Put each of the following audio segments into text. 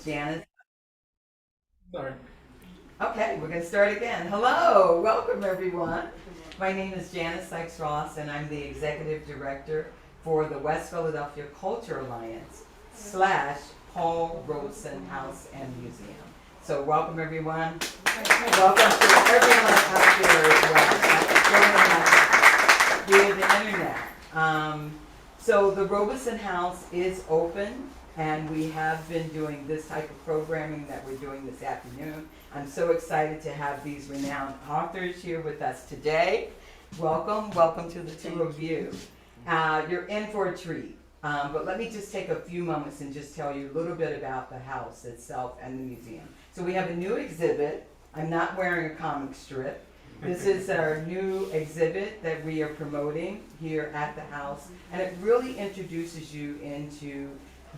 Janice. Sorry. Okay, we're going to start again. Hello, welcome everyone. My name is Janice Sykes-Ross, and I'm the Executive Director for the West Philadelphia Culture Alliance / Paul Robeson House and Museum. So welcome everyone. Welcome to everyone out there as well, via the internet. So the Robeson House is open, and we have been doing this type of programming that we're doing this afternoon. I'm so excited to have these renowned authors here with us today. Welcome to the two of you. You're in for a treat, but let me just take a few moments and just tell you a little bit about the house itself and the museum. So we have a new exhibit. I'm not wearing a comic strip. This is our new exhibit that we are promoting here at the house, and it really introduces you into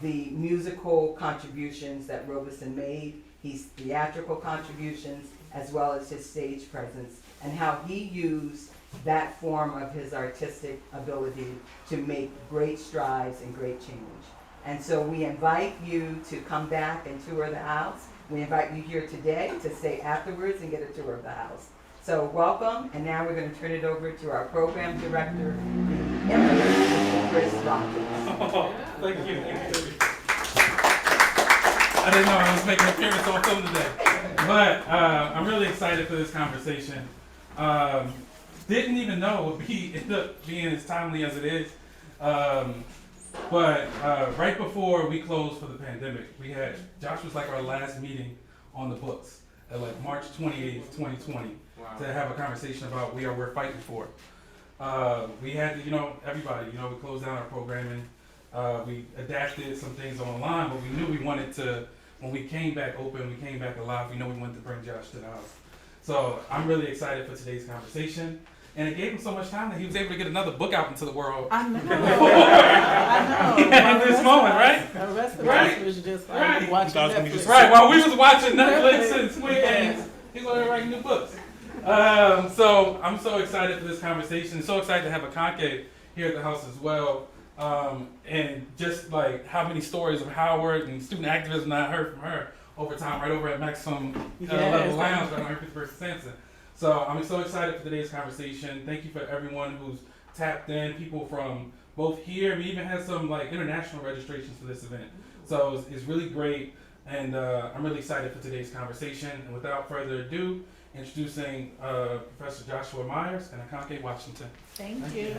the musical contributions that Robeson made, his theatrical contributions, as well as his stage presence, and how he used that form of his artistic ability to make great strides and great change. And so we invite you to come back and tour the house. We invite you here today to stay afterwards and get a tour of the house. So welcome, and now we're going to turn it over to our program director, the eminent Mr. Chris Rockins. Oh, thank you. I didn't know I was making an appearance on film today, but I'm really excited for this conversation. Didn't even know it would end up being as timely as it is. But right before we closed for the pandemic, Josh was like our last meeting on the books at like March 28th, 2020, to have a conversation about we are worth fighting for. We had, everybody, we closed down our programming. We adapted some things online, but we knew we wanted to, when we came back open, we came back alive, we wanted to bring Josh to the house. So I'm really excited for today's conversation. And it gave him so much time that he was able to get another book out into the world. I know. I know. At this moment, right? The rest of us was just like watching Netflix. Right, while we was watching Netflix and Squid Games, he's already writing new books. So I'm so excited for this conversation. So excited to have Akanke here at the house as well. And just like how many stories of Howard and student activism I heard from her over time, right over at Maximum Level Lounge right on 51st Sanson. So I'm so excited for today's conversation. Thank you for everyone who's tapped in, people from both here. We even had some like international registrations for this event. So it's really great, and I'm really excited for today's conversation. And without further ado, introducing Professor Joshua Myers and Akanke Washington. Thank you.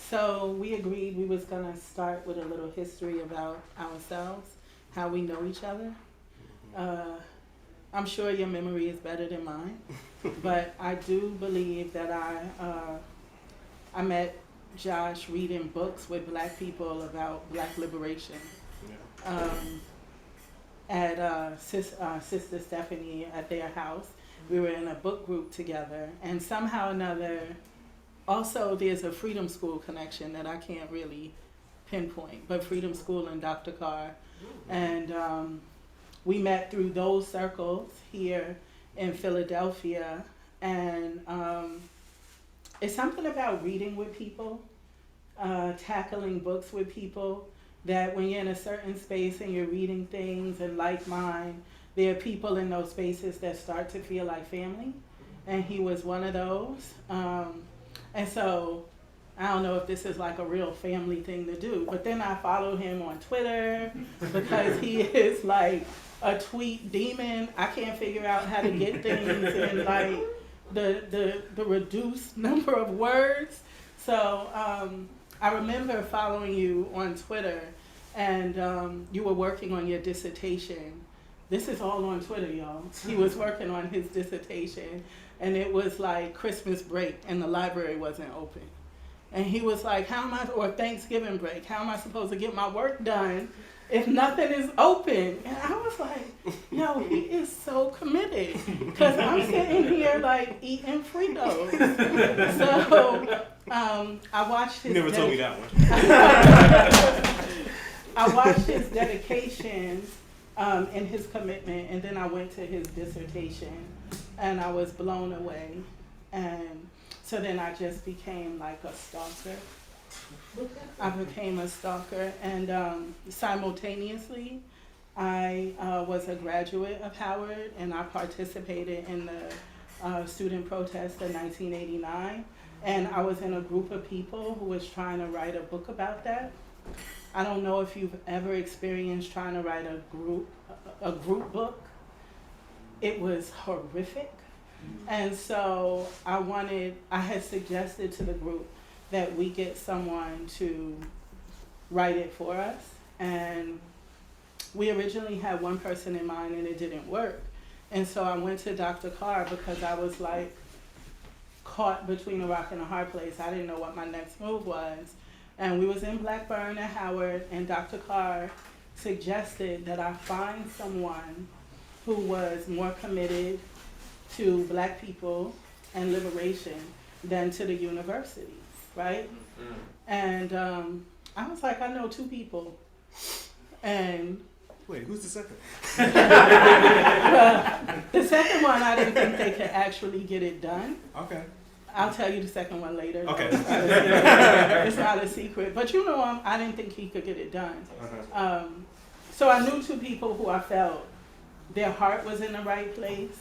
So we agreed we was gonna start with a little history about ourselves, how we know each other. I'm sure your memory is better than mine, but I do believe that I met Josh reading books with Black people about Black liberation at Sister Stephanie at their house. We were in a book group together, and somehow or another, also there's a Freedom School connection that I can't really pinpoint, but Freedom School and Dr. Carr. And we met through those circles here in Philadelphia, and it's something about reading with people, tackling books with people, that when you're in a certain space and you're reading things and like mine, there are people in those spaces that start to feel like family, and he was one of those. And so I don't know if this is like a real family thing to do, but then I follow him on Twitter because he is like a tweet demon. I can't figure out how to get things in like the reduced number of words. So I remember following you on Twitter, and you were working on your dissertation. This is all on Twitter, y'all. He was working on his dissertation, and it was like Christmas break and the library wasn't open. And he was like, or Thanksgiving break, how am I supposed to get my work done if nothing is open? And I was like, yo, he is so committed, because I'm sitting here like eating Fritos. So I watched his... You never told me that one. I watched his dedication and his commitment, and then I went to his dissertation, and I was blown away. And so then I just became like a stalker. I became a stalker, and simultaneously, I was a graduate of Howard, and I participated in the student protest in 1989, and I was in a group of people who was trying to write a book about that. I don't know if you've ever experienced trying to write a group book. It was horrific. And so I had suggested to the group that we get someone to write it for us. And we originally had one person in mind and it didn't work. And so I went to Dr. Carr because I was like caught between a rock and a hard place. I didn't know what my next move was. And we was in Blackburn at Howard, and Dr. Carr suggested that I find someone who was more committed to Black people and liberation than to the university, right? And I was like, I know 2 people. And Wait, who's the second? the second one, I didn't think they could actually get it done. Okay. I'll tell you the second one later. Okay. It's not a secret. But you know, I didn't think he could get it done. So I knew 2 people who I felt their heart was in the right place.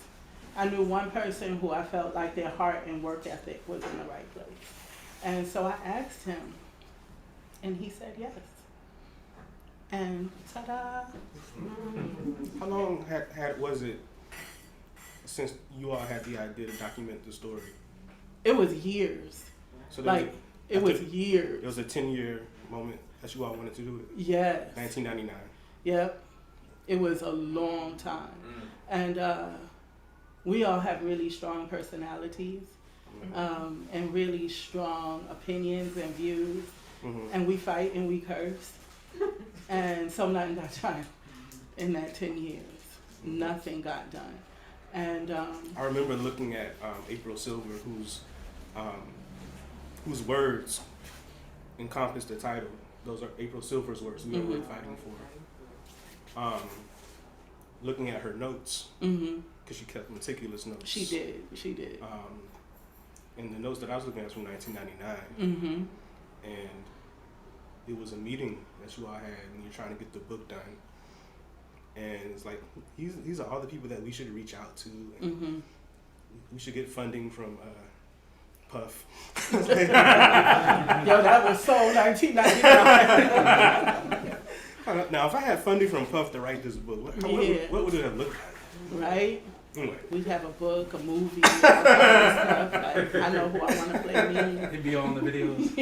I knew one person who I felt like their heart and work ethic was in the right place. And so I asked him, and he said yes. And ta-da! How long was it since you all had the idea to document the story? It was years. So it was years. It was a 10-year moment that you all wanted to do it? Yes. 1999. Yep. It was a long time. And we all have really strong personalities and really strong opinions and views. And we fight and we curse. And so nothing got done in that 10 years. Nothing got done. And I remember looking at April Silver, whose words encompass the title. Those are April Silver's words. We are worth fighting for. Looking at her notes, because she kept meticulous notes. She did. And the notes that I was looking at was from 1999. And it was a meeting that you all had, and you're trying to get the book done. And it's like, these are all the people that we should reach out to. And we should get funding from Puff. Yo, that was so 1999. Now, if I had funding from Puff to write this book, what would it have looked like? Right? Anyway. We'd have a book, a movie, all kind of stuff. Like, I know who I want to play me. He'd be on the videos.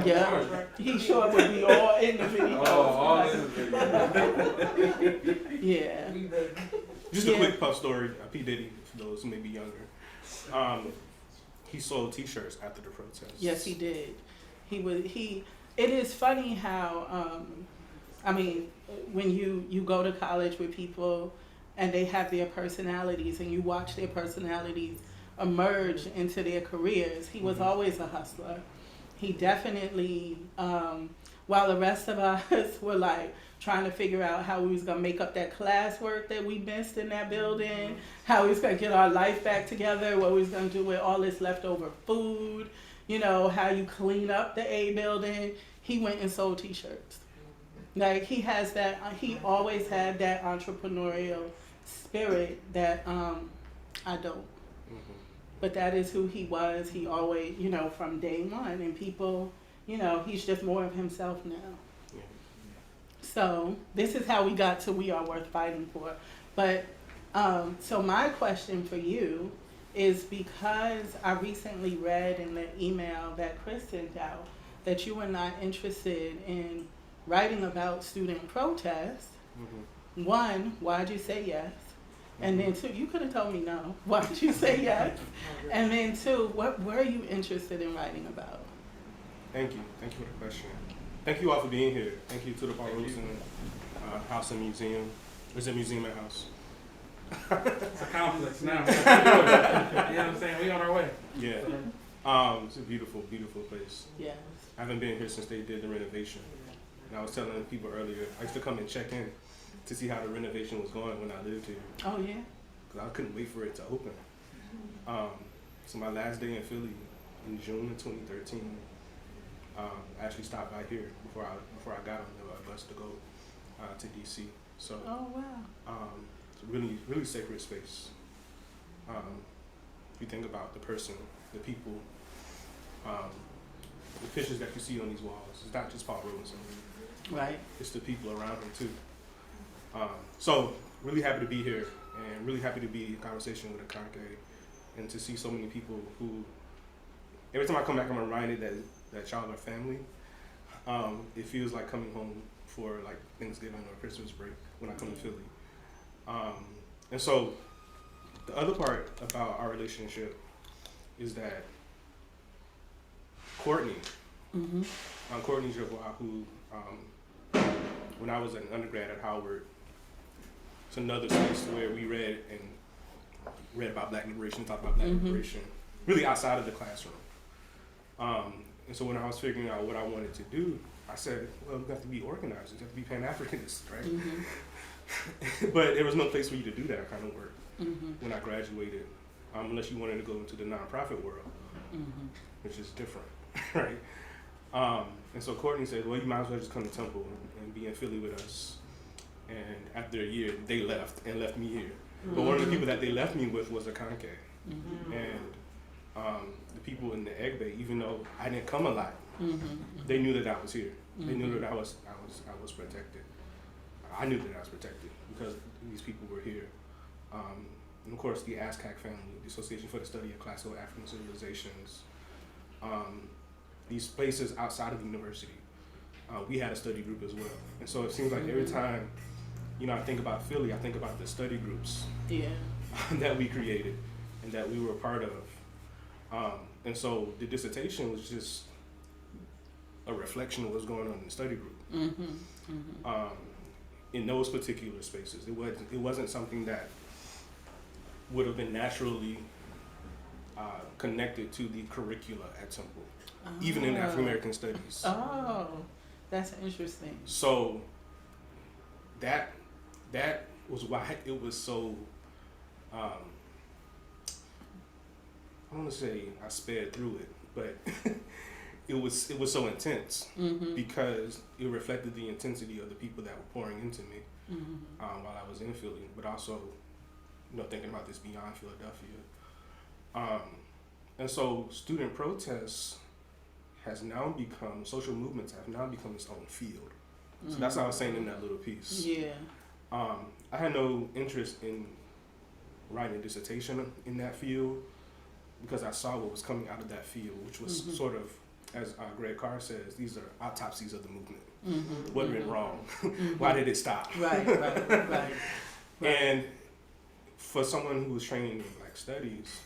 Yeah. He sure would be all in the videos. Oh, all in the videos. Yeah. Just a quick Puff story. P. Diddy, for those who may be younger. He sold T-shirts after the protest. Yes, he did. It is funny how, when you go to college with people and they have their personalities and you watch their personalities emerge into their careers, he was always a hustler. He definitely, while the rest of us were like trying to figure out how we was gonna make up that classwork that we missed in that building, how we was gonna get our life back together, what we was gonna do with all this leftover food, you know, how you clean up the A building. He went and sold T-shirts. Like he always had that entrepreneurial spirit that I don't. But that is who he was. He always, from day one, and people, he's just more of himself now. Yeah. So this is how we got to We Are Worth Fighting For. But so my question for you is, because I recently read in the email that Chris sent out that you were not interested in writing about student protests. One, why'd you say yes? And then 2, you could have told me no. Why did you say yes? And then 2, what were you interested in writing about? Thank you. Thank you for the question. Thank you all for being here. Thank you to the Robeson House and Museum. Is it museum and house? It's a complex now. You know what I'm saying? We on our way. Yeah. It's a beautiful, beautiful place. Yes. I haven't been here since they did the renovation. And I was telling people earlier, I used to come and check in to see how the renovation was going when I lived here. Oh, yeah? Because I couldn't wait for it to open. So my last day in Philly in June of 2013, I actually stopped by here before I got on the bus to go to DC. So Oh, wow. it's a really, really sacred space. If you think about the person, the people, the pictures that you see on these walls, it's not just Paul Robeson. Right. It's the people around him too. So really happy to be here, and really happy to be in conversation with Akanke, and to see so many people who, every time I come back, I'm reminded that y'all are family. It feels like coming home for like Thanksgiving or Christmas break when I come to Philly. And so the other part about our relationship is that Courtney, Courtney Javois, who when I was an undergrad at Howard, it's another space where we read about Black liberation, talked about Black liberation, really outside of the classroom. And so when I was figuring out what I wanted to do, I said, well, you have to be organizers, you have to be Pan-Africanists, right? But there was no place for you to do that kind of work when I graduated, unless you wanted to go into the nonprofit world, which is different, right? And so Courtney said, well, you might as well just come to Temple and be in Philly with us. And after a year, they left and left me here. But one of the people that they left me with was Akanke. And the people in the Egg Bay, even though I didn't come a lot, they knew that I was here. They knew that I was protected. I knew that I was protected because these people were here. And of course, the ASCAC family, the Association for the Study of Classical African Civilizations, these places outside of the university, we had a study group as well. And so it seems like every time, I think about Philly, I think about the study groups that we created and that we were a part of. And so the dissertation was just a reflection of what's going on in the study group. In those particular spaces, it wasn't something that would have been naturally connected to the curricula at Temple, even in African-American studies. Oh, that's interesting. So that was why it was so, I want to say I sped through it, but it was so intense because it reflected the intensity of the people that were pouring into me while I was in Philly, but also, thinking about this beyond Philadelphia. And so student protests social movements have now become its own field. So that's what I was saying in that little piece. Yeah. I had no interest in writing a dissertation in that field because I saw what was coming out of that field, which was sort of, as Greg Carr says, these are autopsies of the movement. What went wrong? Why did it stop? Right. And for someone who was trained in Black studies,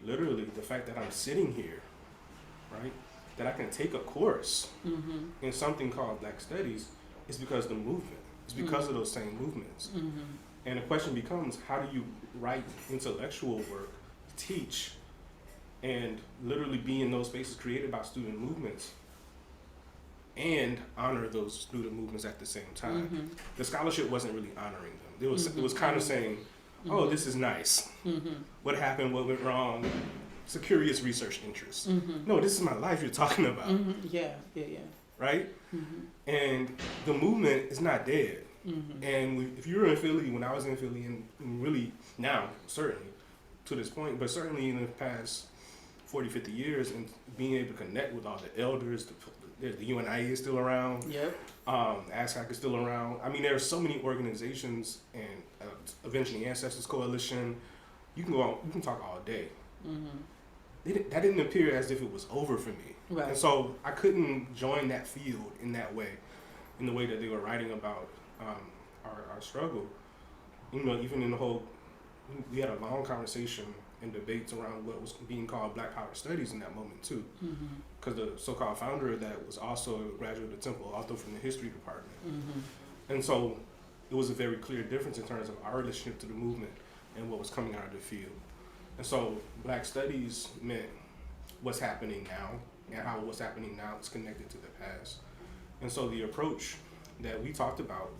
literally the fact that I'm sitting here, right, that I can take a course in something called Black studies is because of the movement. It's because of those same movements. And the question becomes, how do you write intellectual work, teach, and literally be in those spaces created by student movements and honor those student movements at the same time? The scholarship wasn't really honoring them. It was kind of saying, oh, this is nice. What happened? What went wrong? It's a curious research interest. No, this is my life you're talking about. Yeah. Right? And the movement is not dead. And if you were in Philly, when I was in Philly, and really now, certainly, to this point, but certainly in the past 40, 50 years, and being able to connect with all the elders, the UNIA is still around. Yep. ASCAC is still around. I mean, there are so many organizations, and Avenging Ancestors Coalition. You can go on, you can talk all day. That didn't appear as if it was over for me. Right. And so I couldn't join that field in that way, in the way that they were writing about our struggle. Even in the whole, we had a long conversation and debates around what was being called Black Power Studies in that moment too. Because the so-called founder of that was also a graduate of Temple, also from the history department. And so it was a very clear difference in terms of our relationship to the movement and what was coming out of the field. And so Black studies meant what's happening now, and how what's happening now is connected to the past. And so the approach that we talked about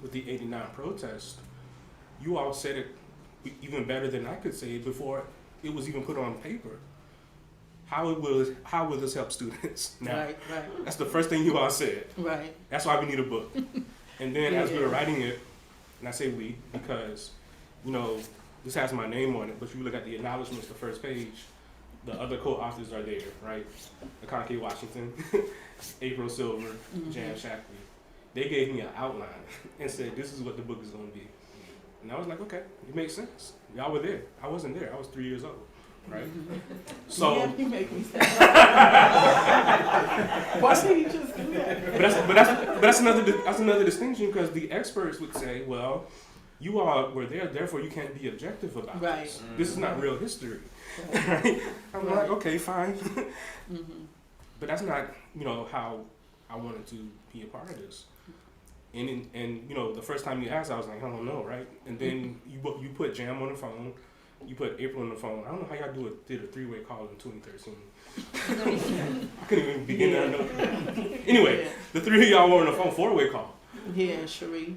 with the '89 protest, you all said it even better than I could say it before it was even put on paper. how will this help students? Now, Right, right, that's the first thing you all said. right. That's why we need a book. And then as we were Yeah. writing it, and I say we because, you know, this has my name on it, but if you look at the acknowledgments, the first page, the other co-authors are there, right? Akanke Washington, April Silver, Jan Shackley. They gave me an outline and said, this is what the book is going to be. And I was like, okay, it makes sense. Y'all were there. I wasn't there. I was 3 years old, right? So, Yeah, you make me sad. Why did you just do that? but that's another distinction because the experts would say, well, you all were there, therefore you can't be objective about Right. this. This is not real history, Right. right? I'm like, Right. okay, fine. Mhm. But that's not, you know, how I wanted to be a part of this. And you know, the first time you asked, I was like, I don't know, right? And then you put Jam on the phone, you put April on the phone. I don't know how y'all did a three-way call in 2013. I couldn't even begin to know. Anyway, Yeah. the three of y'all were on the phone, four-way call. Yeah, Cherie.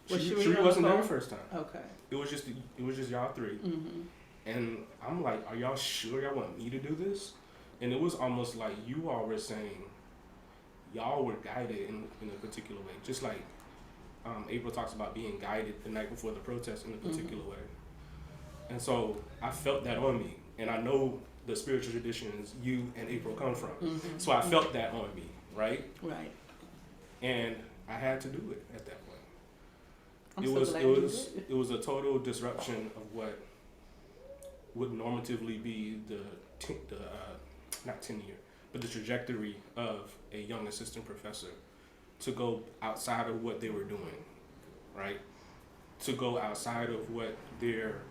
Was Cherie on Cherie the wasn't there phone? the first time. Okay. It was just y'all three. Mhm. And I'm like, are y'all sure y'all want me to do this? And it was almost like you all were saying, y'all were guided in a particular way. Just like April talks about being guided the night before the protest in a particular way. And so I felt that on me. And I know the spiritual traditions you and April come from. So I felt that on me, right? Right. And I had to do it at that point. I'm It so was glad it you was did. it was a total disruption of what would normatively be the not tenure, but the trajectory of a young assistant professor to go outside of what they were doing, right? To go outside of what their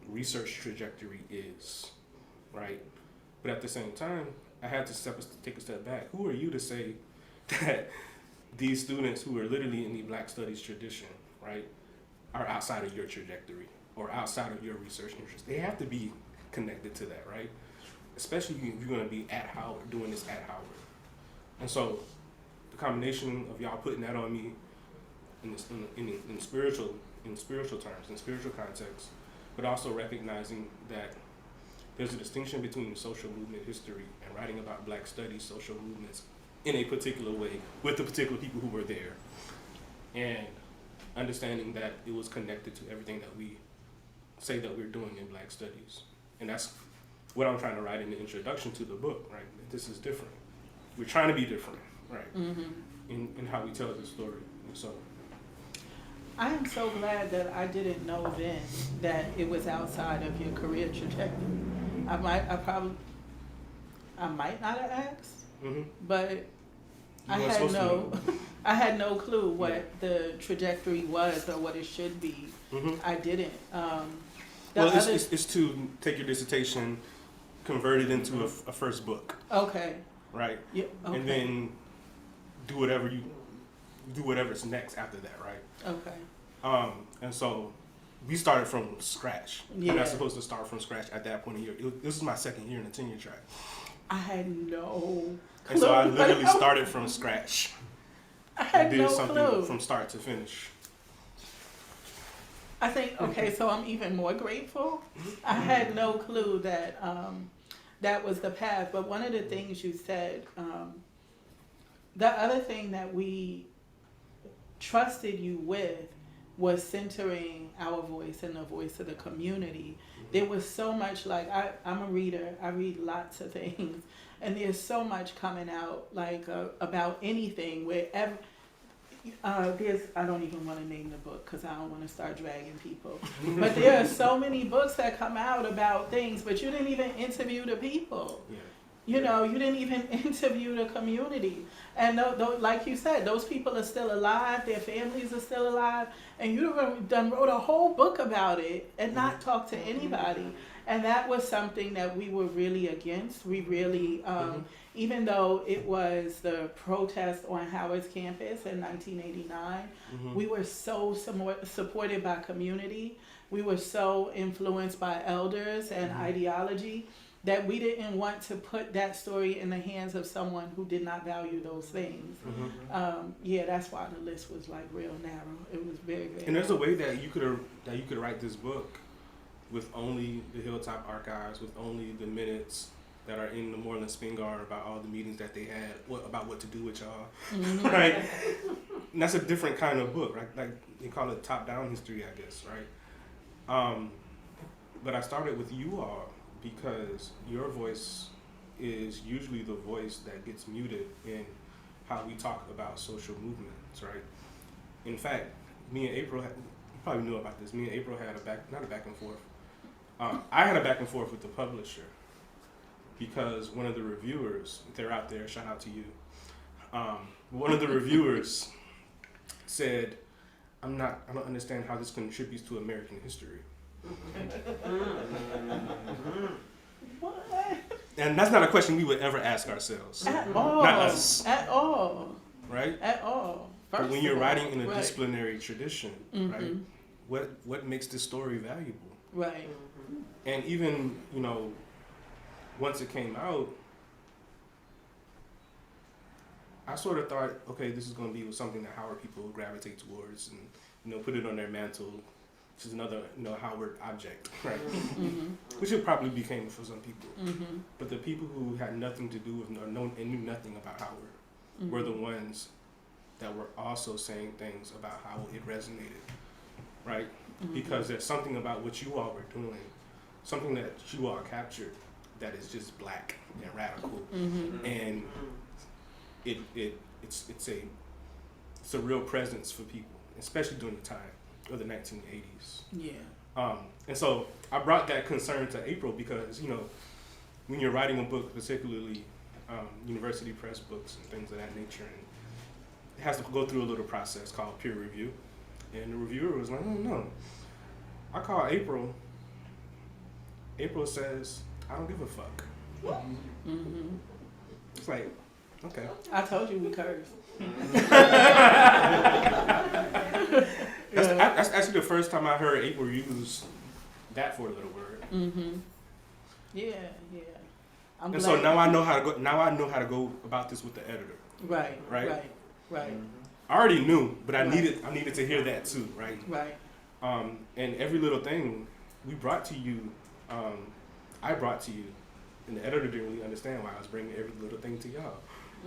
research trajectory is, right? But at the same time, I had to take a step back. Who are you to say that these students who are literally in the Black Studies tradition, right, are outside of your trajectory or outside of your research interest? They have to be connected to that, right? Especially if you're going to be at Howard, doing this at Howard. And so the combination of y'all putting that on me in spiritual terms, in spiritual context, but also recognizing that there's a distinction between social movement history and writing about Black studies, social movements in a particular way with the particular people who were there, and understanding that it was connected to everything that we say that we're doing in Black studies. And that's what I'm trying to write in the introduction to the book, right? This is different. We're trying to be different, right? In how we tell the story. And so I am so glad that I didn't know then that it was outside of your career trajectory. I might not have asked, but I had no clue what the trajectory was or what it should be. I didn't. It's to take your dissertation, convert it into a first book, Okay. right? Yeah. Okay. And then do whatever's next after that, right? Okay. And so we started from scratch. Yeah. We're not supposed to start from scratch at that point in the year. This is my second year in the tenure track. I had no clue. And so I literally started from scratch. I had Did no something clue. from start to finish. I think, okay, so I'm even more grateful. I had no clue that that was the path. But one of the things you said, the other thing that we trusted you with was centering our voice and the voice of the community. There was so much, like, I'm a reader, I read lots of things, and there's so much coming out, like, about anything, wherever. I don't even want to name the book because I don't want to start dragging people. But there are so many books that come out about things, but you didn't even interview the people. Yeah. You know, you didn't even interview the community. And like you said, those people are still alive, their families are still alive, and you done wrote a whole book about it and not talked to anybody. And that was something that we were really against. We really, even though it was the protest on Howard's campus in 1989, we were so supported by community. We were so influenced by elders and ideology that we didn't want to put that story in the hands of someone who did not value those things. Yeah, that's why the list was like real narrow. It was very, very And there's a narrow. way that you could write this book with only the Hilltop archives, with only the minutes that are in the Moreland Spingarn about all the meetings that they had, about what to do with y'all, right? And that's a different kind of book, right? Like they call it top-down history, I guess, right? But I started with you all because your voice is usually the voice that gets muted in how we talk about social movements, right? In fact, me and April, you probably knew about this, me and April had not a back and forth. I had a back and forth with the publisher because one of the reviewers, if they're out there, shout out to you. One of the reviewers said, I don't understand how this contributes to American history. What? And that's not a question we would ever ask ourselves. At all. Not us. At all. Right? At all. But when you're writing in a right. disciplinary tradition, Mm-hmm. right? What makes this story valuable? Right. And even, once it came out, I sort of thought, okay, this is going to be something that Howard people will gravitate towards and, put it on their mantle, which is another, Howard object, right? Mm-hmm. Which it probably became for some people. Mm-hmm. But the people who had nothing to do with and knew nothing about Howard Mm-hmm. were the ones that were also saying things about how it resonated, right? Mm-hmm. Because there's something about what you all were doing, something that you all captured that is just black and radical, Mm-hmm. and it's a real presence for people, especially during the time of the 1980s. Yeah. And so I brought that concern to April because when you're writing a book, particularly university press books and things of that nature, and it has to go through a little process called peer review. And the reviewer was like, oh no. I call April. April says, I don't give a fuck. Mm-hmm. It's like, okay. I told you we cursed. That's actually the first time I heard April use that four-letter word. Mm-hmm. Yeah. I'm And glad. so now I know how to go. Now I know how to go about this with the editor. Right. Right? Right. I already knew, but I Right. needed to hear that too, right? Right. And every little thing we brought to you, I brought to you, and the editor didn't really understand why I was bringing every little thing to y'all.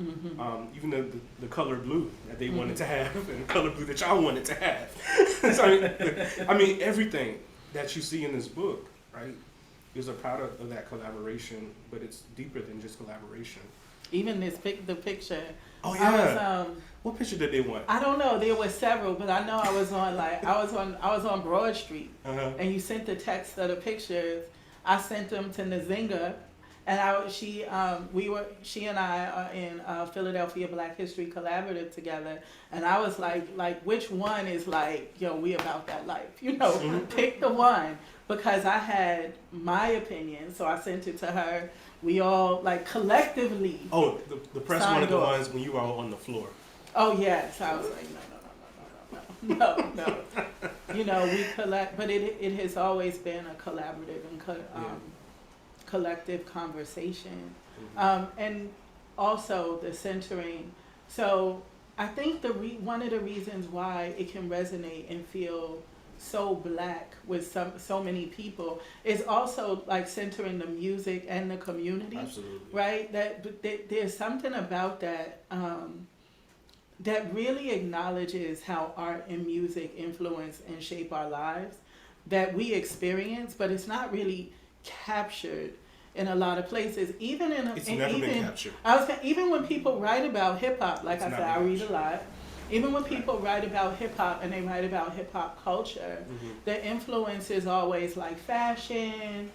Mm-hmm. Even the color blue that they wanted to have, and the color blue that y'all wanted to have. So, I mean, everything that you see in this book, right, is a product of that collaboration, but it's deeper than just collaboration. Even the picture. Oh yeah. I was, what picture did they want? I don't know. There were several, but I know I was on Broad Street, Uh-huh. and you sent the text of the pictures. I sent them to Nzinga, and she and I are in Philadelphia Black History Collaborative together, and I was like, which one is we about that life, pick the one, because I had my opinion, so I sent it to her. We all collectively. Oh, the press Signed wanted the off. ones when you were all on the floor. Oh yes, I was like no. We collect, but it has always been a collaborative and collective conversation, and also the centering. So I think one of the reasons why it can resonate and feel so black with so many people is also centering the music and the community. Absolutely. Right? There's something about that that really acknowledges how art and music influence and shape our lives that we experience, but it's not really captured in a lot of places. Even been captured. Even when people write about hip hop, like It's I said, not I been read a captured. lot. Even when people write about hip hop and they write about hip hop culture, the influence is always fashion,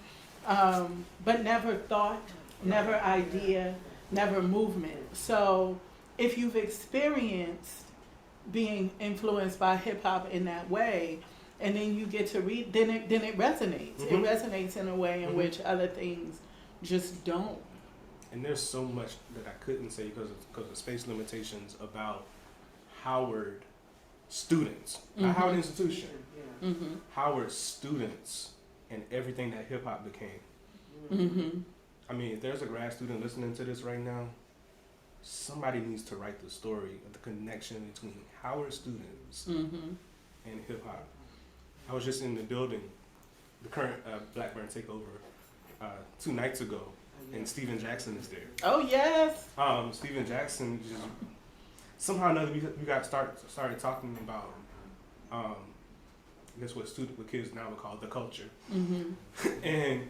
but never thought, never idea, never movement. So if you've experienced being influenced by hip hop in that way, and then you get to read, then it resonates. It resonates in a way in which other things just don't. And there's so much that I couldn't say because of space limitations about Howard students, not Howard institution, Howard students, and everything that hip hop became. I mean, if there's a grad student listening to this right now, somebody needs to write the story of the connection between Howard students and hip hop. I was just in the building the current Black Burn Takeover 2 nights ago, and Stephen Jackson is there. Oh yes. Stephen Jackson just somehow or another we got started talking about I guess what kids now would call the culture, and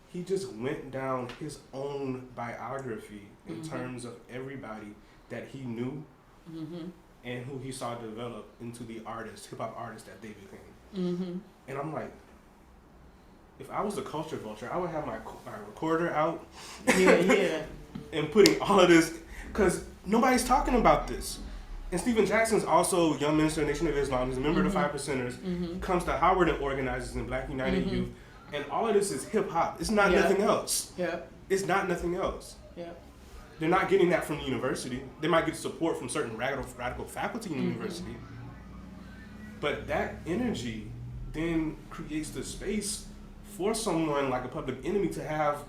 he just went down his own biography in terms of everybody that he knew and who he saw develop into the hip hop artists that they became. And I'm like, if I was a culture vulture, I would have my recorder out, and putting all of this, because nobody's talking about this. And Stephen Jackson's also Young Minister of the Nation of Islam. He's a member of the Five Percenters. Comes to Howard and organizes in Black United Youth. And all of this is hip hop. It's not nothing else. It's not nothing else. They're not getting that from the university. They might get support from certain radical faculty in the university. But that energy then creates the space for someone like a Public Enemy to have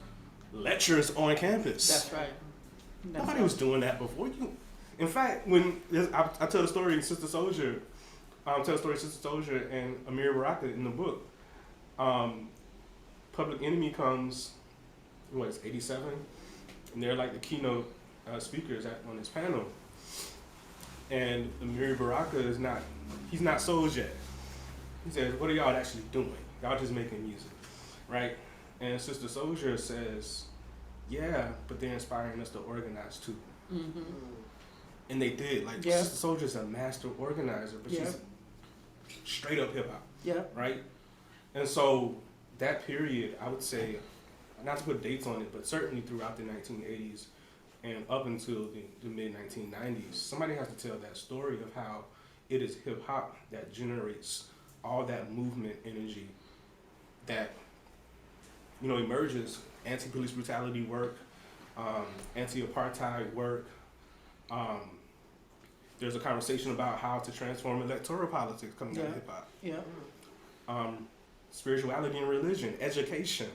lectures on campus. That's right. Nobody was doing that before you. In fact, when I tell the story, Sister Soldier, and Amir Baraka in the book. Public Enemy comes, it's 87, and they're like the keynote speakers on this panel. And Amir Baraka he's not sold yet. He says, "What are y'all actually doing? Y'all just making music, right?" And Sister Soldier says, "Yeah, but they're inspiring us to organize too." And they did. Sister Soldier's a master organizer, but she's straight up hip hop, right? And so that period, I would say, not to put dates on it, but certainly throughout the 1980s and up until the mid-1990s, somebody has to tell that story of how it is hip hop that generates all that movement energy that emerges. Anti-police brutality work, anti-apartheid work. There's a conversation about how to transform electoral politics coming out of hip hop. Spirituality and religion, education.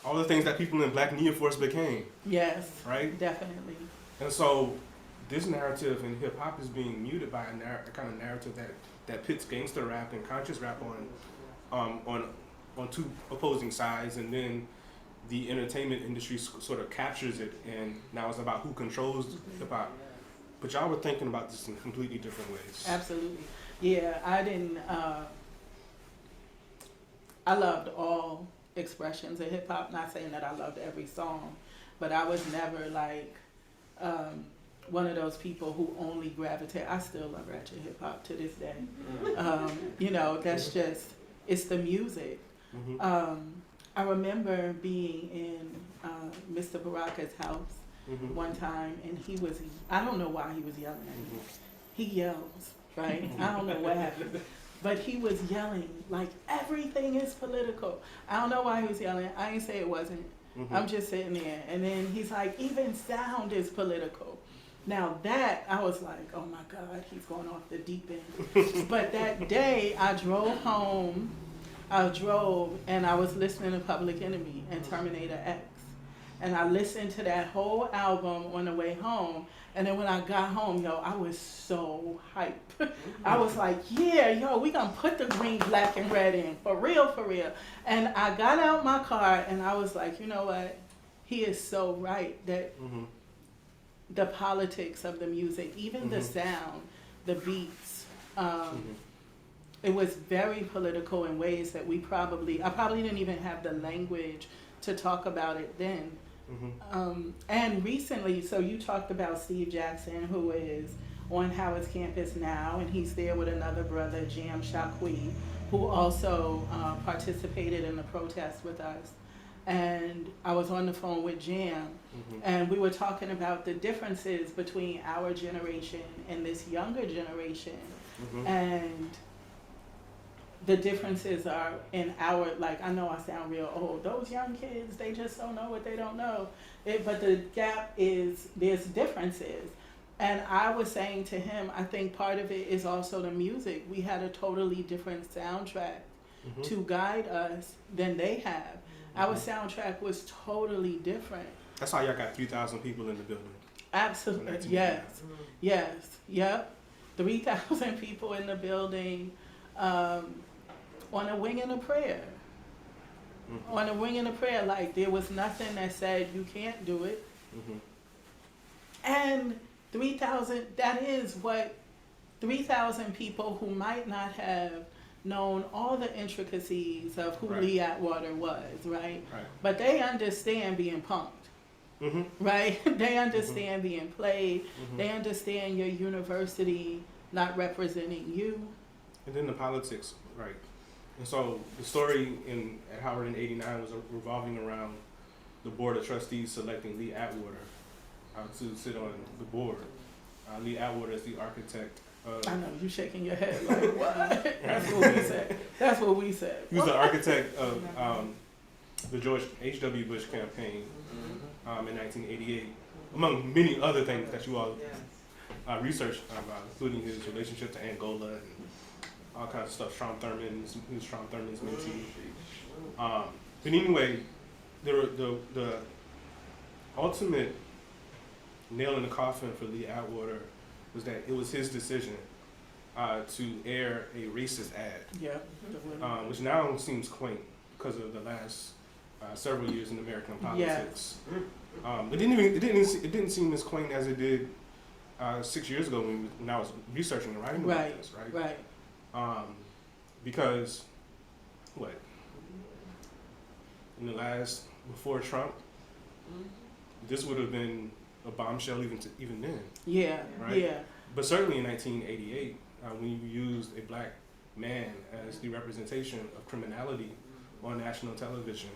All the things that people in Black Neoforce became. Right? Definitely. And so this narrative in hip hop is being muted by a kind of narrative that pits gangster rap and conscious rap on two opposing sides, and then the entertainment industry sort of captures it, and now it's about who controls hip hop. But y'all were thinking about this in completely different ways. Absolutely. Yeah, I didn't. I loved all expressions of hip hop. Not saying that I loved every song, but I was never like one of those people who only gravitate. I still love ratchet hip hop to this day. That's just, it's the music. I remember being in Mr. Baraka's house one time, and I don't know why he was yelling at me. He yells, right? I don't know what happened. But he was yelling like everything is political. I don't know why he was yelling. I ain't say it wasn't. I'm just sitting there. And then he's like, even sound is political. Now that, I was like, oh my God, he's going off the deep end. But that day I drove home, and I was listening to Public Enemy and Terminator X. And I listened to that whole album on the way home. And then when I got home, I was so hyped. I was like, yeah, we gonna put the green, black, and red in, for real, for real. And I got out my car and I was like, you know what? He is so right that the politics of the music, even the sound, the beats, it was very political in ways that I probably didn't even have the language to talk about it then. And recently, so you talked about Steve Jackson, who is on Howard's campus now, and he's there with another brother, Jam Shaqui, who also participated in the protest with us. And I was on the phone with Jam, and we were talking about the differences between our generation and this younger generation. And the differences are in I know I sound real old. Those young kids, they just don't know what they don't know. But the gap there's differences. And I was saying to him, I think part of it is also the music. We had a totally different soundtrack to guide us than they have. Our soundtrack was totally different. That's how y'all got 3,000 people in the building. Absolutely, yes. Yep. 3,000 people in the building. On a wing and a prayer, on the ring and the prayer. Like, there was nothing that said you can't do it. And 3,000, that is what 3,000 people who might not have known all the intricacies of who Right. Lee Atwater was, right? Right. But they understand being punked, right? They understand being played. They understand your university not representing you. And then the politics, right? And so the story at Howard in '89 was revolving around the board of trustees selecting Lee Atwater to sit on the board. Lee Atwater is the architect. I know, you shaking your head like, what? That's what we said. That's what we said. He was the architect of the George H.W. Bush campaign in 1988, among many other things that you all researched about, including his relationship to Angola and all kinds of stuff. He was Strom Thurmond's mentee. But anyway, the ultimate nail in the coffin for Lee Atwater was that it was his decision to air a racist ad, which now seems quaint because of the last several years in American politics. It didn't seem as quaint as it did 6 years ago when I was researching and writing about this, right? Because in the last before Trump, this would have been a bombshell even then. Right? But certainly in 1988, when you used a black man as the representation of criminality on national television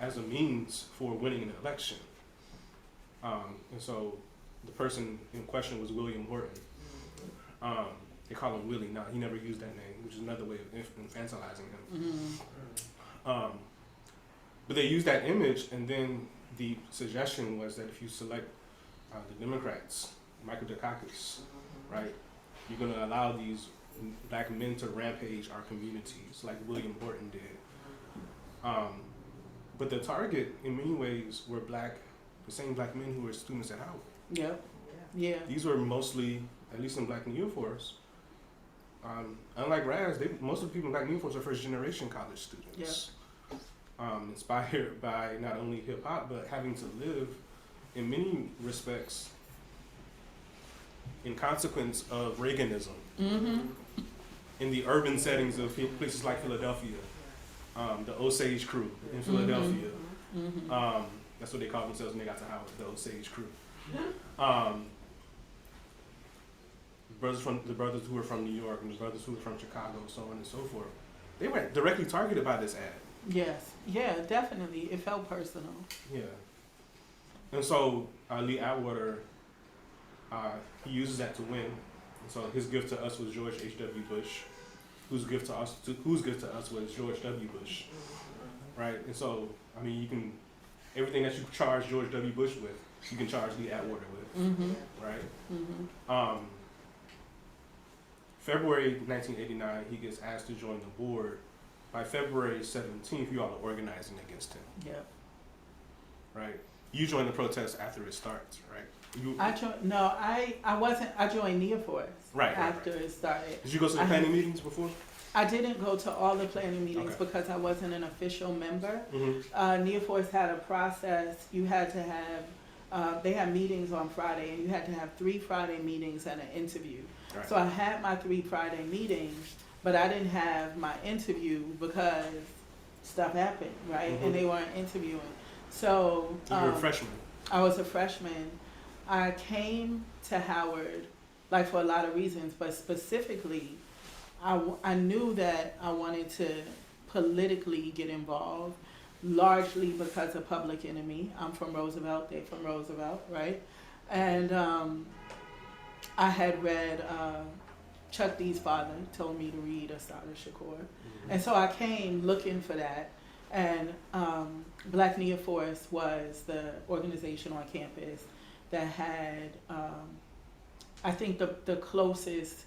as a means for winning an election. And so the person in question was William Horton. They call him Willie now. He never used that name, which is another way of infantilizing him. But they used that image, and then the suggestion was that if you select the Democrats, Michael Dukakis, right, you're going to allow these black men to rampage our communities like William Horton did. But the target, in many ways, were the same black men who were students at Howard. These were mostly, at least in Black New Force, unlike Raz, most of the people in Black New Force are first-generation college students. Inspired by not only hip-hop, but having to live, in many respects, in consequence of Reaganism. In the urban settings of places like Philadelphia, the Osage Crew in Philadelphia. That's what they called themselves when they got to Howard, the Osage Crew. The brothers who were from New York and the brothers who were from Chicago, so on and so forth. They were directly targeted by this ad. Yes, definitely. It felt personal. And so Lee Atwater, he uses that to win. And so his gift to us was George H.W. Bush, whose gift to us was George W. Bush, right? And so, I mean, you can, everything that you charge George W. Bush with, you can charge Lee Atwater with, right? February 1989, he gets asked to join the board. By February 17th, you all are organizing against him. Right? You joined the protest after it starts, right? I wasn't. I joined Neoforce after it started. Did you go to the planning meetings before? I didn't go to all the planning meetings because I wasn't an official member. Neoforce had a process. You had to have, they had meetings on Friday, and you had to have 3 Friday meetings and an interview. So I had my 3 Friday meetings, but I didn't have my interview because stuff happened, right? And they weren't interviewing. So you were a freshman. I was a freshman. I came to Howard, like, for a lot of reasons, but specifically, I knew that I wanted to politically get involved, largely because of Public Enemy. I'm from Roosevelt, they're from Roosevelt, right? And I had read Chuck D's father told me to read Assata Shakur. And so I came looking for that. And Black Neoforce was the organization on campus that had, I think, the closest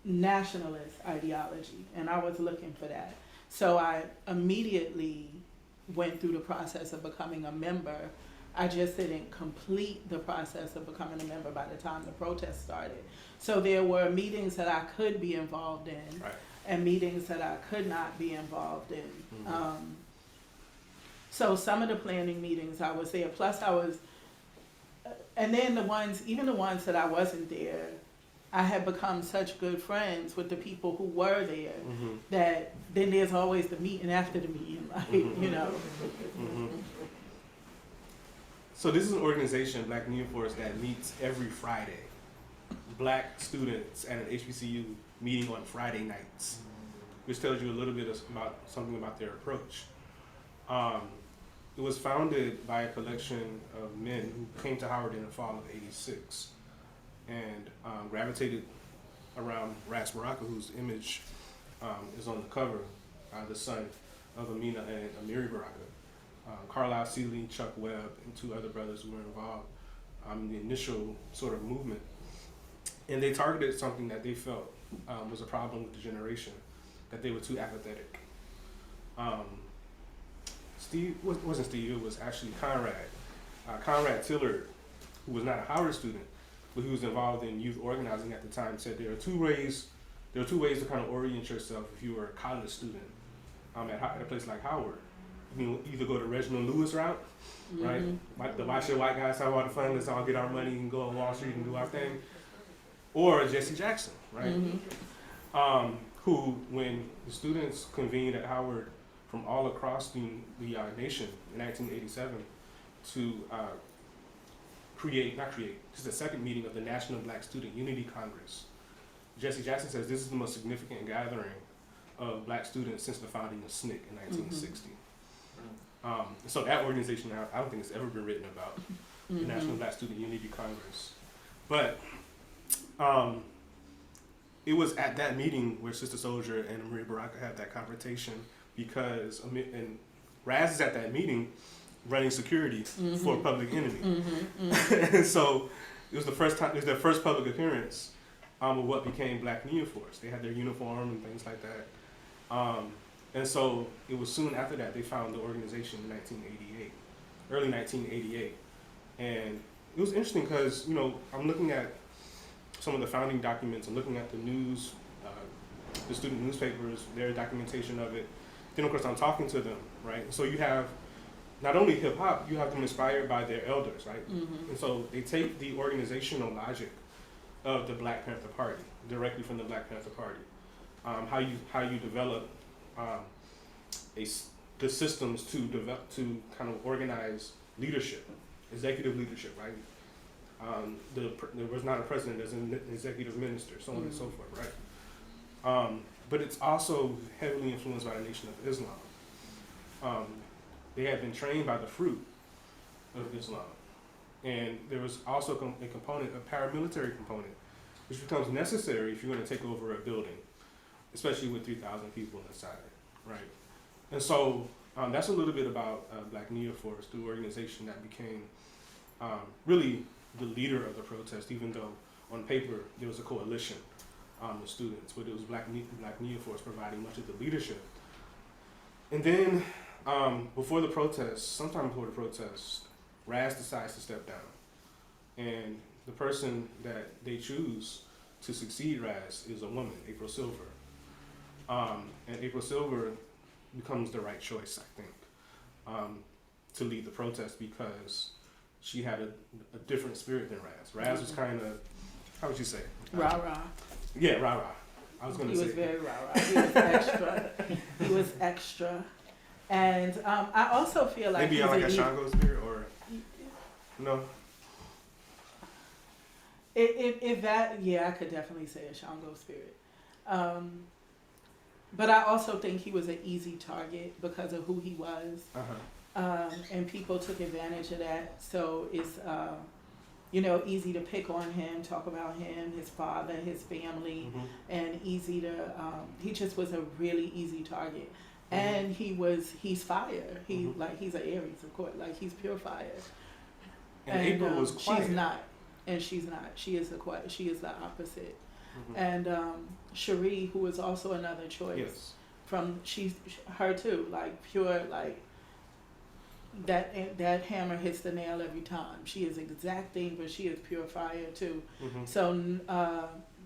nationalist ideology. And I was looking for that. So I immediately went through the process of becoming a member. I just didn't complete the process of becoming a member by the time the protest started. So there were meetings that I could be involved in. and meetings that I could not be involved in. Mhm. So some of the planning meetings I was there, plus I was, and then even the ones that I wasn't there, I had become such good friends with the people who were there Mhm. that then there's always the meeting after the meeting, like, you know. Mhm. So this is an organization, Black New Force, that meets every Friday. Black students at an HBCU meeting on Friday nights, which tells you a little bit about something about their approach. It was founded by a collection of men who came to Howard in the fall of '86 and gravitated around Ras Baraka, whose image is on the cover, the son of Amina and Amiri Baraka. Carlisle Seeley, Chuck Webb, and 2 other brothers who were involved in the initial sort of movement. And they targeted something that they felt was a problem with the generation, that they were too apathetic. Wasn't Steve, it was actually Conrad. Conrad Tillard, who was not a Howard student, but he was involved in youth organizing at the time, said there are two ways to kind of orient yourself if you were a college student at a place like Howard. You can either go the Reginald Lewis route, right? Like the watch your white guys have all the fun, let's all get our money and go on Wall Street and do our thing. Or Jesse Jackson, right? Who, when the students convened at Howard from all across the nation in 1987 to this is the second meeting of the National Black Student Unity Congress. Jesse Jackson says this is the most significant gathering of black students since the founding of SNCC in 1960. So that organization, I don't think it's ever been written about, the National Black Student Unity Congress. But it was at that meeting where Sister Soldier and Maria Baraka had that confrontation because, and Raz is at that meeting running security for Public Enemy. And so it was their first public appearance of what became Black New Force. They had their uniform and things like that. And so it was soon after that they found the organization in early 1988. And it was interesting because, I'm looking at some of the founding documents, I'm looking at the news, the student newspapers, their documentation of it. Then of course I'm talking to them, right? So you have not only hip hop, you have them inspired by their elders, right? And so they take the organizational logic of the Black Panther Party, directly from the Black Panther Party. How you develop the systems to kind of organize leadership, executive leadership, right? There was not a president, there's an executive minister, so on and so forth, right? But it's also heavily influenced by the Nation of Islam. They had been trained by the fruit of Islam. And there was also a component, a paramilitary component, which becomes necessary if you're going to take over a building, especially with 3,000 people inside, right? And so that's a little bit about Black New Force, the organization that became really the leader of the protest, even though on paper there was a coalition of students, but it was Black New Force providing much of the leadership. And then sometime before the protest, Raz decides to step down. And the person that they choose to succeed Raz is a woman, April Silver. And April Silver becomes the right choice, I think, to lead the protest because she had a different spirit than Raz. Raz was kind of, how would you say? Rah-rah. Yeah, rah-rah. I was going to say. He was very rah-rah. He was extra. He was extra. And I also feel like maybe like a Shango spirit or no? If that, yeah, I could definitely say a Shango spirit. But I also think he was an easy target because of who he was. And people took advantage of that. So it's, easy to pick on him, talk about him, his father, his family, and easy to, he just was a really easy target. And he's fire. He's an Aries, of course. Like, he's pure fire. And April was quiet. She's not. And she's not. She is the opposite. And Cherie, who is also another choice. Yes. Her too, like pure, like that hammer hits the nail every time. She is exacting, but she is pure fire too. So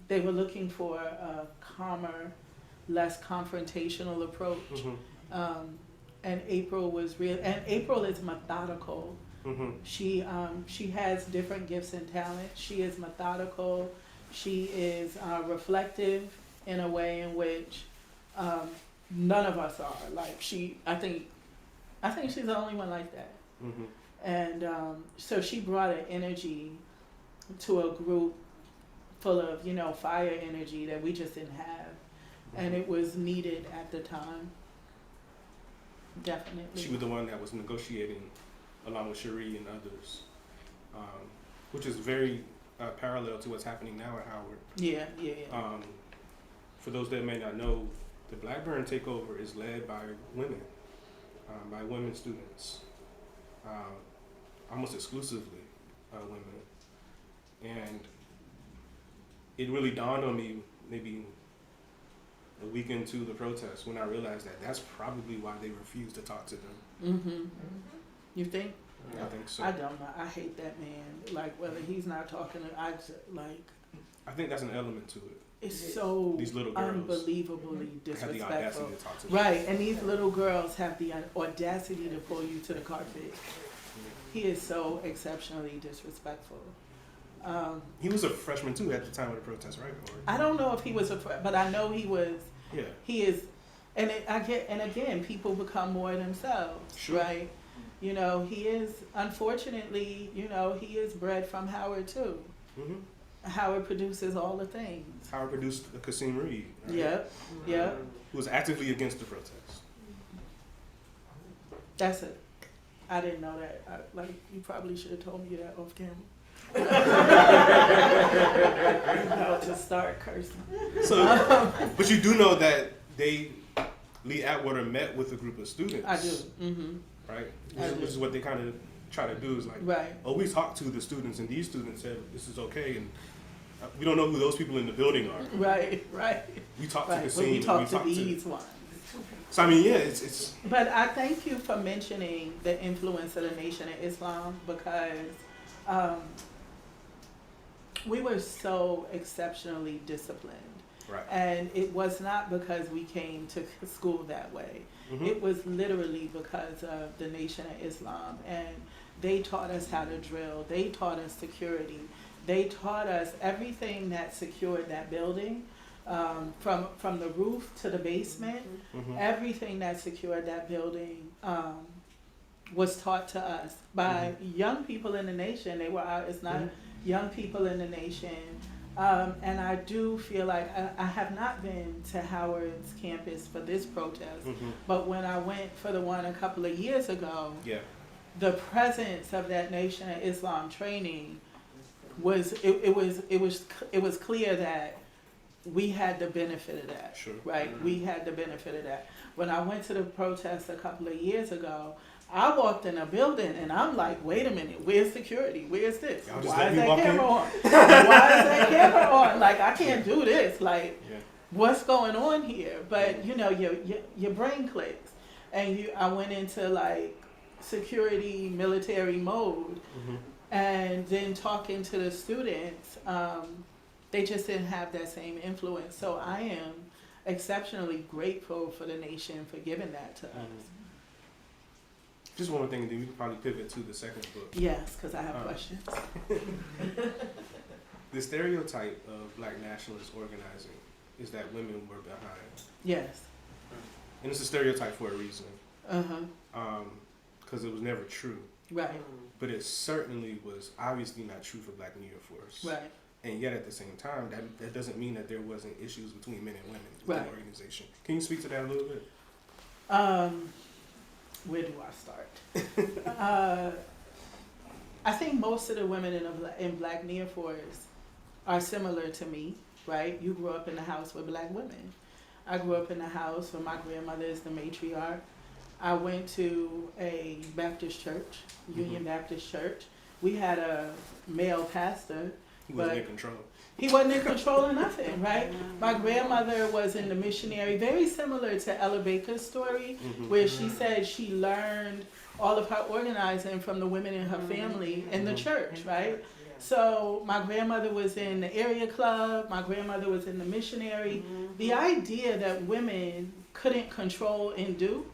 they were looking for a calmer less confrontational approach. Mm-hmm. And April was real, and April is methodical. Mm-hmm. She has different gifts and talents. She is methodical. She is reflective in a way in which none of us are. Like I think she's the only one like that. Mm-hmm. And so she brought an energy to a group full of, fire energy that we just didn't have. And it was needed at the time. Definitely. She was the one that was negotiating along with Cherie and others, which is very parallel to what's happening now at Howard. Yeah. For those that may not know, the Blackburn takeover is led by women students, almost exclusively women. And it really dawned on me maybe a week into the protest when I realized that that's probably why they refused to talk to them. Mm-hmm. You think? I think so. I don't know. I hate that man. Like, whether he's not talking to, I think that's an element to it. It's so These little girls unbelievably have the audacity disrespectful. to talk to them. Right, and these little girls have the audacity to pull you to the carpet. He is so exceptionally disrespectful. He was a freshman too at the time of the protest, right? I don't know if he was but I know he was. Yeah. He is, and again, people become more themselves, Sure. right? He is, unfortunately, he is bred from Howard too. Mm-hmm. Howard produces all the things. Howard produced Kasim Reed. Right? Yep. Who was actively against the protest. That's it. I didn't know that. You probably should have told me that off camera. To start cursing. So, but you do know that Lee Atwater met with a group of students. I do. Mm-hmm. Right? Which is what they kind of try to do is like, right. Oh, we talked to the students and these students said this is okay, and we don't know who those people in the building are. Right. We talked right. to Kasim. We talked to these ones. So I mean, yeah, it's. But I thank you for mentioning the influence of the Nation of Islam, because we were so exceptionally disciplined. Right. And it was not because we came to school that way. Mm-hmm. It was literally because of the Nation of Islam. And they taught us how to drill. They taught us security. They taught us everything that secured that building, from the roof to the basement. Mm-hmm. Everything that secured that building was taught to us by young people in the nation. They were out. It's not young people in the nation. And I do feel like I have not been to Howard's campus for this protest, but when I went for the one a couple of years ago, the presence of that Nation of Islam training was clear that we had the benefit of that. Sure. Right? We had the benefit of that. When I went to the protest a couple of years ago, I walked in a building and I'm like, wait a minute, where's security? Where's this? Why is that camera on? Why is that camera on? Like, I can't do this. Like, what's going on here? But your brain clicks, and I went into like security military mode, and then talking to the students, they just didn't have that same influence. So I am exceptionally grateful for the nation for giving that to us. Just one more thing, and then we can probably pivot to the second book. Yes, because I have questions. The stereotype of Black nationalist organizing is that women were behind. Yes. And it's a stereotype for a reason. Uh-huh. Because it was never true. Right. But it certainly was obviously not true for Black New York Force. Right. And yet at the same time, that doesn't mean that there wasn't issues between men and women within the organization. Can you speak to that a little bit? Where do I start? I think most of the women in Black New York Force are similar to me, right? You grew up in a house with Black women. I grew up in a house where my grandmother is the matriarch. I went to a Baptist church, Union Baptist Church. We had a male pastor. He wasn't in control. He wasn't in control of nothing, right? My grandmother was in the missionary, very similar to Ella Baker's story, where she said she learned all of her organizing from the women in her family in the church, right? So my grandmother was in the area club, my grandmother was in the missionary. The idea that women couldn't control and do,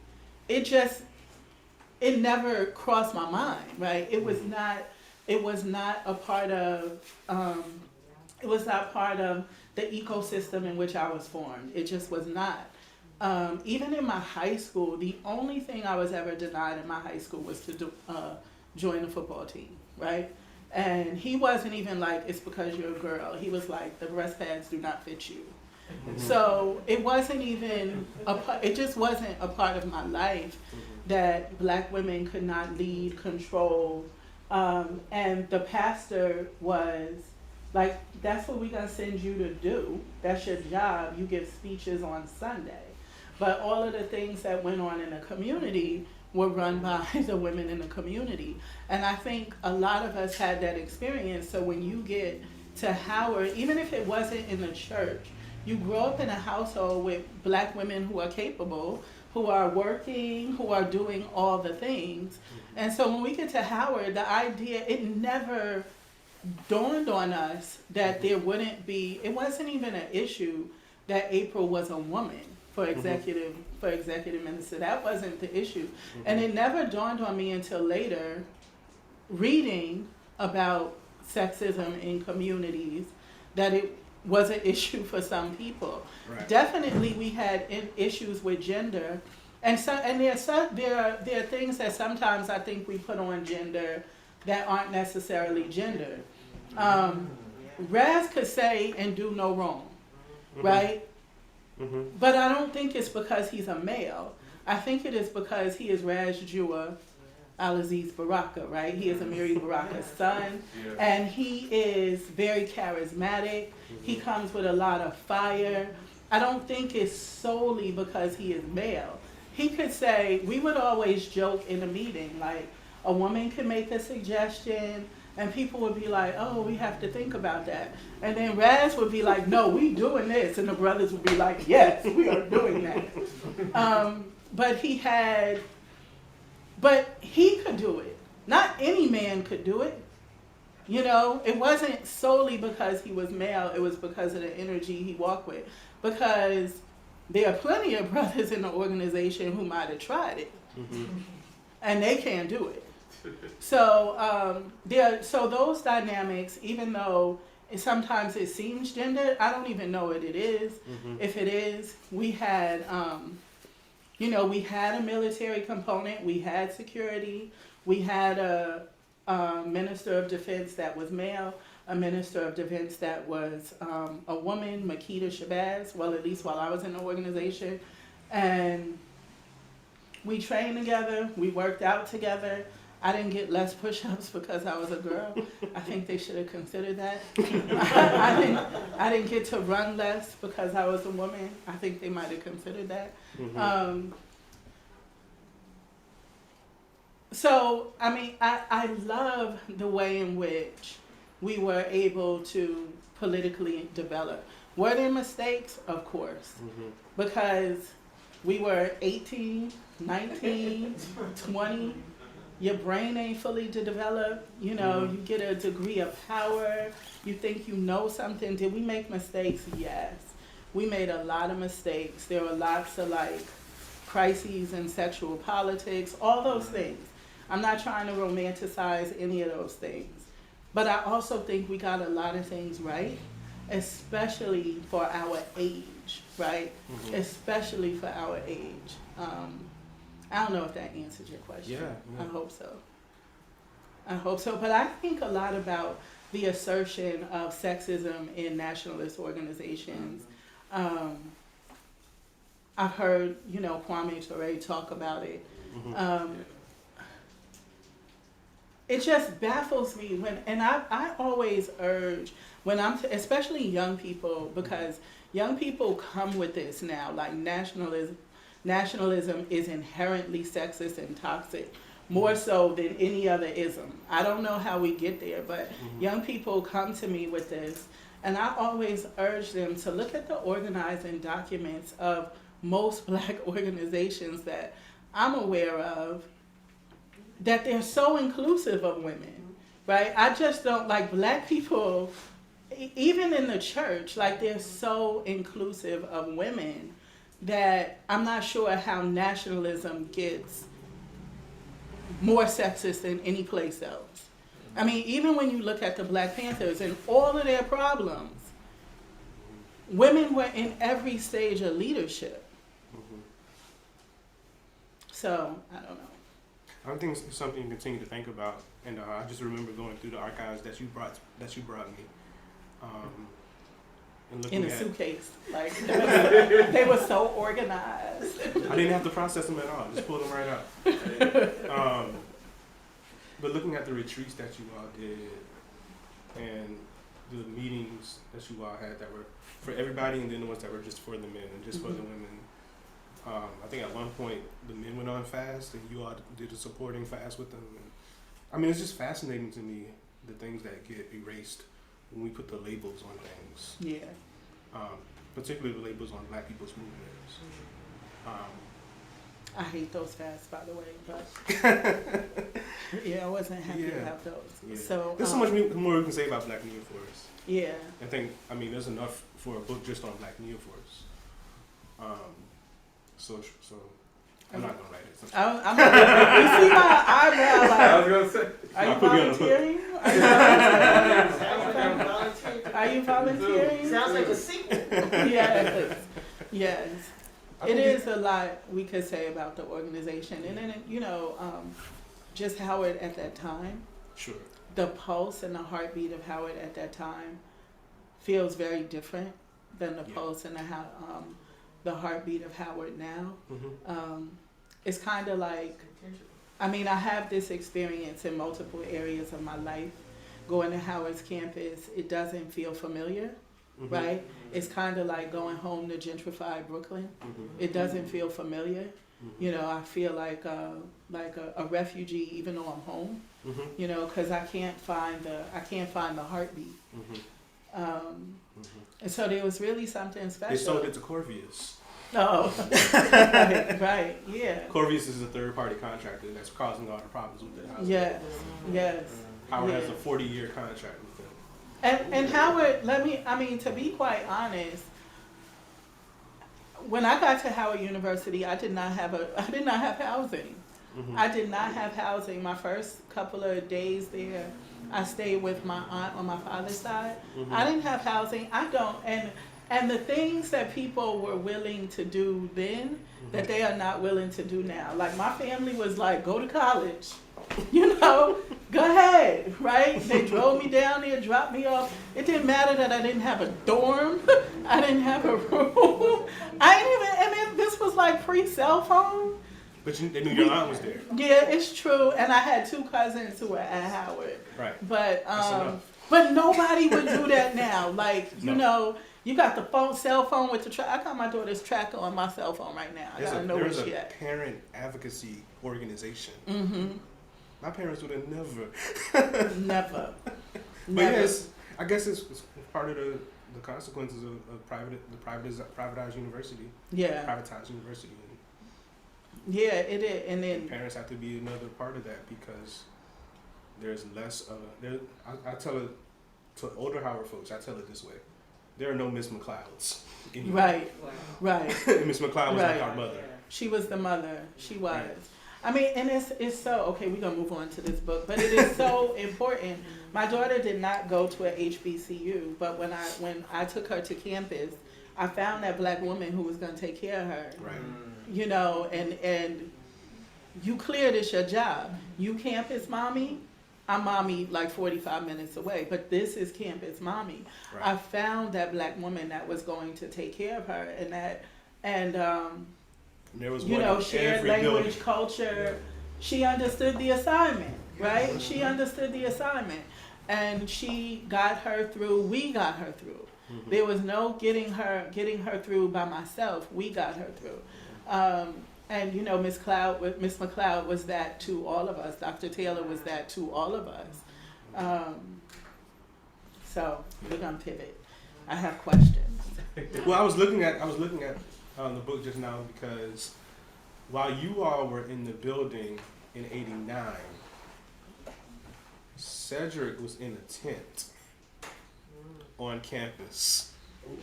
it never crossed my mind, right? It was not a part of, the ecosystem in which I was formed. It just was not. Even in my high school, the only thing I was ever denied in my high school was to join the football team, right? And he wasn't even like, it's because you're a girl. He was like, the breast pads do not fit you. So it wasn't even, it just wasn't a part of my life that black women could not lead, control. And the pastor was like, that's what we're gonna send you to do. That's your job. You give speeches on Sunday. But all of the things that went on in the community were run by the women in the community. And I think a lot of us had that experience. So when you get to Howard, even if it wasn't in the church, you grow up in a household with black women who are capable, who are working, who are doing all the things. And so when we get to Howard, the idea, it never dawned on us that there wouldn't be, it wasn't even an issue that April was a woman for executive minister. That wasn't the issue. And it never dawned on me until later, reading about sexism in communities, that it was an issue for some people. Right. Definitely we had issues with gender. And so, and there are things that sometimes I think we put on gender that aren't necessarily gender. Raz could say and do no wrong, right? But I don't think it's because he's a male. I think it is because he is Raz Jua Al-Aziz Baraka, right? He is Amiri Baraka's son, and he is very charismatic. He comes with a lot of fire. I don't think it's solely because he is male. He could say, we would always joke in a meeting, like a woman could make a suggestion, and people would be like, oh, we have to think about that. And then Raz would be like, no, we doing this. And the brothers would be like, yes, we are doing that. But he could do it. Not any man could do it. You know, it wasn't solely because he was male, it was because of the energy he walked with. Because there are plenty of brothers in the organization who might have tried it. And they can't do it. So so those dynamics, even though sometimes it seems gendered, I don't even know what it is. If it is, we had, we had a military component, we had security, we had a minister of defense that was male, a minister of defense that was a woman, Makita Shabazz, well, at least while I was in the organization. And we trained together, we worked out together. I didn't get less push-ups because I was a girl. I think they should have considered that. I didn't get to run less because I was a woman. I think they might have considered that. So, I mean, I love the way in which we were able to politically develop. Were there mistakes? Of course. Because we were 18, 19, 20. Your brain ain't fully developed. You know, you get a degree of power. You think you know something. Did we make mistakes? Yes. We made a lot of mistakes. There were lots of crises in sexual politics, all those things. I'm not trying to romanticize any of those things. But I also think we got a lot of things right, especially for our age, right? Especially for our age. I don't know if that answered your question. Yeah. I hope so. But I think a lot about the assertion of sexism in nationalist organizations. I've heard, Kwame Ture talk about it. It just baffles me and I always urge when especially young people, because young people come with this now, like nationalism is inherently sexist and toxic, more so than any other ism. I don't know how we get there, but young people come to me with this, and I always urge them to look at the organizing documents of most Black organizations that I'm aware of, that they're so inclusive of women. right? I just don't like black people, even in the church, like they're so inclusive of women that I'm not sure how nationalism gets more sexist than any place else. I mean, even when you look at the Black Panthers and all of their problems, women were in every stage of leadership. So, I don't know. I think it's something you continue to think about, and I just remember going through the archives that you brought me, and looking In a at, suitcase. Like, they were so organized. I didn't have to process them at all; just pull them right out. But looking at the retreats that you all did, and the meetings that you all had that were for everybody, and then the ones that were just for the men and just for the women. I think at one point the men went on fast, and you all did a supporting fast with them. And, I mean, it's just fascinating to me, the things that get erased when we put the labels on things. Yeah. Particularly the labels on Black people's movements. I hate those fasts, by the way, but yeah, I wasn't happy about those. Yeah. So there's so much more we can say about Black Neophores. Yeah. I mean, there's enough for a book just on Black Neophores. So I'm not gonna write it. I'm you see my eyebrow? Like, I was gonna say. are you volunteering? Are you volunteering? Sounds like a sequel. Yes. Yes. It is a lot we could say about the organization, and then just Howard at that time. Sure. The pulse and the heartbeat of Howard at that time feels very different than the pulse and the heartbeat of Howard now. Mm-hmm. It's kind of like, I mean, I have this experience in multiple areas of my life. Going to Howard's campus, it doesn't feel familiar, right? It's kind of like going home to gentrified Brooklyn. It doesn't feel familiar. You know, I feel like a refugee, even though I'm home. You know, because I can't find the heartbeat. And so there was really something special. They sold it to Corvius. Oh, right, yeah. Corvius is a third-party contractor that's causing all the problems with the house. Yes. Howard has a 40-year contract with them. And Howard, to be quite honest, when I got to Howard University, I did not have housing. I did not have housing. My first couple of days there, I stayed with my aunt on my father's side. I didn't have housing. I don't. And the things that people were willing to do then that they are not willing to do now. Like my family was like, go to college, go ahead, right? They drove me down there, dropped me off. It didn't matter that I didn't have a dorm. I didn't have a room. This was like pre-cell phone. But they knew your aunt was there. Yeah, it's true. And I had two cousins who were at Howard. Right. But nobody would do that now. Like, you got the cell phone with the track. I got my daughter's tracker on my cell phone right now. I gotta know where she at. There's a parent advocacy organization. My parents would have never. Never. But yes, I guess it's part of the consequences of privatized university. Yeah. Privatized university. Yeah, it is. And then parents have to be another part of that because there's less of I tell it to older Howard folks, I tell it this way. There are no Miss McLeods. Right. Miss McLeod was like our mother. She was the mother. She was. Right. I mean, and it's so, okay, we're going to move on to this book, but it is so important. My daughter did not go to a HBCU, but when I took her to campus, I found that Black woman who was going to take care of her. Right. And you clear this your job. You campus mommy, I'm mommy like 45 minutes away, but this is campus mommy. Right. I found that Black woman that was going to take care of her and there was shared language, culture. She understood the assignment, right? She understood the assignment. And she got her through, we got her through. There was no getting her through by myself. We got her through. And Miss McLeod was that to all of us. Dr. Taylor was that to all of us. So we're gonna pivot. I have questions. Well, I was looking at the book just now because while you all were in the building in '89, Cedric was in a tent on campus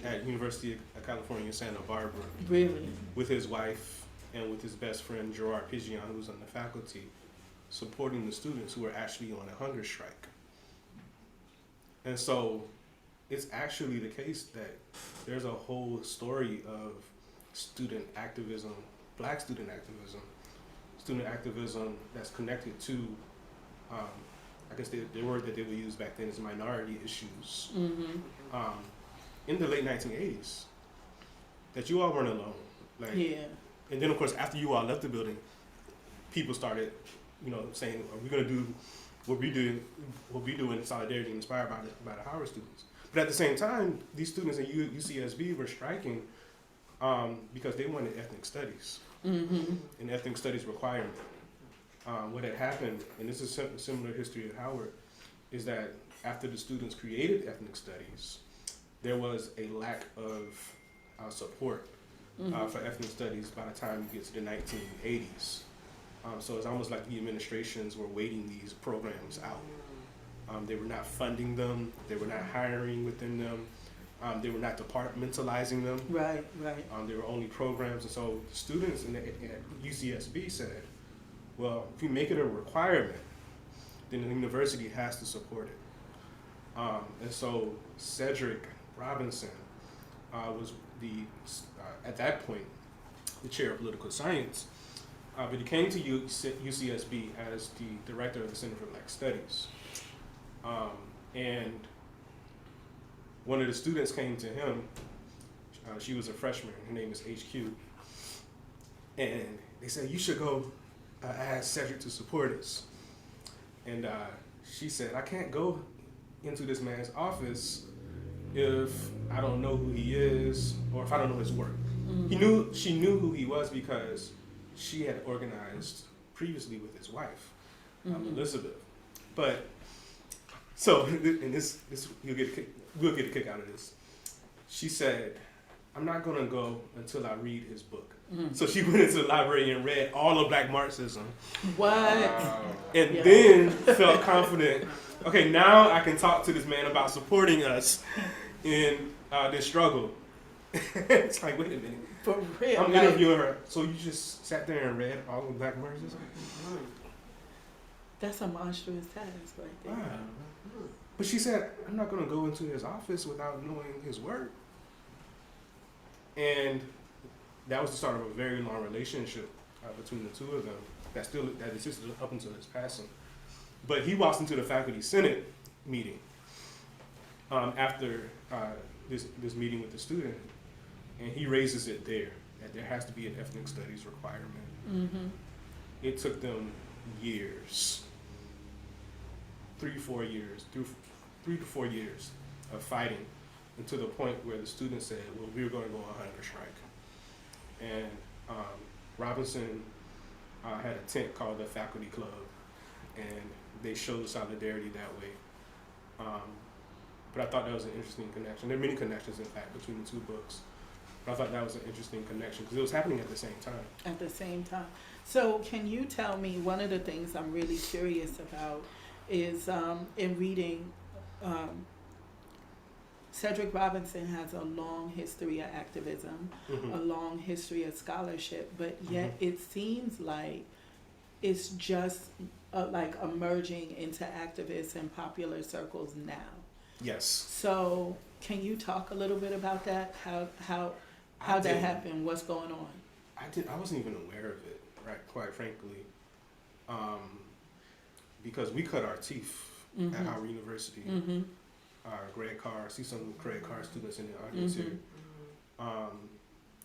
at University of California, Santa Barbara. Really? With his wife and with his best friend, Gerard Pigeon, who was on the faculty, supporting the students who were actually on a hunger strike. And so it's actually the case that there's a whole story of student activism, black student activism that's connected to, I guess the word that they would use back then is minority issues. In the late 1980s, that you all weren't alone. Like, Yeah. And then of course, after you all left the building, people started, saying, are we gonna do what we do in solidarity inspired by the Howard students? But at the same time, these students at UCSB were striking because they wanted ethnic studies, an ethnic studies requirement. What had happened, and this is a similar history at Howard, is that after the students created ethnic studies, there was a lack of support for ethnic studies by the time you get to the 1980s. So it's almost like the administrations were waiting these programs out. They were not funding them. They were not hiring within them. They were not departmentalizing them. Right. They were only programs. And so the students at UCSB said, well, if we make it a requirement, then the university has to support it. And so Cedric Robinson was at that point, the chair of political science. But he came to UCSB as the director of the Center for Black Studies. And one of the students came to him. She was a freshman. Her name is HQ. And they said, you should go ask Cedric to support us. And she said, I can't go into this man's office if I don't know who he is or if I don't know his work. She knew who he was because she had organized previously with his wife, Elizabeth. But so, and this we'll get a kick out of this. She said, I'm not gonna go until I read his book. So she went into the library and read all of Black Marxism. What? And then felt confident. Okay, now I can talk to this man about supporting us in this struggle. It's like, wait a minute. For real? I'm interviewing her. So you just sat there and read all of Black Marxism? That's a monstrous task right there. Wow. But she said, I'm not going to go into his office without knowing his work. And that was the start of a very long relationship between the two of them that existed up until his passing. But he walks into the faculty senate meeting after this meeting with the student, and he raises it there, that there has to be an ethnic studies requirement. It took them years, 3 to 4 years of fighting, and to the point where the students said, well, we're going to go on hunger strike. And Robinson had a tent called the Faculty Club, and they showed solidarity that way. But I thought that was an interesting connection. There are many connections, in fact, between the two books. But I thought that was an interesting connection because it was happening at the same time. At the same time. So can you tell me, one of the things I'm really curious about is in reading, Cedric Robinson has a long history of activism, a long history of scholarship, but yet it seems like it's just like emerging into activists and popular circles now. Yes. So can you talk a little bit about that? How that happened? What's going on? I wasn't even aware of it, right? Quite frankly, because we cut our teeth at our university. Greg Carr, see some Greg Carr students in the audience here.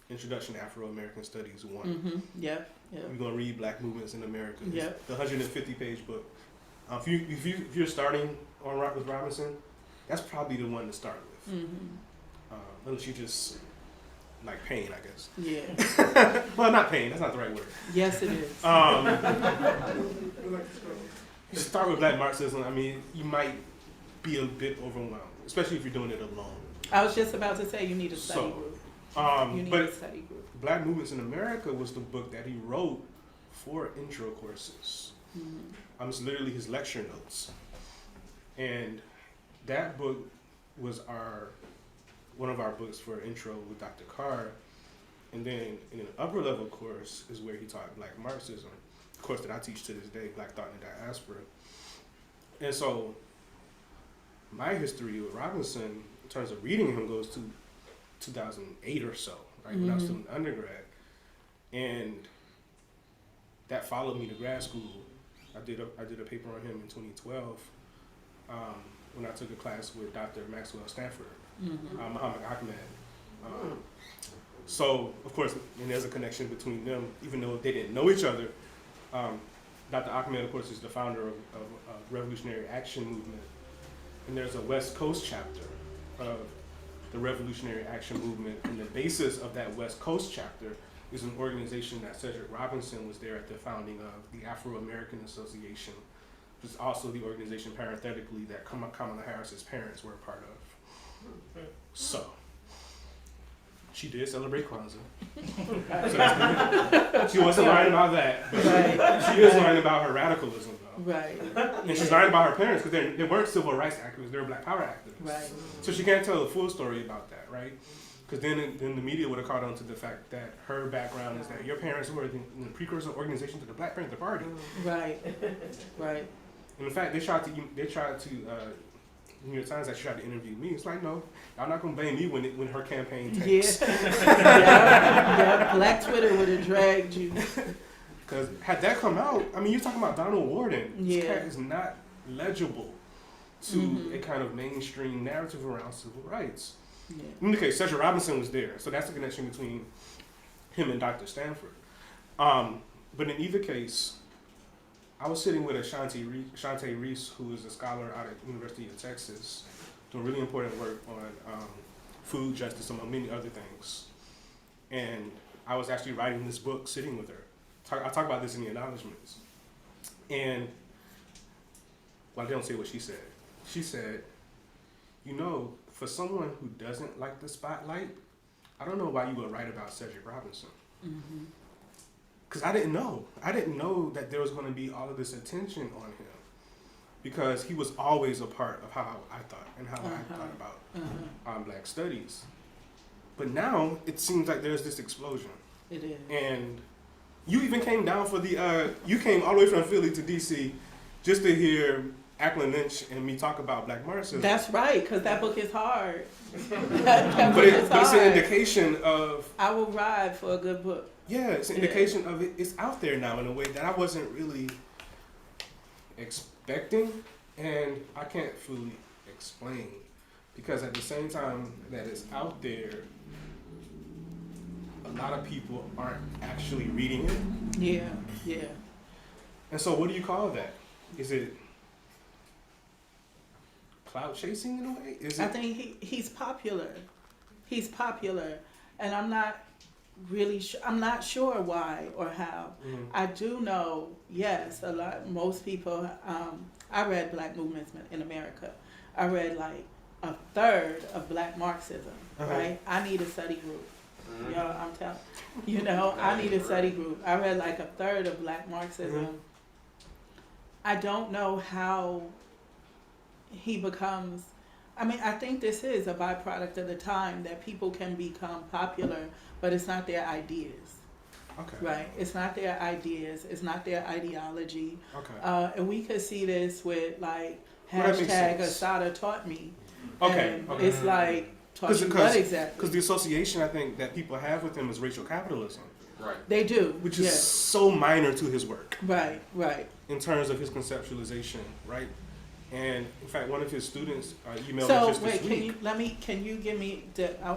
Introduction to Afro-American Studies 1. Yep. We're gonna read Black Movements in America. Yep. The 150-page book. If you're starting on with Robinson, that's probably the one to start with. Unless you just like pain, I guess. Yeah. Well, not pain. That's not the right word. Yes, it is. You start with Black Marxism. I mean, you might be a bit overwhelmed, especially if you're doing it alone. I was just about to say you need a study group. You need a study group. Black Movements in America was the book that he wrote for intro courses. It's literally his lecture notes. And that book was one of our books for intro with Dr. Carr. And then in an upper level course is where he taught Black Marxism, a course that I teach to this day, Black Thought in the Diaspora. And so my history with Robinson, in terms of reading him, goes to 2008 or so, right, when I was still in undergrad. And that followed me to grad school. I did a paper on him in 2012 when I took a class with Dr. Maxwell Stanford, Muhammad Ahmed. So, of course, and there's a connection between them, even though they didn't know each other. Dr. Ahmed, of course, is the founder of Revolutionary Action Movement. And there's a West Coast chapter of the Revolutionary Action Movement. And the basis of that West Coast chapter is an organization that Cedric Robinson was there at the founding of, the Afro-American Association, which is also the organization, parenthetically, that Kamala Harris's parents were a part of. So, she did celebrate Kwanzaa. So that's good. She wasn't lying about that, but she is lying about her radicalism, though. Right. And she's lying about her parents, because they weren't civil rights activists, they were Black Power activists. Right. So she can't tell the full story about that, right? Because then the media would have caught on to the fact that her background is that your parents were the precursor organization to the Black Panther Party. Right. Right. And in fact, they tried to New York Times actually tried to interview me. It's like, no, y'all not gonna blame me when her campaign tanks. Yeah. Black Twitter would have dragged you. Because had that come out, I mean, you're talking about Donald Warden. Yeah. This cat is not legible to a kind of mainstream narrative around civil rights. Yeah. In the case, Cedric Robinson was there, so that's the connection between him and Dr. Stanford. But in either case, I was sitting with Shante Reese, who is a scholar out at the University of Texas, doing really important work on food justice, among many other things. And I was actually writing this book, sitting with her. I talk about this in the acknowledgments. And, well, I don't say what she said. She said, you know, for someone who doesn't like the spotlight, I don't know why you would write about Cedric Robinson. Because I didn't know. I didn't know that there was going to be all of this attention on him. Because he was always a part of how I thought and how I thought about Black studies. But now it seems like there's this explosion. It is. And you even came down for the, you came all the way from Philly to DC just to hear Ackland Lynch and me talk about Black Marxism. That's right, because that book is hard. But it's an indication of... I will ride for a good book. Yeah, it's an indication of it's out there now in a way that I wasn't really expecting, and I can't fully explain. Because at the same time that it's out there, a lot of people aren't actually reading it. Yeah, yeah. And so what do you call that? Is it cloud chasing in a way? Is it? I think he's popular. He's popular, and I'm not really sure. I'm not sure why or how. I do know, yes, most people. I read Black movements in America. I read like a third of Black Marxism. Right. I need a study group. Y'all, I'm telling you know, I need a study group. I read like a third of Black Marxism. I don't know how he becomes. I mean, I think this is a byproduct of the time that people can become popular, but it's not their ideas. Okay. Right? It's not their ideas. It's not their ideology. Okay. And we could see this with like Well, that makes hashtag sense. Asada taught me. Okay. And Okay. it's like taught you what exactly? Because the association I think that people have with him is racial capitalism. Right. They do. Which is so minor to his work. Right. Right. In terms of his conceptualization, right? And in fact, one of his students emailed me So just wait, this week. can you give me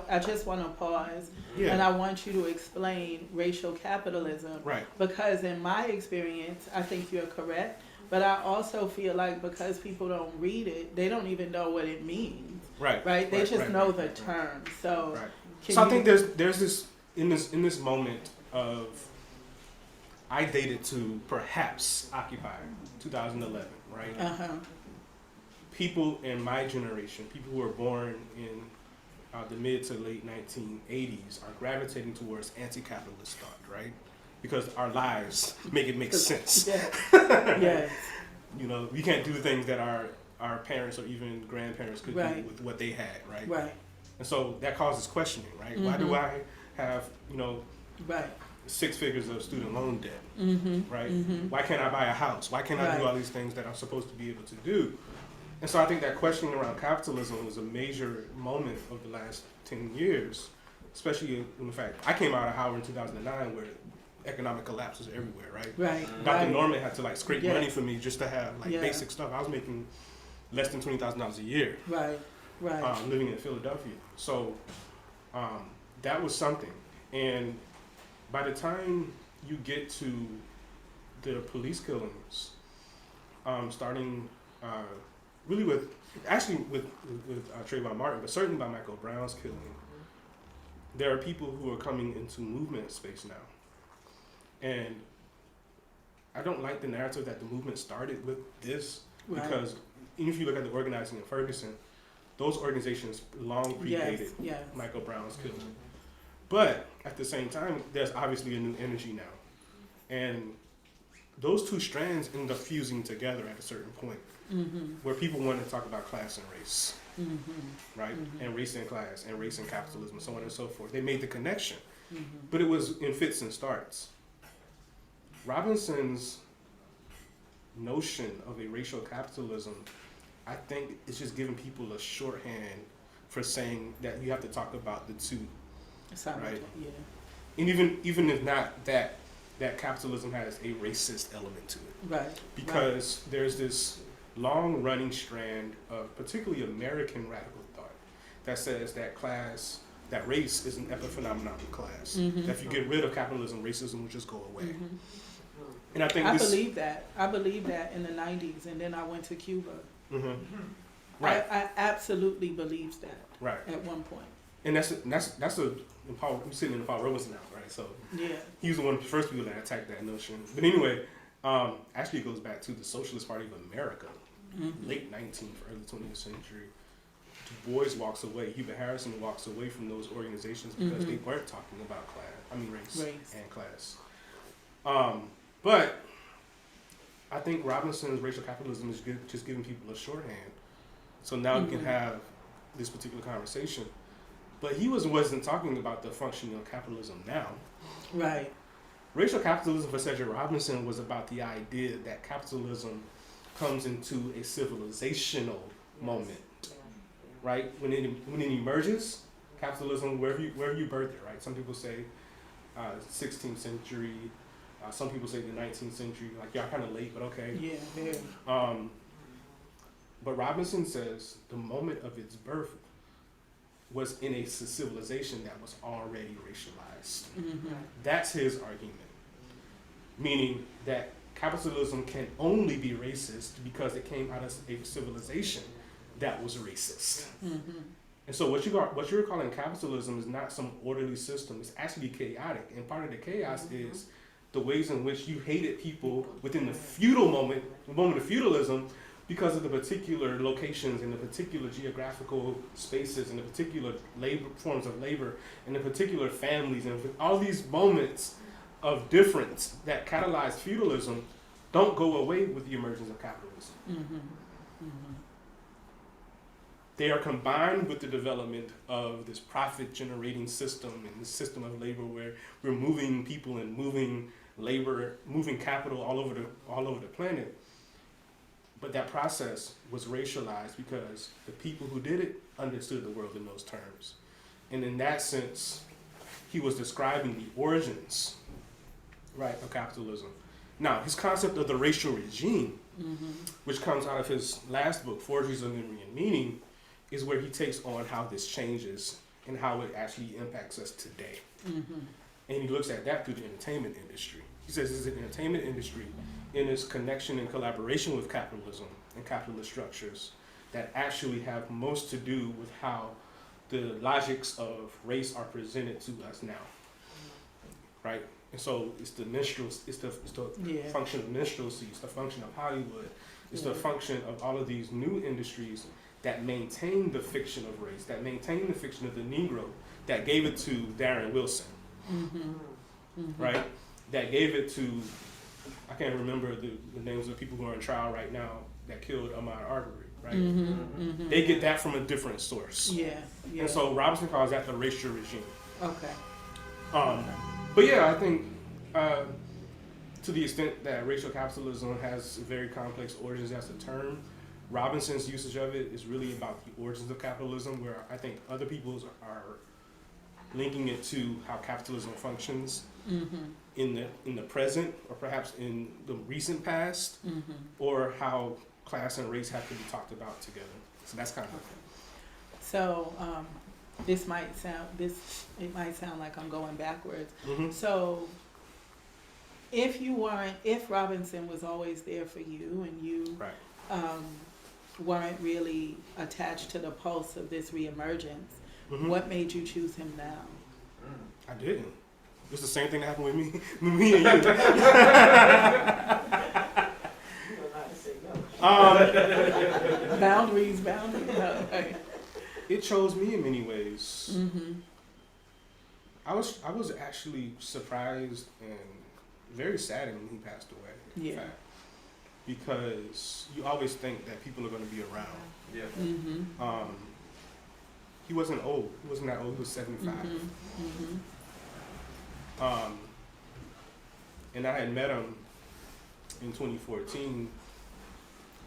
I just want to pause, Yeah. and I want you to explain racial capitalism. Right. Because in my experience, I think you're correct, but I also feel like because people don't read it, they don't even know what it means. Right. Right? They Right, just right, know right, the right, term. So Right. So I think there's this in this moment of I dated to perhaps Occupy 2011, right? People in my generation, people who were born in the mid to late 1980s, are gravitating towards anti-capitalist thought, right? Because our lives make sense. Yes. You know, we can't do things that are our parents or even grandparents could Right. do with what they had, right? Right. And so that causes questioning, right? Why do I have, Right. 6 figures of student loan debt, right? Mm-hmm. Why can't I buy a house? Why can't I do Right. all these things that I'm supposed to be able to do? And so I think that questioning around capitalism was a major moment of the last 10 years, especially in the fact I came out of Howard in 2009 where economic collapse was everywhere, right? Right. Dr. Right. Norman had to like scrape Yes. money for me just to have like Yeah. basic stuff. I was making less than $20,000 a year, Right. Right. living in Philadelphia. So that was something. And by the time you get to the police killings, starting really with Trayvon Martin, but certainly by Michael Brown's killing, there are people who are coming into movement space now. And I don't like the narrative that the movement started with this, Right. because even if you look at the organizing in Ferguson, those organizations long predated Yes. Yes. Michael Brown's killing. But at the same time, there's obviously a new energy now. And those two strands end up fusing together at a certain point, where people want to talk about class and race, right? And race and class, and race and capitalism, and so on and so forth. They made the connection, but it was in fits and starts. Robinson's notion of a racial capitalism, I think, is just giving people a shorthand for saying that you have to talk about the two. Right. Yeah. And even if not that capitalism has a racist element to it. Right. Because there's this long running strand of particularly American radical thought that says that race is an epiphenomenon of class. That if you get rid of capitalism, racism will just go away. And I think I believe that. I believed that in the 90s, and then I went to Cuba. Right. I absolutely believed that. Right. At one point. And that's Paul, I'm sitting in the Paul Robeson house, right? So Yeah. he was one of the first people that attacked that notion. But anyway, actually it goes back to the Socialist Party of America, late 19th, early 20th century. Du Bois walks away, Hubert Harrison walks away from those organizations because they weren't talking about race and class. But I think Robinson's racial capitalism is just giving people a shorthand. So now we can have this particular conversation. But he wasn't talking about the functioning of capitalism now. Right. Racial capitalism for Cedric Robinson was about the idea that capitalism comes into a civilizational moment, right? When it emerges, capitalism, wherever you birth it, right? Some people say 16th century, some people say the 19th century. Like, y'all kind of late, but okay. Yeah. Very. But Robinson says the moment of its birth was in a civilization that was already racialized. That's his argument. Meaning that capitalism can only be racist because it came out of a civilization that was racist. And so what you're calling capitalism is not some orderly system. It's actually chaotic. And part of the chaos is the ways in which you hated people within the moment of feudalism, because of the particular locations and the particular geographical spaces and the particular forms of labor and the particular families and all these moments of difference that catalyzed feudalism don't go away with the emergence of capitalism. They are combined with the development of this profit-generating system and this system of labor where we're moving people and moving labor, moving capital all over the planet. But that process was racialized because the people who did it understood the world in those terms. And in that sense, he was describing the origins, right, of capitalism. Now, his concept of the racial regime, which comes out of his last book, Forgeries of Memory and Meaning, is where he takes on how this changes and how it actually impacts us today. And he looks at that through the entertainment industry. He says this is an entertainment industry in its connection and collaboration with capitalism and capitalist structures that actually have most to do with how the logics of race are presented to us now, right? And so it's the minstrels, it's the function of minstrelsy, it's the function of Hollywood, it's the function of all of these new industries that maintain the fiction of race, that maintain the fiction of the Negro, that gave it to Darren Wilson, right? That gave it to, I can't remember the names of people who are in trial right now that killed Ahmaud Arbery. right? Mm-hmm. They get that from a different source. Yeah. Yeah. And so Robinson calls that the racial regime. Okay. But yeah, I think to the extent that racial capitalism has very complex origins as a term, Robinson's usage of it is really about the origins of capitalism, where I think other people's are linking it to how capitalism functions in the present, or perhaps in the recent past, or how class and race have to be talked about together. So that's kind of So it might sound like I'm going backwards. So if Robinson was always there for you and you weren't really attached to the pulse of this reemergence, what made you choose him now? I didn't. It's the same thing that happened with me and you. Boundaries. No, okay. It chose me in many ways. I was actually surprised and very saddened when he passed away. Yeah. In fact, because you always think that people are going to be around. Yeah. He wasn't old. He wasn't that old. He was 75. And I had met him in 2014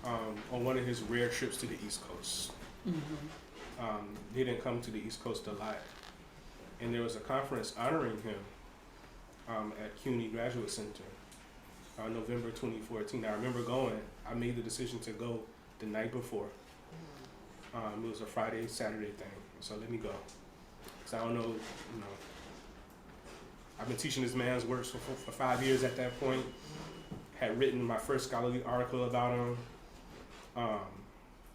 on one of his rare trips to the East Coast. He didn't come to the East Coast a lot. And there was a conference honoring him at CUNY Graduate Center, November 2014. I remember going. I made the decision to go the night before. It was a Friday, Saturday thing. So let me go. Because I don't know, I've been teaching this man's works for 5 years at that point. Had written my first scholarly article about him.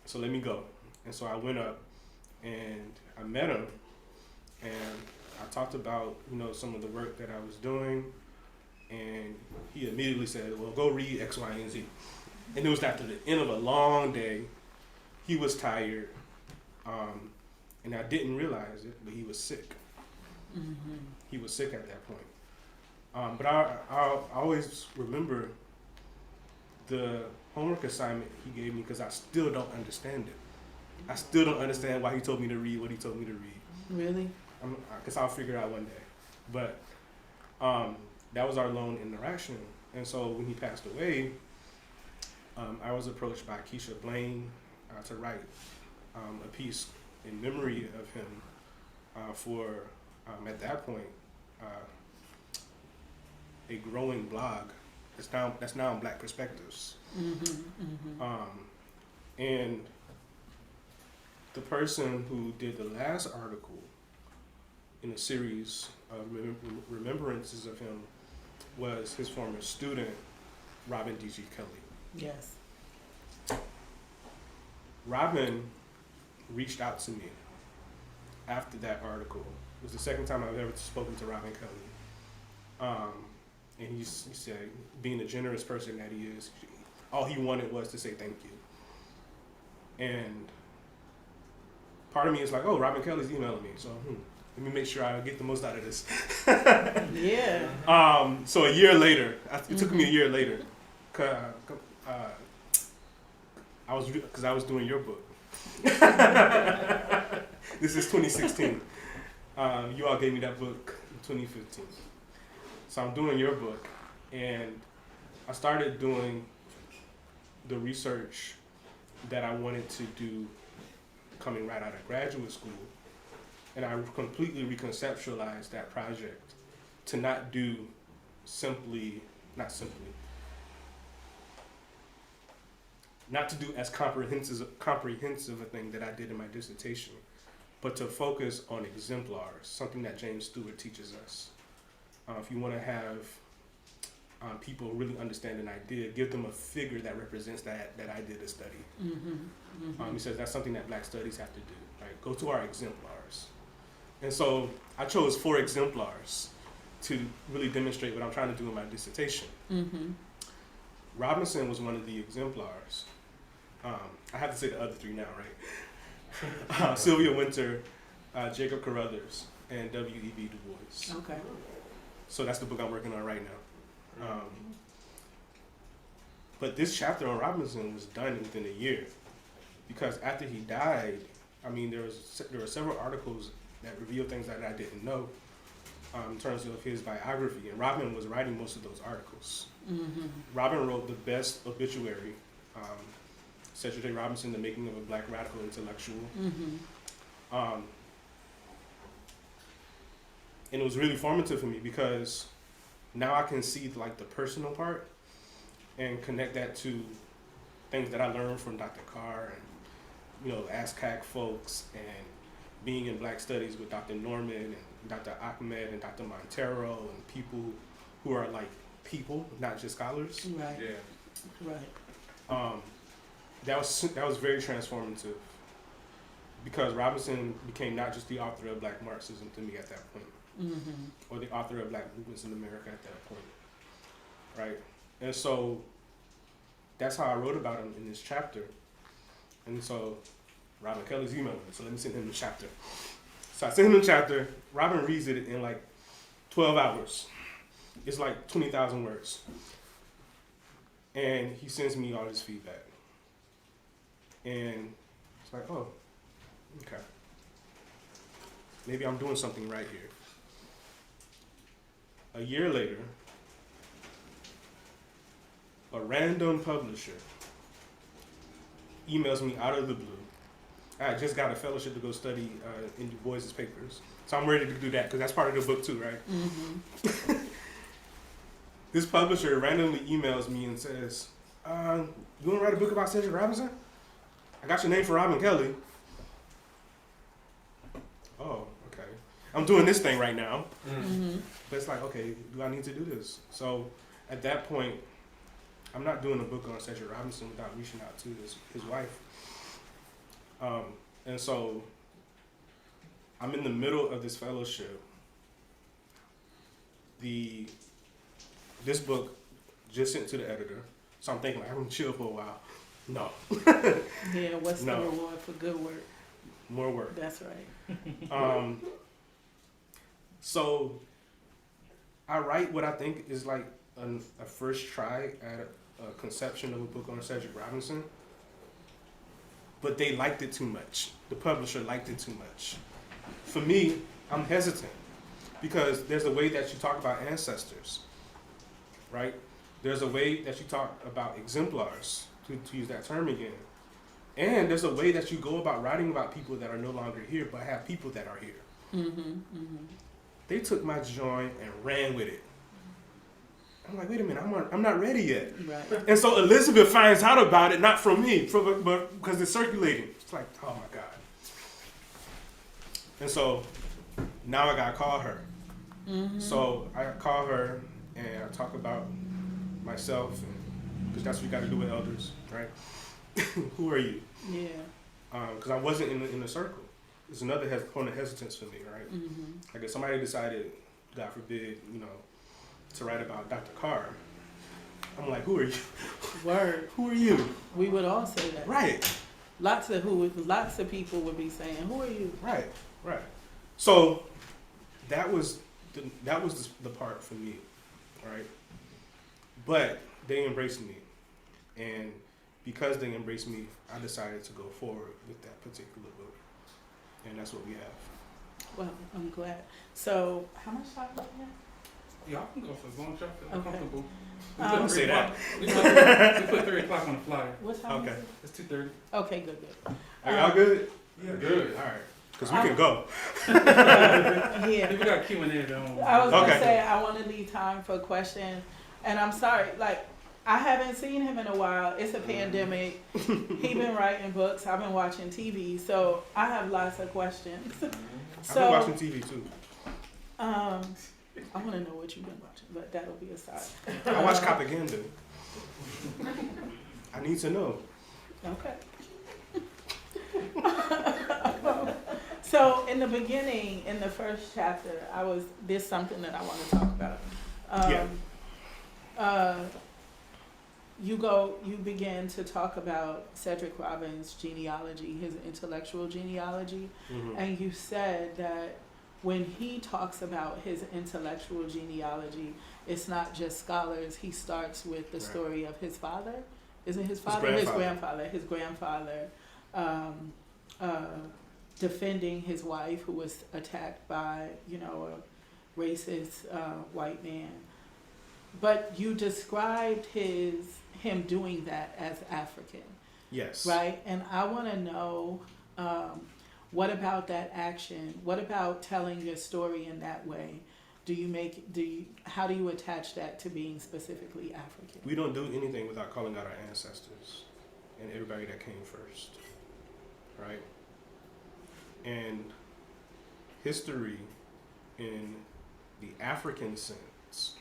So let me go. And so I went up and I met him and I talked about, some of the work that I was doing. And he immediately said, well, go read X, Y, and Z. And it was after the end of a long day. He was tired. And I didn't realize it, but he was sick. He was sick at that point. But I always remember the homework assignment he gave me because I still don't understand it. I still don't understand why he told me to read what he told me to read. Really? I guess I'll figure it out one day. But that was our lone interaction. And so when he passed away, I was approached by Keisha Blaine to write a piece in memory of him for, at that point, a growing blog that's now in Black Perspectives. And the person who did the last article in a series of remembrances of him was his former student, Robin D.G. Kelly. Yes. Robin reached out to me after that article. It was the second time I've ever spoken to Robin Kelly. And he said, being the generous person that he is, all he wanted was to say thank you. And part of me is like, oh, Robin Kelly's emailing me, so let me make sure I get the most out of this. Yeah. So a year later, it took me a year later, I was doing your book. This is 2016. You all gave me that book in 2015. So I'm doing your book, and I started doing the research that I wanted to do coming right out of graduate school. And I completely reconceptualized that project to not do not to do as comprehensive a thing that I did in my dissertation, but to focus on exemplars, something that James Stewart teaches us. If you want to have people really understand an idea, give them a figure that represents that idea to study. He says that's something that Black studies have to do, right? Go to our exemplars. And so I chose 4 exemplars to really demonstrate what I'm trying to do in my dissertation. Robinson was one of the exemplars. I have to say the other 3 now, right? Sylvia Wynter, Jacob Carruthers, and W.E.B. Du Bois. Okay. So that's the book I'm working on right now. But this chapter on Robinson was done within a year. because after he died, I mean, there were several articles that revealed things that I didn't know in terms of his biography, and Robin was writing most of those articles. Robin wrote the best obituary, Cedric Robinson, The Making of a Black Radical Intellectual. And it was really formative for me because now I can see like the personal part and connect that to things that I learned from Dr. Carr and, you know, ASCAC folks, and being in Black Studies with Dr. Norman and Dr. Ahmed and Dr. Montero, and people who are like people, not just scholars. Right. Yeah. Right. That was very transformative, because Robinson became not just the author of Black Marxism to me at that point, or the author of Black movements in America at that point, right? And so that's how I wrote about him in this chapter. And so Robin Kelly's emailing me, so let me send him the chapter. So I sent him the chapter. Robin reads it in like 12 hours. It's like 20,000 words. And he sends me all his feedback. And it's like, oh, okay. Maybe I'm doing something right here. A year later, a random publisher emails me out of the blue. I just got a fellowship to go study in Du Bois's papers. So I'm ready to do that, because that's part of the book too, right? This publisher randomly emails me and says, you want to write a book about Cedric Robinson? I got your name for Robin Kelly. Oh, okay. I'm doing this thing right now. But it's like, okay, do I need to do this? So at that point, I'm not doing a book on Cedric Robinson without reaching out to his wife. And so I'm in the middle of this fellowship. This book just sent to the editor. So I'm thinking, like, I'm gonna chill for a while. No. Yeah, what's the reward for good work? More work. That's right. So I write what I think is like a first try at a conception of a book on Cedric Robinson, but they liked it too much. The publisher liked it too much. For me, I'm hesitant, because there's a way that you talk about ancestors, right? There's a way that you talk about exemplars, to use that term again. And there's a way that you go about writing about people that are no longer here, but have people that are here. They took my joint and ran with it. I'm like, wait a minute, I'm not ready yet. Right. And so Elizabeth finds out about it, not from me, but because it's circulating. It's like, oh my God. And so now I gotta call her. So I call her and I talk about myself, because that's what you gotta do with elders, right? Who are you? Yeah. Because I wasn't in the circle. It's another point of hesitance for me, right? Like if somebody decided, God forbid, you know, to write about Dr. Carr, I'm like, who are you? Word. Who are you? We would all say that. Right. Lots of people would be saying, who are you? Right. So that was the part for me, right? But they embraced me, and because they embraced me, I decided to go forward with that particular book, and that's what we have. Well, I'm glad. So, how much time do we have? Y'all can go for as long as y'all feel Okay. comfortable. Don't say that. We put 3 o'clock on the flyer. What time Okay. is it? It's 2:30. Okay, good. Are y'all good? Yeah, good. All right. Because we can go. Yeah. We got Q&A though. I was going to Okay. say, I want to leave time for questions. And I'm sorry, like, I haven't seen him in a while. It's a pandemic. He been writing books. I've been watching TV. So I have lots of questions. I've been watching TV too. I want to know what you've been watching, but that'll be aside. I watch Propaganda. I need to know. Okay. So in the beginning, in the first chapter, there's something that I want to talk about. You began to talk about Cedric Robinson's genealogy, his intellectual genealogy, and you said that when he talks about his intellectual genealogy, it's not just scholars. He starts with the story of his father. Isn't his father? His grandfather. defending his wife who was attacked by, a racist white man. But you described him doing that as African, Yes. right? And I want to know, what about that action? What about telling your story in that way? How do you attach that to being specifically African? We don't do anything without calling out our ancestors and everybody that came first, right? And history in the African sense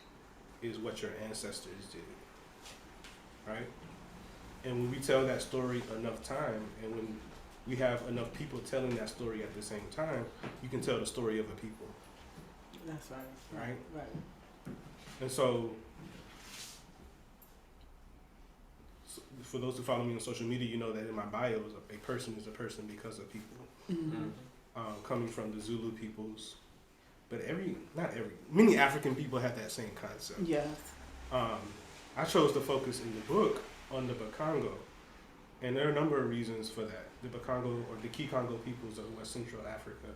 is what your ancestors did, right? And when we tell that story enough time, and when we have enough people telling that story at the same time, you can tell the story of a people. That's right. Right? Right. And so for those who follow me on social media, you know that in my bio, a person is a person because of people. Mm-hmm. Coming from the Zulu peoples, but many African people have that same concept. Yes. I chose to focus in the book on the Bakongo, and there are a number of reasons for that. The Bakongo, or the Kikongo peoples of West Central Africa.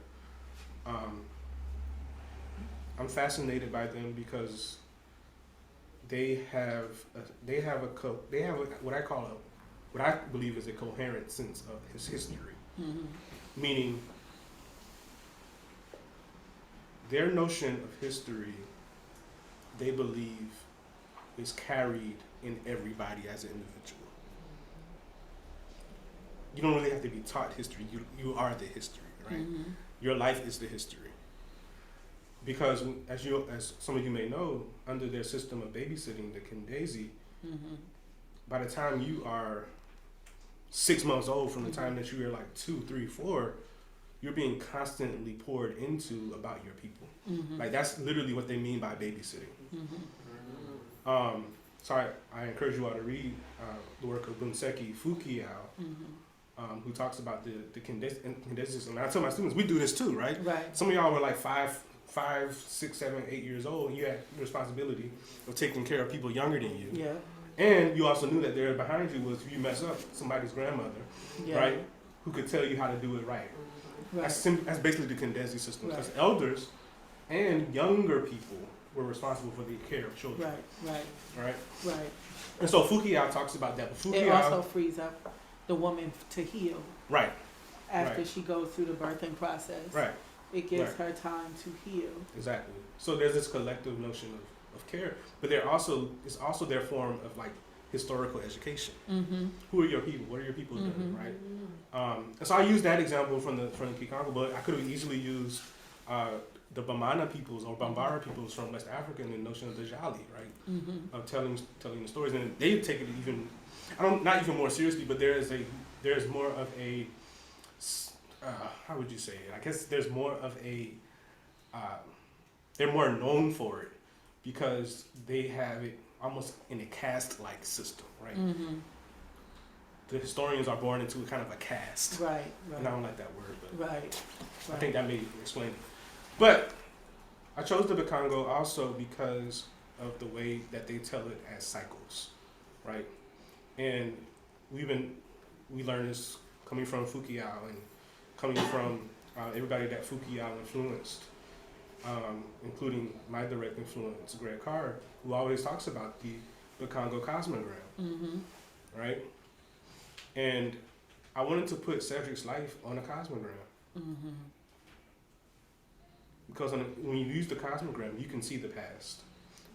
I'm fascinated by them because they have what I believe is a coherent sense of his history. Mm-hmm. Meaning, their notion of history, they believe, is carried in everybody as an individual. You don't really have to be taught history. You are the history, right? Mm-hmm. Your life is the history. Because as some of you may know, under their system of babysitting, the Kendezi, Mm-hmm. by the time you are 6 months old, from the time that you are like 2, 3, 4, you're being constantly poured into about your people. Mm-hmm. Like, that's literally what they mean by babysitting. Mm-hmm. So I encourage you all to read the work of Bunseki Fukiao, Mm-hmm. who talks about the Kendezi. And I tell my students, we do this too, right? Right. Some of y'all were like 5, 6, 7, 8 years old, and you had the responsibility of taking care of people younger than you. Yeah. And you also knew that there behind you was, if you mess up, somebody's grandmother, Yeah. right? Who could tell you how to do it right. Right. That's basically the Kendezi system. Because Right. elders and younger people were responsible for the care of children. Right. Right? Right. And so Fukiao talks about that. But It Fukiao, also frees up the woman to heal right, after Right. she goes through the birthing process. right, It gives Right. her time to heal. exactly. So there's this collective notion of care, but it's also their form of like historical education. Mm-hmm. Who are your people? What are your people doing? Mhm. Right? And so I used that example from the Kikongo, but I could have easily used the Bamana peoples or Bambara peoples from West Africa and the notion of the Jali, right? Mm-hmm. Of telling the stories, and they take it even, not even more seriously, but there's more of a, how would you say it? I guess there's more of a, they're more known for it because they have it almost in a caste-like system, right? Mm-hmm. The historians are born into kind of a caste. Right. And I don't like that word, but Right. I think that may explain it. But I chose the Bakongo also because of the way that they tell it as cycles, right? And we learned this coming from Fukiao and coming from everybody that Fukiao influenced, including my direct influence, Greg Carr, who always talks about the Bakongo cosmogram, Mm-hmm. right? And I wanted to put Cedric's life on a cosmogram. Mm-hmm. Because when you use the cosmogram, you can see the past,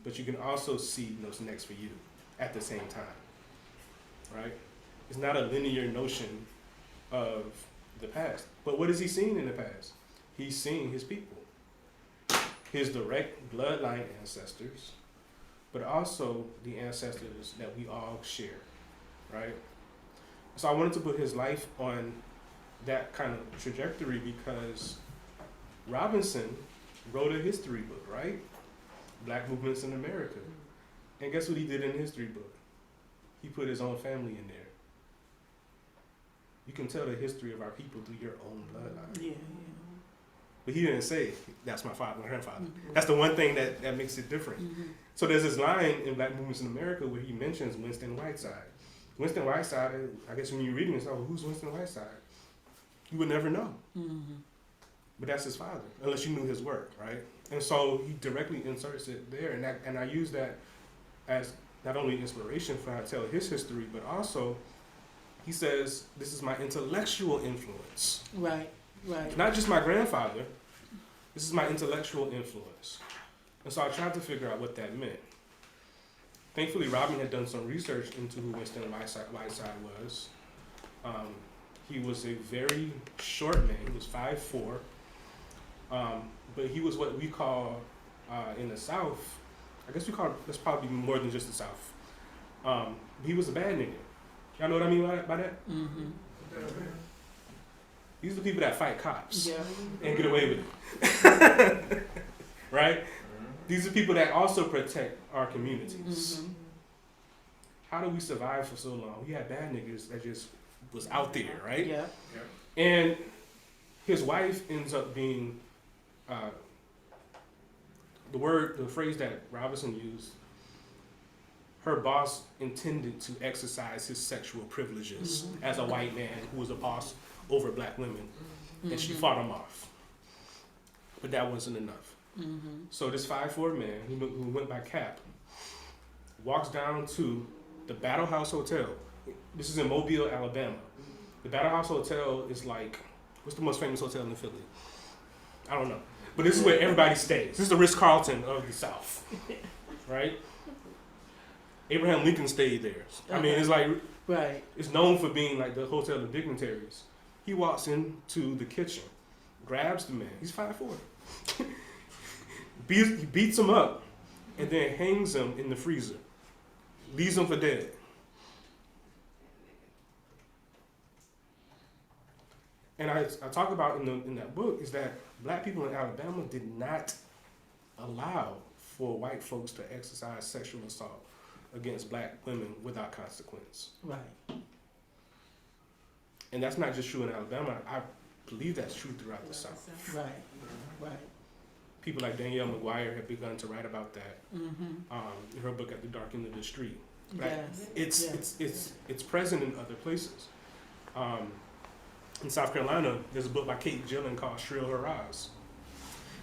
but you can also see what's next for you at the same time, right? It's not a linear notion of the past. But what is he seeing in the past? He's seeing his people, his direct bloodline ancestors, but also the ancestors that we all share, right? So I wanted to put his life on that kind of trajectory because Robinson wrote a history book, right? Black Movements in America. And guess what he did in the history book? He put his own family in there. You can tell the history of our people through your own bloodline. Yeah. But he didn't say, that's my grandfather. Mm-hmm. That's the one thing that makes it different. Mm-hmm. So there's this line in Black Movements in America where he mentions Winston Whiteside. Winston Whiteside, I guess when you're reading this, who's Winston Whiteside? You would never know. But that's his father, unless you knew his work, right? And so he directly inserts it there, and I use that as not only inspiration for how to tell his history, but also he says, this is my intellectual influence. Right. Not just my grandfather, this is my intellectual influence. And so I tried to figure out what that meant. Thankfully, Robin had done some research into who Winston Whiteside was. He was a very short man. He was 5'4", but he was what we call in the South. I guess we call that's probably more than just the South. He was a bad nigga. Y'all know what I mean by that? Mm-hmm. These are the people that fight cops Yeah. and get away with it, right? These are people that also protect our communities. Mm-hmm. How do we survive for so long? We had bad niggas that just was out there, right? Yeah. And his wife ends up being the phrase that Robeson used. Her boss intended to exercise his sexual privileges as a white man who was a boss over black women, and she fought him off. But that wasn't enough. So this 5'4" man who went by Cap walks down to the Battle House Hotel. This is in Mobile, Alabama. The Battle House Hotel is like, what's the most famous hotel in Philly? I don't know. But this is where everybody stays. This is the Ritz-Carlton of the South, right? Abraham Lincoln stayed there. I mean, it's like, right. It's known for being like the hotel of dignitaries. He walks into the kitchen, grabs the man. He's 5'4". He beats him up, and then hangs him in the freezer. Leaves him for dead. And I talk about in that book is that black people in Alabama did not allow for white folks to exercise sexual assault against black women without consequence. Right. And that's not just true in Alabama. I believe that's true throughout the South. Right. Right. People like Danielle McGuire have begun to write about that. In her book At the Dark End of the Street. Right? Yes. It's present in other places. In South Carolina, there's a book by Kate Gillen called Shrill Hurrahs.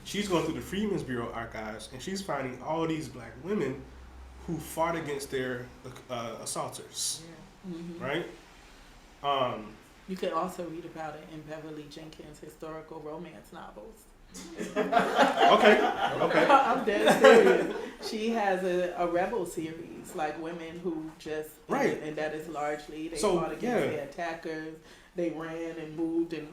She's going through the Freedmen's Bureau archives, and she's finding all these black women who fought against their assaulters, right? You could also read about it in Beverly Jenkins' historical romance novels. Okay. I'm dead serious. She has a rebel series, like women who just, right, and that is largely they fought against their attackers. They ran and moved and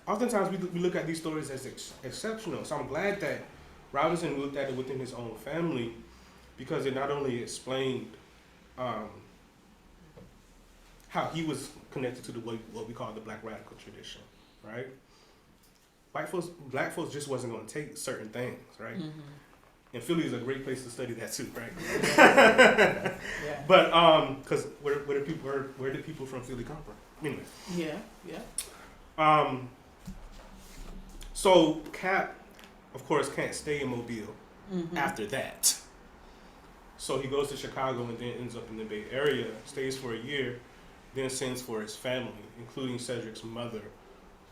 Oftentimes we look at these stories as exceptional. So I'm glad that Robinson looked at it within his own family, because it not only explained how he was connected to what we call the black radical tradition, right? Black folks just wasn't going to take certain things, right? And Philly is a great place to study that too, right? But because where did people from Philly come from? Anyway. So Cap, of course, can't stay in Mobile after that. So he goes to Chicago and then ends up in the Bay Area, stays for a year, then sends for his family, including Cedric's mother.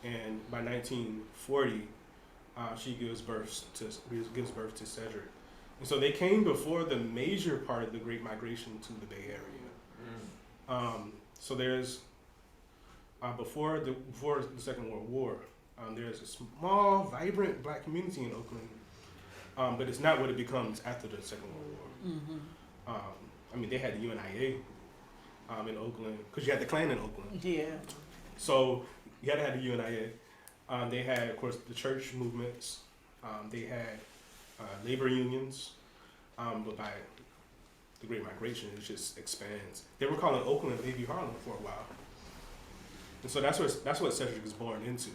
And by 1940, she gives birth to Cedric. And so they came before the major part of the Great Migration to the Bay Area. So there's before the Second World War, there's a small, vibrant black community in Oakland, but it's not what it becomes after the Second World War. I mean, they had the UNIA in Oakland, because you had the Klan in Oakland. Yeah. So you had to have the UNIA. They had, of course, the church movements. They had labor unions. But by the Great Migration, it just expands. They were calling Oakland Baby Harlem for a while. And so that's what Cedric was born into.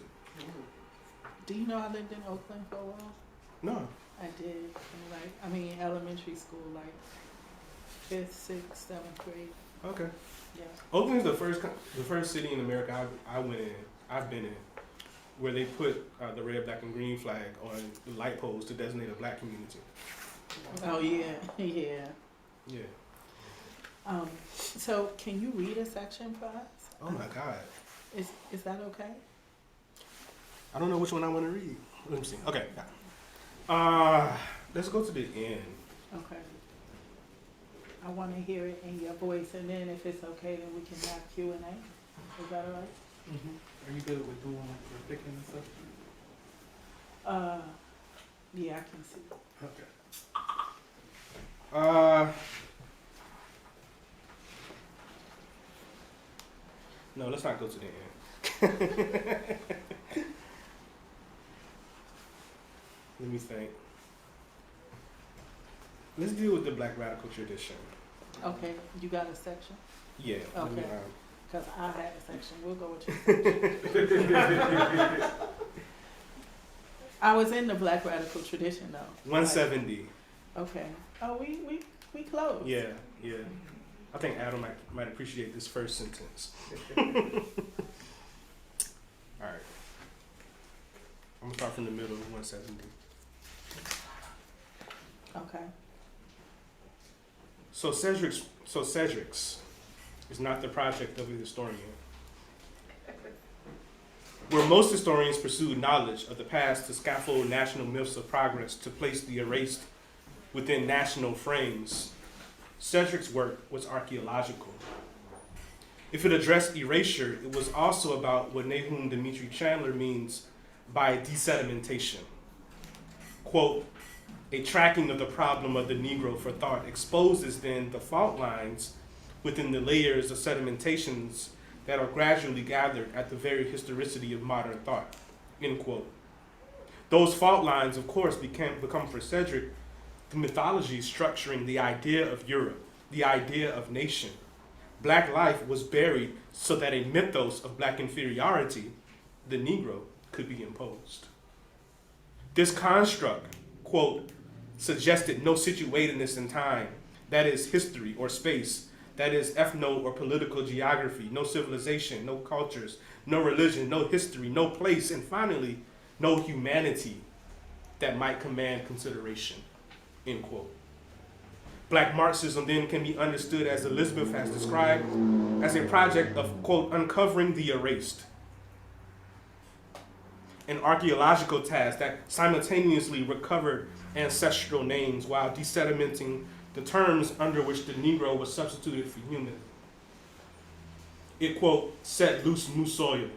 Do you know I lived in Oakland for a while? No. I did. Elementary school, like 5th, 6th, 7th grade. Okay. Yeah. Oakland's the first city in America I've been in, where they put the red, black, and green flag on the light poles to designate a black community. Oh yeah, yeah. Yeah. So can you read a section for us? Oh my God. Is that okay? I don't know which one I want to read. Let me see. Okay. Let's go to the end. Okay. I want to hear it in your voice, and then if it's okay, then we can have Q&A. Is that all right? Are you good with doing the picking and stuff? Yeah, I can see. Okay. No, let's not go to the end. Let me think. Let's deal with the Black radical tradition. Okay, you got a section? Yeah. let me, Okay. Because I had a section. We'll go with you. I was in the Black radical tradition, though. 170. Okay. Oh, we close. Yeah, yeah. I think Adam might appreciate this first sentence. All right. I'm gonna start from the middle of 170. Okay. So Cedric's is not the project of a historian. Where most historians pursue knowledge of the past to scaffold national myths of progress to place the erased within national frames, Cedric's work was archaeological. If it addressed erasure, it was also about what Nahum Dimitri Chandler means by desedimentation. Quote, a tracking of the problem of the Negro for thought exposes then the fault lines within the layers of sedimentations that are gradually gathered at the very historicity of modern thought, end quote. Those fault lines, of course, become for Cedric the mythology structuring the idea of Europe, the idea of nation. Black life was buried so that a mythos of black inferiority, the Negro, could be imposed. This construct, quote, suggested no situatedness in time, that is history or space, that is ethno or political geography, no civilization, no cultures, no religion, no history, no place, and finally, no humanity that might command consideration, end quote. Black Marxism then can be understood as Elizabeth has described as a project of, quote, uncovering the erased. An archaeological task that simultaneously recovered ancestral names while desedimenting the terms under which the Negro was substituted for human. It, quote, set loose new soil,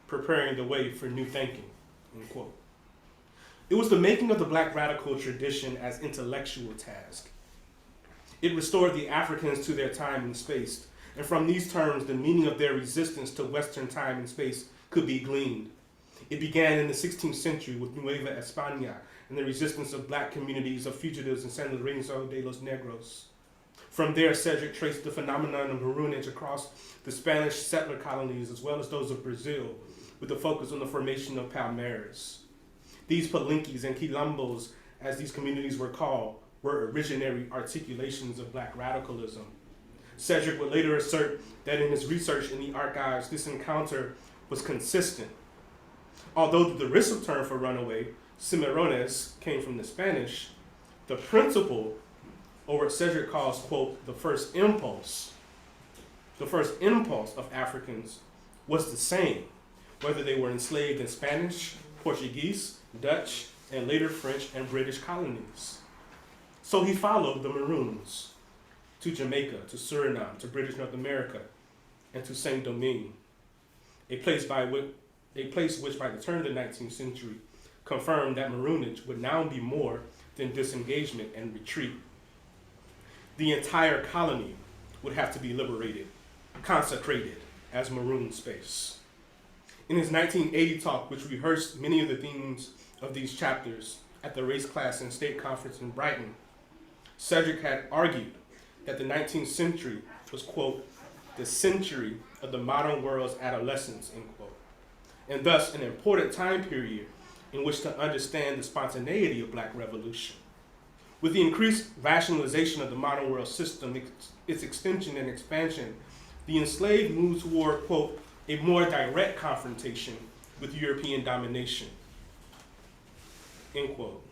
preparing the way for new thinking, end quote. It was the making of the Black radical tradition as intellectual task. It restored the Africans to their time and space, and from these terms, the meaning of their resistance to Western time and space could be gleaned. It began in the 16th century with Nueva España and the resistance of black communities of fugitives in San Lorenzo de los Negros. From there, Cedric traced the phenomenon of maroonage across the Spanish settler colonies as well as those of Brazil, with a focus on the formation of palmares. These palinques and quilombos, as these communities were called, were originary articulations of black radicalism. Cedric would later assert that in his research in the archives, this encounter was consistent. Although the derisive term for runaway, cimarrones, came from the Spanish, the principle, or what Cedric calls, quote, the first impulse of Africans was the same, whether they were enslaved in Spanish, Portuguese, Dutch, and later French and British colonies. So he followed the Maroons to Jamaica, to Suriname, to British North America, and to Saint-Domingue, a place which by the turn of the 19th century confirmed that maroonage would now be more than disengagement and retreat. The entire colony would have to be liberated, consecrated as maroon space. In his 1980 talk, which rehearsed many of the themes of these chapters at the Race, Class, and State Conference in Brighton, Cedric had argued that the 19th century was, quote, the century of the modern world's adolescence, end quote, and thus an important time period in which to understand the spontaneity of black revolution. With the increased rationalization of the modern world system, its extension and expansion, the enslaved moved toward, quote, a more direct confrontation with European domination, end quote.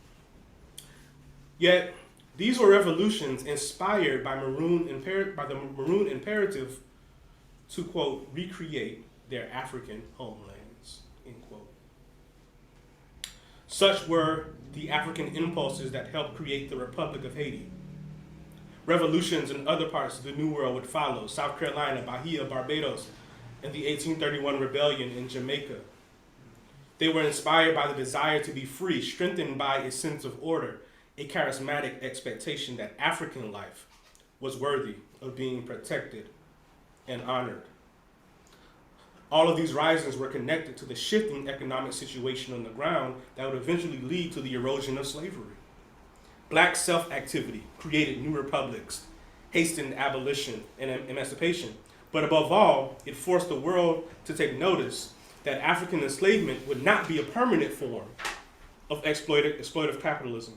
Yet, These were revolutions inspired by the Maroon imperative to, quote, recreate their African homelands, end quote. Such were the African impulses that helped create the Republic of Haiti. Revolutions in other parts of the New World would follow: South Carolina, Bahia, Barbados, and the 1831 rebellion in Jamaica. They were inspired by the desire to be free, strengthened by a sense of order, a charismatic expectation that African life was worthy of being protected and honored. All of these risings were connected to the shifting economic situation on the ground that would eventually lead to the erosion of slavery. Black self-activity created new republics, hastened abolition and emancipation, but above all, it forced the world to take notice that African enslavement would not be a permanent form of exploitative capitalism.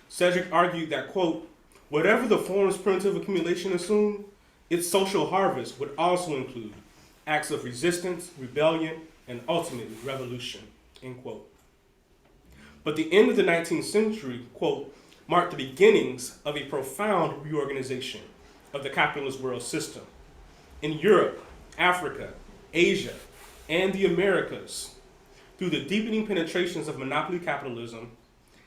Cedric argued that, quote, whatever the form's primitive accumulation assumed, its social harvest would also include acts of resistance, rebellion, and ultimately revolution, end quote. But the end of the 19th century, quote, marked the beginnings of a profound reorganization of the capitalist world system. In Europe, Africa, Asia, and the Americas, through the deepening penetrations of monopoly capitalism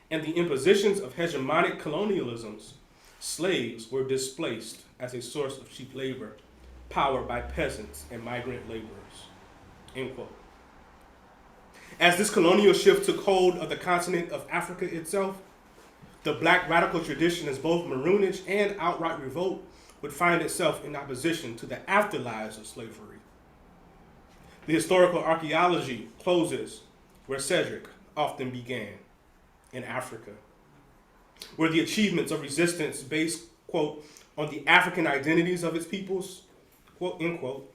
and the impositions of hegemonic colonialisms, slaves were displaced as a source of cheap labor, powered by peasants and migrant laborers, end quote. As this colonial shift took hold of the continent of Africa itself, the Black radical tradition as both maroonage and outright revolt would find itself in opposition to the afterlives of slavery. The historical archaeology closes where Cedric often began, in Africa, where the achievements of resistance based, quote, on the African identities of its peoples, quote, end quote,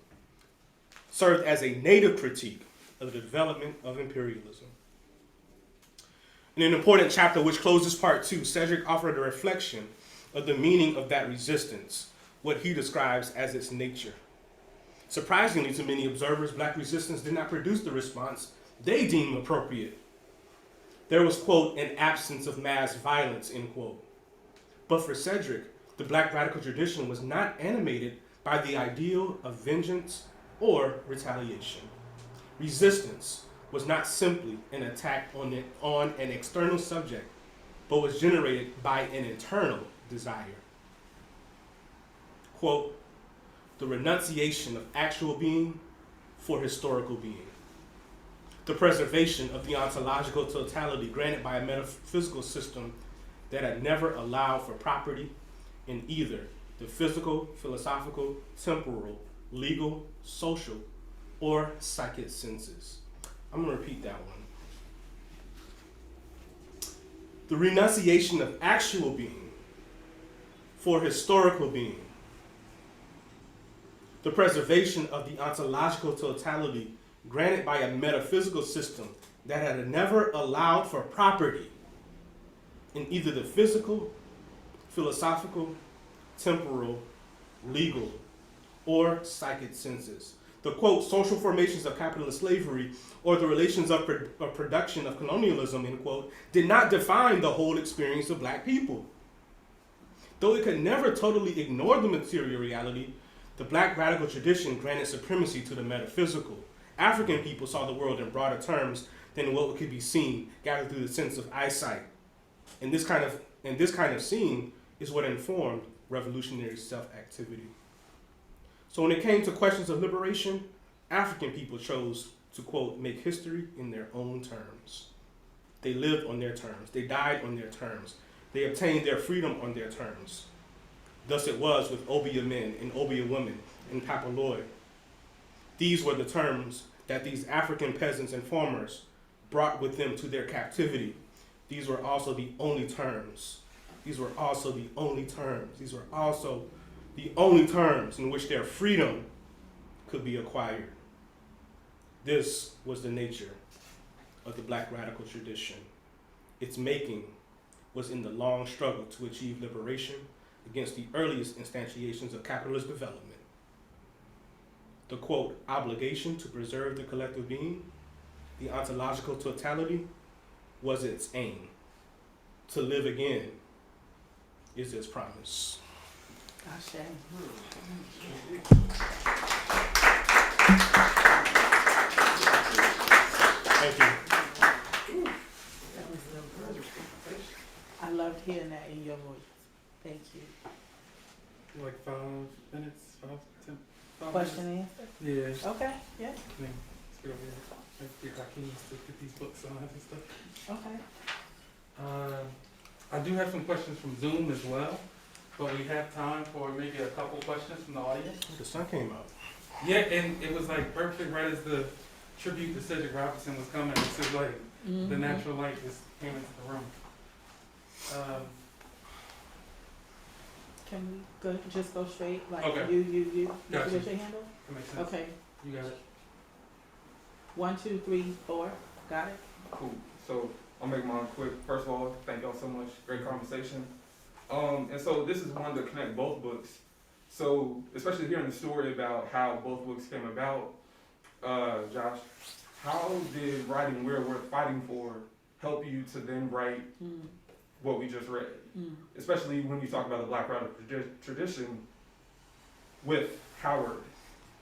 served as a native critique of the development of imperialism. In an important chapter which closes part 2, Cedric offered a reflection of the meaning of that resistance, what he describes as its nature. Surprisingly to many observers, Black resistance did not produce the response they deemed appropriate. There was, quote, an absence of mass violence, end quote. But for Cedric, the Black radical tradition was not animated by the ideal of vengeance or retaliation. Resistance was not simply an attack on an external subject, but was generated by an internal desire. Quote, the renunciation of actual being for historical being. The preservation of the ontological totality granted by a metaphysical system that had never allowed for property in either the physical, philosophical, temporal, legal, social, or psychic senses. I'm going to repeat that one. The renunciation of actual being for historical being. The preservation of the ontological totality granted by a metaphysical system that had never allowed for property in either the physical, philosophical, temporal, legal, or psychic senses. The, quote, social formations of capitalist slavery or the relations of production of colonialism, end quote, did not define the whole experience of Black people. Though it could never totally ignore the material reality, the Black radical tradition granted supremacy to the metaphysical. African people saw the world in broader terms than what could be seen, gathered through the sense of eyesight. And this kind of seeing is what informed revolutionary self-activity. So when it came to questions of liberation, African people chose to, quote, make history in their own terms. They lived on their terms. They died on their terms. They obtained their freedom on their terms. Thus it was with Obeah men and Obeah women in Papaloy. These were the terms that these African peasants and farmers brought with them to their captivity. These were also the only terms. These were also the only terms. These were also the only terms in which their freedom could be acquired. This was the nature of the Black radical tradition. Its making was in the long struggle to achieve liberation against the earliest instantiations of capitalist development. The, quote, obligation to preserve the collective being, the ontological totality, was its aim. To live again is as promised. Ashe. Thank you. That was so good. I loved hearing that in your voice. Thank you. Like 5 minutes, 10 Question and answer? Yeah. Okay, yeah, Let's go here. Let's get Hakeem to get these books on and stuff. okay. I do have some questions from Zoom as well, but we have time for maybe a couple questions from the audience. The sun came out. Yeah, and it was like perfect right as the tribute to Cedric Robinson was coming. It's just like the natural light just came into the room. Can we just go straight, like Okay. you Gotcha. with your handle? That makes sense. Okay, You got it. 1, 2, 3, 4, got it? Cool. So I'll make mine quick. First of all, thank y'all so much. Great conversation. And so this is one to connect both books. So especially hearing the story about how both books came about, Josh, how did writing We're Worth Fighting For help you to then write what we just read? Especially when you talk about the Black Radical tradition with Howard,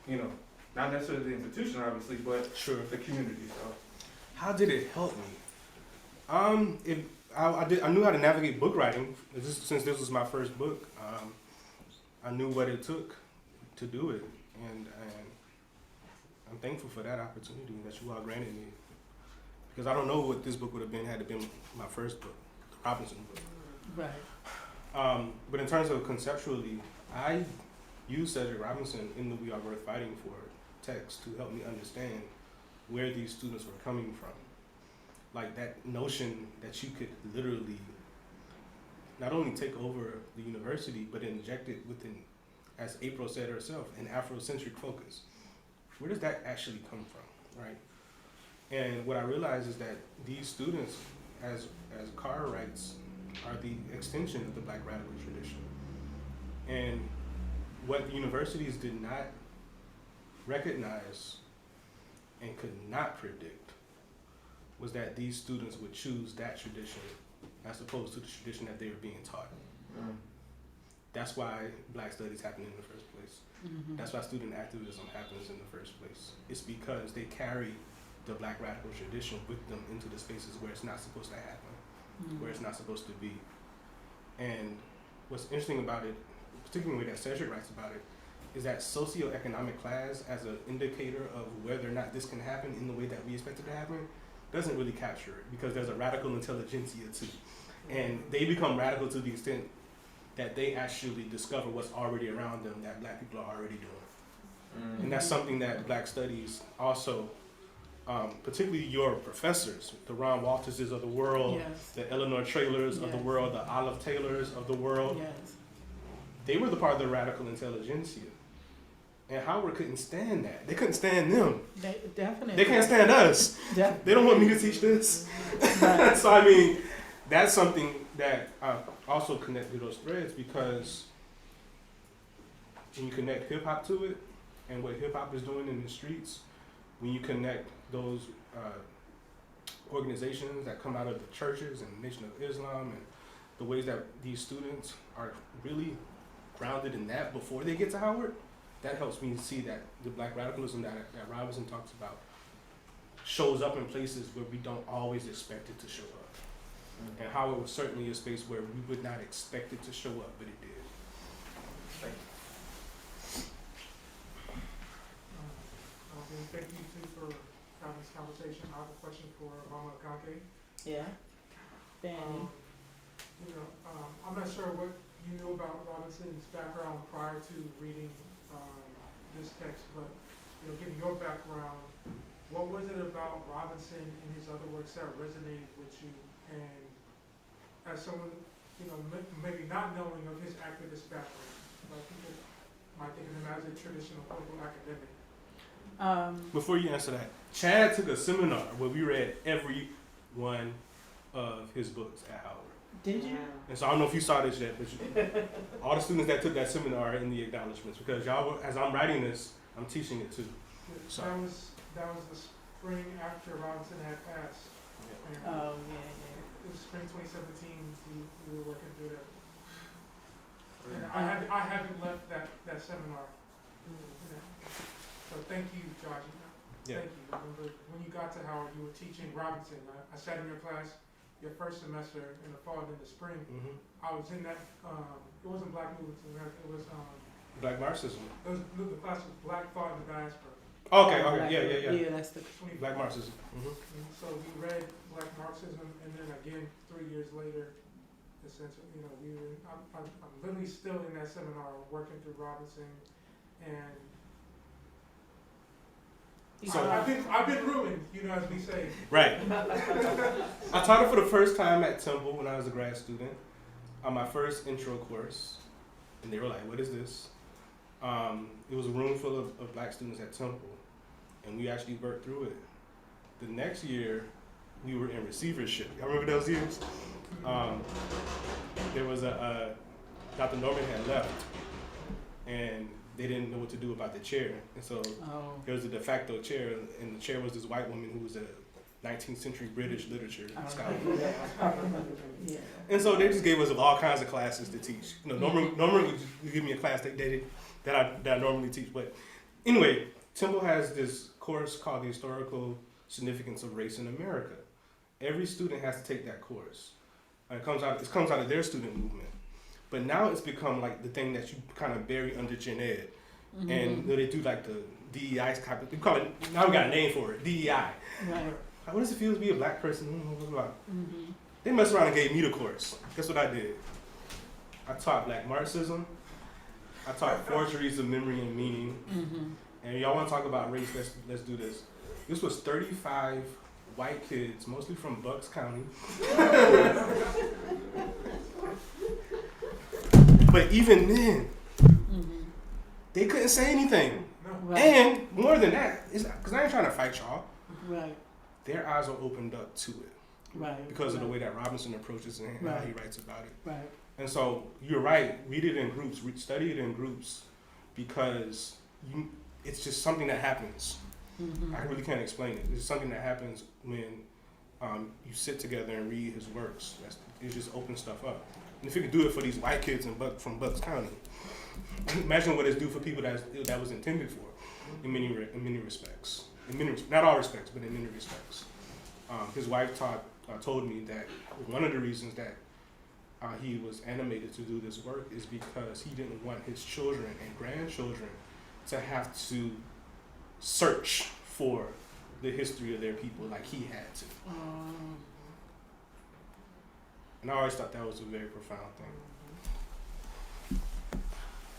you know, not necessarily the institution obviously, but Sure. the community. So How did it help me? I knew how to navigate book writing. Since this was my first book, I knew what it took to do it, and I'm thankful for that opportunity that you all granted me. Because I don't know what this book would have been had it been my first book, the Robinson book. Right. But in terms of conceptually, I used Cedric Robinson in the We Are Worth Fighting For text to help me understand where these students were coming from. Like that notion that you could literally not only take over the university, but inject it within, as April said herself, an Afrocentric focus. Where does that actually come from, right? And what I realized is that these students, as Carr writes, are the extension of the Black radical tradition. And what the universities did not recognize and could not predict was that these students would choose that tradition as opposed to the tradition that they were being taught. That's why Black studies happen in the first place. That's why student activism happens in the first place. It's because they carry the Black radical tradition with them into the spaces where it's not supposed to happen, where it's not supposed to be. And what's interesting about it, particularly the way that Cedric writes about it, is that socioeconomic class as an indicator of whether or not this can happen in the way that we expect it to happen doesn't really capture it, because there's a radical intelligentsia too. And they become radical to the extent that they actually discover what's already around them that Black people are already doing. And that's something that Black studies also, particularly your professors, the Ron Walterses of the world, Yes. the Eleanor Traylors of the Yes. world, the Olive Taylors of the world, Yes. they were the part of the radical intelligentsia. And Howard couldn't stand that. They couldn't stand them. They definitely. They can't stand us. They don't want me to teach this. Right. So I mean, that's something that I also connect to those threads, because when you connect hip hop to it and what hip hop is doing in the streets, when you connect those organizations that come out of the churches and the Nation of Islam and the ways that these students are really grounded in that before they get to Howard, that helps me see that the Black radicalism that Robinson talks about shows up in places where we don't always expect it to show up. And Howard was certainly a space where we would not expect it to show up, but it did. thank you. Thank you too for having this conversation. I have a question for Mama Akanke. Yeah. Danny. I'm not sure what you knew about Robinson's background prior to reading this text, but given your background, what was it about Robinson and his other works that resonated with you? And as someone, maybe not knowing of his activist background, like people might think of him as a traditional political academic. Before you answer that, Chad took a seminar where we read every one of his books at Howard. Did you? And so I don't know if you saw this yet, but all the students that took that seminar are in the acknowledgments, because y'all, as I'm writing this, I'm teaching it too. So. That was the spring after Robinson had passed. Oh, yeah. It was spring 2017. We were working through that. And I haven't left that seminar. You know. So thank you, Georgie. Yeah. Thank you. I remember when you got to Howard, you were teaching Robinson. I sat in your class your first semester in the fall and in the spring. Mm-hmm. I was in that, it wasn't Black Movement to America, it was, Black Marxism. the class was Black Thought in the Diaspora. Okay, Black- yeah. Yeah, that's the. 20. Black Marxism. Mm-hmm. And so we read Black Marxism, and then again, 3 years later, essentially, you know, I'm literally still in that seminar working through Robinson, and So- I've been ruined, you know, as we say. Right. I taught it for the first time at Temple when I was a grad student on my first intro course, and they were like, "What is this?" It was a room full of Black students at Temple, and we actually worked through it. The next year, we were in receivership. Y'all remember those years? There was Dr. Norman had left, and they didn't know what to do about the chair, and so there was a de facto chair, and the chair was this white woman who was a 19th century British literature scholar. Yeah. And so they just gave us all kinds of classes to teach. You know, normally would give me a class that I normally teach. But anyway, Temple has this course called the Historical Significance of Race in America. Every student has to take that course. It comes out of their student movement. But now it's become like the thing that you kind of bury under gen ed. Mm-hmm. And you know, they do like the DEI type of, we call it, now we got a name for it, DEI. Right. Like, what does it feel to be a Black person? Mm-hmm. They messed around and gave me the course. Guess what I did? I taught Black Marxism. I taught forgeries of memory and meaning. Mm-hmm. And y'all want to talk about race? Let's do this. This was 35 white kids, mostly from Bucks County. But even then, they couldn't say anything. No. Right. And more than that, because I ain't trying to fight y'all. Right. Their eyes are opened up to it Right. because of the way that Robinson approaches it and how he writes about it. Right. And so you're right. Read it in groups. Study it in groups because it's just something that happens. Mm-hmm. I really can't explain it. It's something that happens when you sit together and read his works. It just opens stuff up. And if you could do it for these white kids from Bucks County, imagine what it's do for people that was intended for, in many respects. Not all respects, but in many respects. His wife told me that one of the reasons that he was animated to do this work is because he didn't want his children and grandchildren to have to search for the history of their people like he had to. And I always thought that was a very profound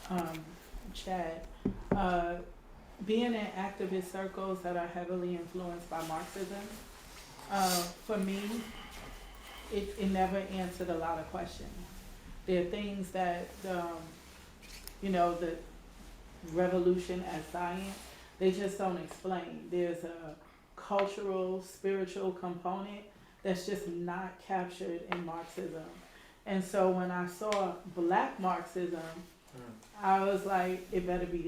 thing. Chad, being in activist circles that are heavily influenced by Marxism, for me, it never answered a lot of questions. There are things that, the revolution as science, they just don't explain. There's a cultural, spiritual component that's just not captured in Marxism. And so when I saw Black Marxism, I was like, it better be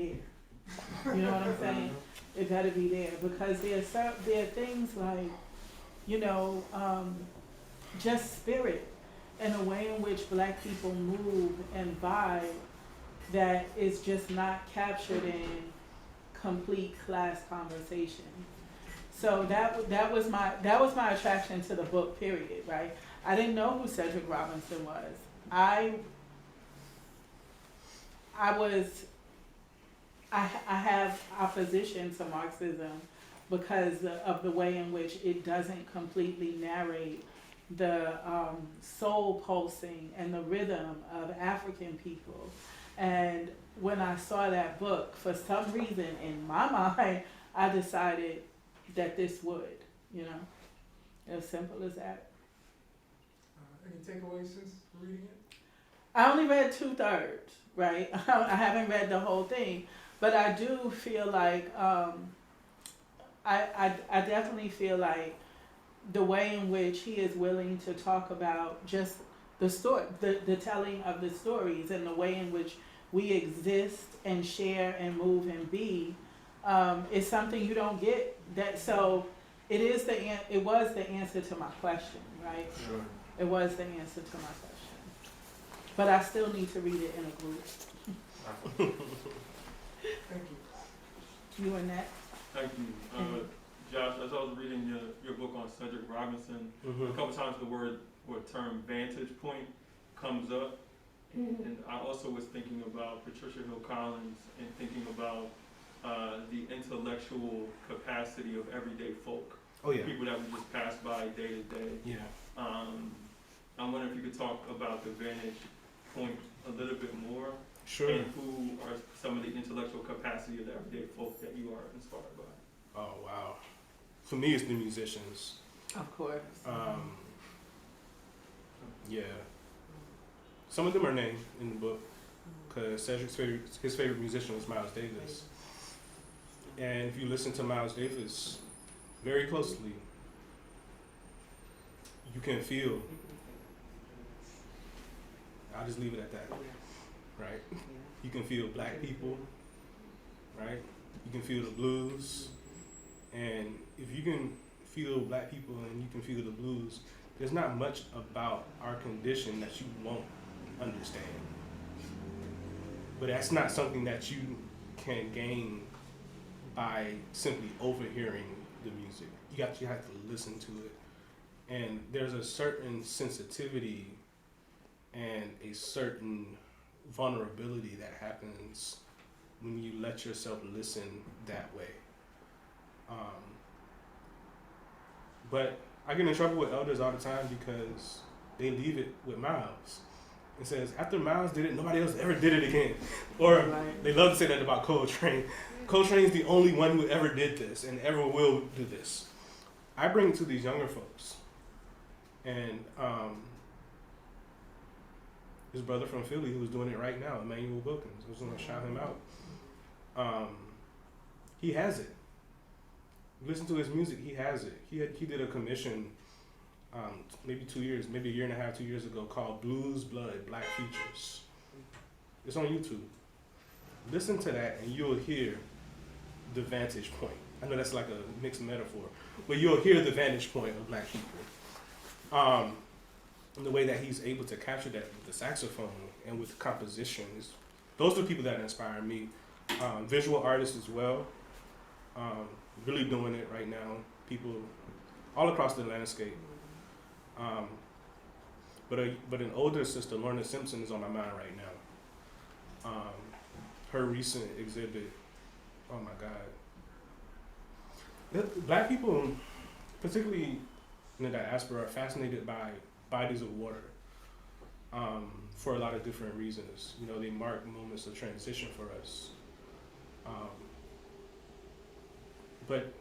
there. You know what I'm saying? It better be there because there are things like, just spirit and the way in which Black people move and vibe that is just not captured in complete class conversation. So that was my attraction to the book, period, right? I didn't know who Cedric Robinson was. I have opposition to Marxism because of the way in which it doesn't completely narrate the soul pulsing and the rhythm of African people. And when I saw that book, for some reason in my mind, I decided that this would, as simple as that. Any takeaways since reading it? I only read 2/3, right? I haven't read the whole thing, but I do feel like, I definitely feel like the way in which he is willing to talk about just the story, the telling of the stories and the way in which we exist and share and move and be, is something you don't get. So it was the answer to my question, right? Sure. It was the answer to my question. But I still need to read it in a group. Thank you. You and that? Thank you. Josh, as I was reading your book on Cedric Robinson, a couple times the word or term vantage point comes up. And I also was thinking about Patricia Hill Collins and thinking about the intellectual capacity of everyday folk. Oh yeah. People that we just pass by day to day. Yeah. I wonder if you could talk about the vantage point a little bit more. Sure. And who are some of the intellectual capacity of the everyday folk that you are inspired by? Oh wow. For me, it's the musicians. Of course. Yeah. Some of them are named in the book because Cedric's his favorite musician was Miles Davis. And if you listen to Miles Davis very closely, you can feel. I'll just leave it at that. Right? You can feel black people. Right? You can feel the blues. And if you can feel black people and you can feel the blues, there's not much about our condition that you won't understand. But that's not something that you can gain by simply overhearing the music. You actually have to listen to it. And there's a certain sensitivity and a certain vulnerability that happens when you let yourself listen that way. But I get in trouble with elders all the time because they leave it with Miles. It says, after Miles did it, nobody else ever did it again. Or Right. they love to say that about Coltrane. Coltrane's the only one who ever did this and ever will do this. I bring it to these younger folks. And his brother from Philly who's doing it right now, Emmanuel Wilkins, I was going to shout him out. He has it. Listen to his music, he has it. He did a commission maybe 2 years, maybe a year and a half, 2 years ago called Blues Blood, Black Features. It's on YouTube. Listen to that and you'll hear the vantage point. I know that's like a mixed metaphor, but you'll hear the vantage point of black people. And the way that he's able to capture that with the saxophone and with compositions. Those are the people that inspire me. Visual artists as well. Really doing it right now. People all across the landscape. But an older sister, Lorna Simpson, is on my mind right now. Her recent exhibit, oh my God. Black people, particularly in the diaspora, are fascinated by bodies of water for a lot of different reasons. You know, they mark moments of transition for us. But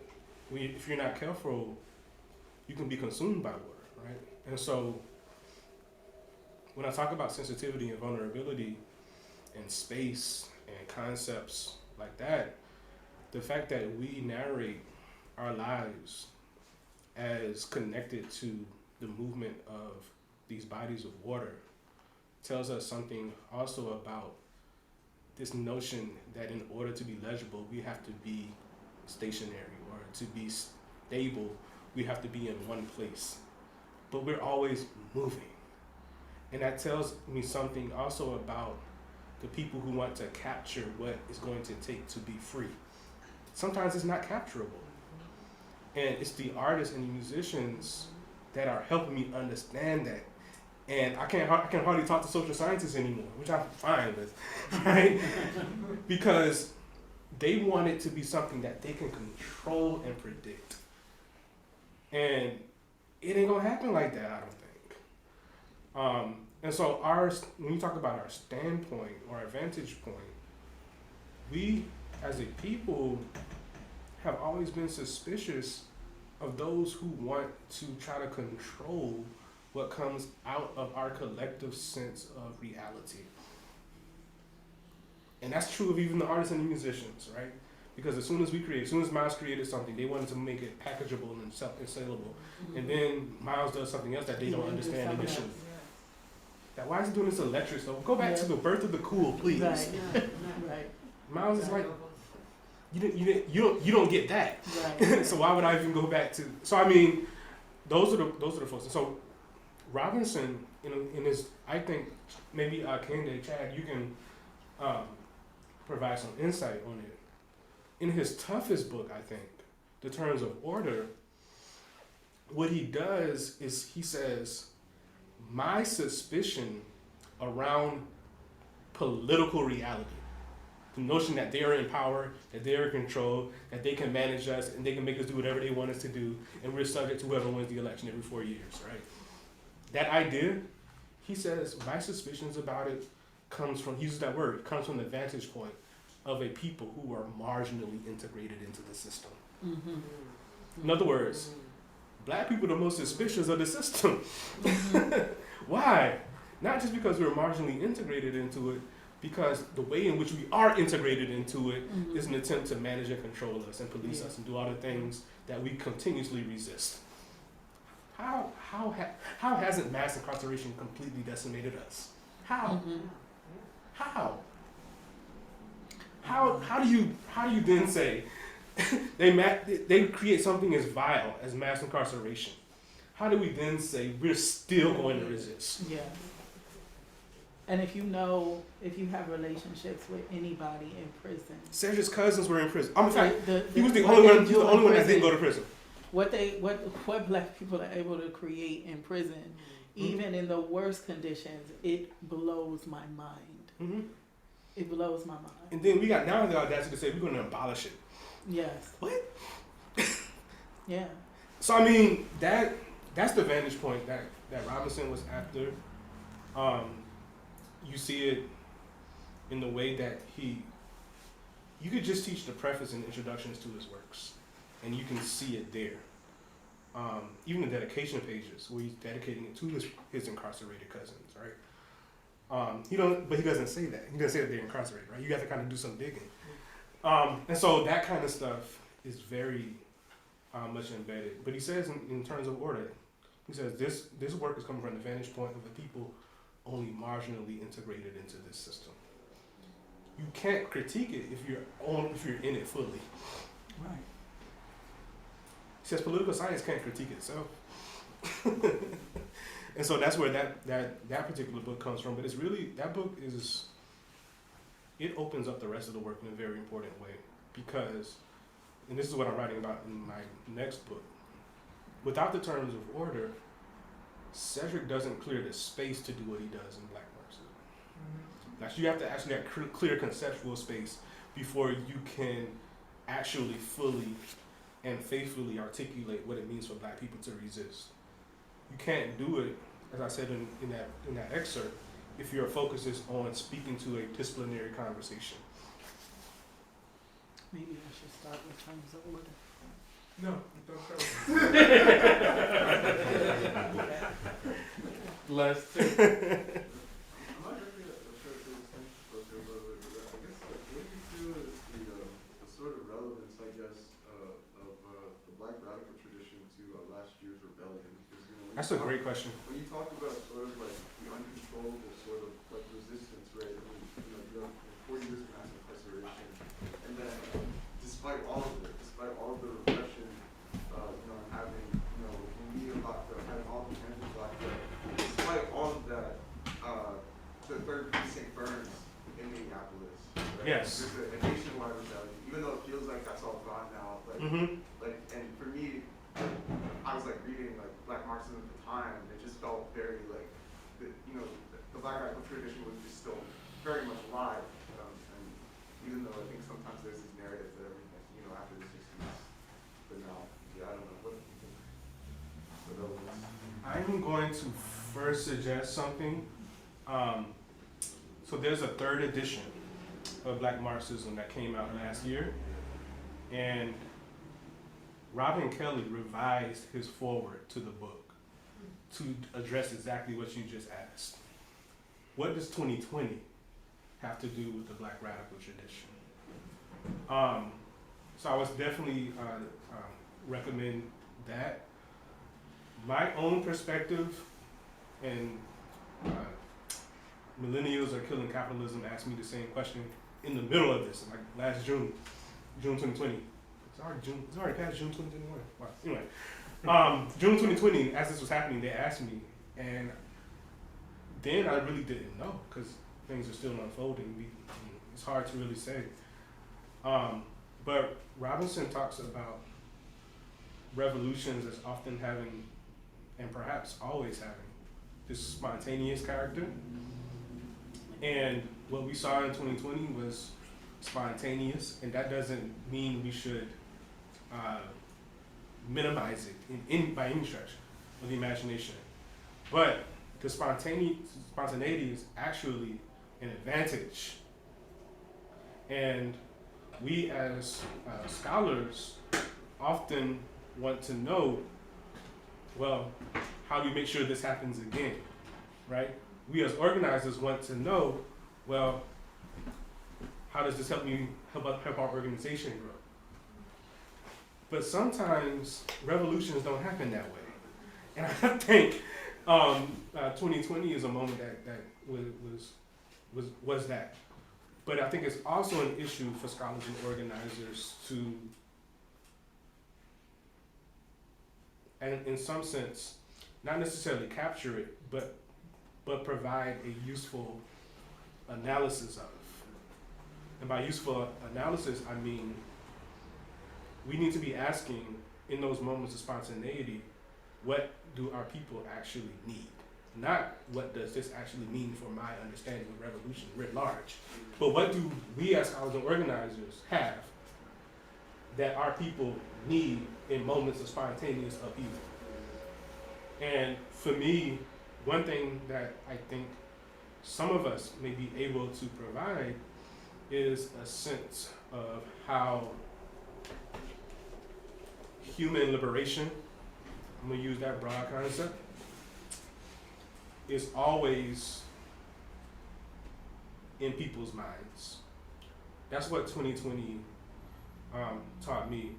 if you're not careful, you can be consumed by water, right? And so when I talk about sensitivity and vulnerability and space and concepts like that, the fact that we narrate our lives as connected to the movement of these bodies of water tells us something also about this notion that in order to be legible, we have to be stationary, or to be stable, we have to be in one place. But we're always moving. And that tells me something also about the people who want to capture what it's going to take to be free. Sometimes it's not capturable. And it's the artists and the musicians that are helping me understand that. And I can hardly talk to social scientists anymore, which I'm fine with, right? Because they want it to be something that they can control and predict. And it ain't gonna happen like that, I don't think. And so when you talk about our standpoint or our vantage point, we as a people have always been suspicious of those who want to try to control what comes out of our collective sense of reality. And that's true of even the artists and the musicians, right? Because as soon as Miles created something, they wanted to make it packageable and sellable. And then Miles does something else that they don't understand initially. That why is he doing this electric stuff? Go back to the birth of the cool, please. Right. Right. Miles is like, you don't get that. Right. So why would I even go back to? So I mean, those are the folks. And so Robinson, in his, I think maybe Akanke, Chad, you can provide some insight on it. In his toughest book, I think, The Terms of Order, what he does is he says, my suspicion around political reality, the notion that they are in power, that they are in control, that they can manage us, and they can make us do whatever they want us to do, and we're subject to whoever wins the election every 4 years, right? That idea, he says, my suspicions about it comes from, he uses that word, comes from the vantage point of a people who are marginally integrated into the system. In other words, black people are the most suspicious of the system. Why? Not just because we're marginally integrated into it, because the way in which we are integrated into it is an attempt to manage and control us and police us and do all the things that we continuously resist. How hasn't mass incarceration completely decimated us? How? How do you then say they create something as vile as mass incarceration? How do we then say we're still going to resist? Yeah. And if you have relationships with anybody in prison, Cedric's cousins were in prison. I'm sorry, he was the what only they one. He was do the in only one that prison, didn't go to prison. what black people are able to create in prison, even in the worst conditions, it blows my mind. It blows my mind. And then we got now the audacity to say we're going to abolish it. Yes. What? Yeah. So I mean that's the vantage point that Robinson was after. You see it in the way that you could just teach the preface and introductions to his works, and you can see it there. Even the dedication pages where he's dedicating it to his incarcerated cousins, right? But he doesn't say that. He doesn't say that they're incarcerated, right? You have to kind of do some digging. And so that kind of stuff is very much embedded. But he says in terms of order, he says this work is coming from the vantage point of the people only marginally integrated into this system. You can't critique it if you're in it fully. Right. He says political science can't critique itself. And so that's where that particular book comes from. But it's really, that book it opens up the rest of the work in a very important way. Because, and this is what I'm writing about in my next book, without the terms of order, Cedric doesn't clear the space to do what he does in Black Marxism. Like, you have to actually have clear conceptual space before you can actually fully and faithfully articulate what it means for Black people to resist. You can't do it, as I said in that excerpt, if your focus is on speaking to a disciplinary conversation. Maybe I should start with terms of order. No, don't start. Bless. I'm not really sure if this thing but I guess what do you feel is the sort of relevance, I guess, of the Black radical tradition to last year's rebellion? Because, That's a great question. When you talk about sort of like the uncontrollable sort of like resistance, right? I mean, you have 40 years of mass incarceration, and then despite all of it, despite all of the repression, having, immediate lockdown, having all the campus locked up, despite all of that, the third precinct burns in Minneapolis. Right? Yes. There's a nationwide rebellion, even though it feels like that's all gone now. And for me, I was like reading like Black Marxism at the time, and it just felt very like, the Black radical tradition was just still very much alive. And even though I think sometimes there's these narratives that everything, after the 60s, but now, I don't know, what do you think? I'm going to first suggest something. So there's a third edition of Black Marxism that came out last year, and Robin Kelly revised his foreword to the book to address exactly what you just asked. What does 2020 have to do with the Black radical tradition? So I would definitely recommend that. My own perspective, and millennials are killing capitalism asked me the same question in the middle of this, like last June 2020. It's already past June 2021. Wow. Anyway, June 2020, as this was happening, they asked me, And then I really didn't know because things are still unfolding. It's hard to really say. But Robinson talks about revolutions as often having, and perhaps always having, this spontaneous character. And what we saw in 2020 was spontaneous, and that doesn't mean we should minimize it by any stretch of the imagination. But the spontaneity is actually an advantage. And we as scholars often want to know, well, how do we make sure this happens again, right? We as organizers want to know, well, how does this help our organization grow? But sometimes revolutions don't happen that way. And I think 2020 is a moment that was that. But I think it's also an issue for scholars and organizers to, and in some sense, not necessarily capture it, but provide a useful analysis of. And by useful analysis, I mean we need to be asking in those moments of spontaneity, what do our people actually need? Not what does this actually mean for my understanding of revolution writ large, but what do we as scholars and organizers have that our people need in moments of spontaneous upheaval? And for me, one thing that I think some of us may be able to provide is a sense of how human liberation, I'm gonna use that broad concept, is always in people's minds. That's what 2020 taught me.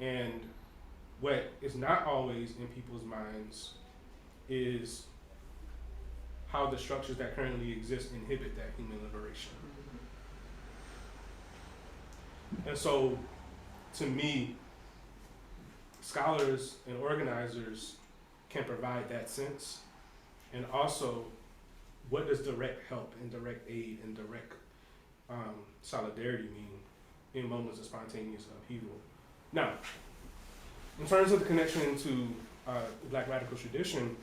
And what is not always in people's minds is how the structures that currently exist inhibit that human liberation. And so, to me, scholars and organizers can provide that sense. And also, what does direct help and direct aid and direct solidarity mean in moments of spontaneous upheaval? Now, in terms of the connection to the Black radical tradition,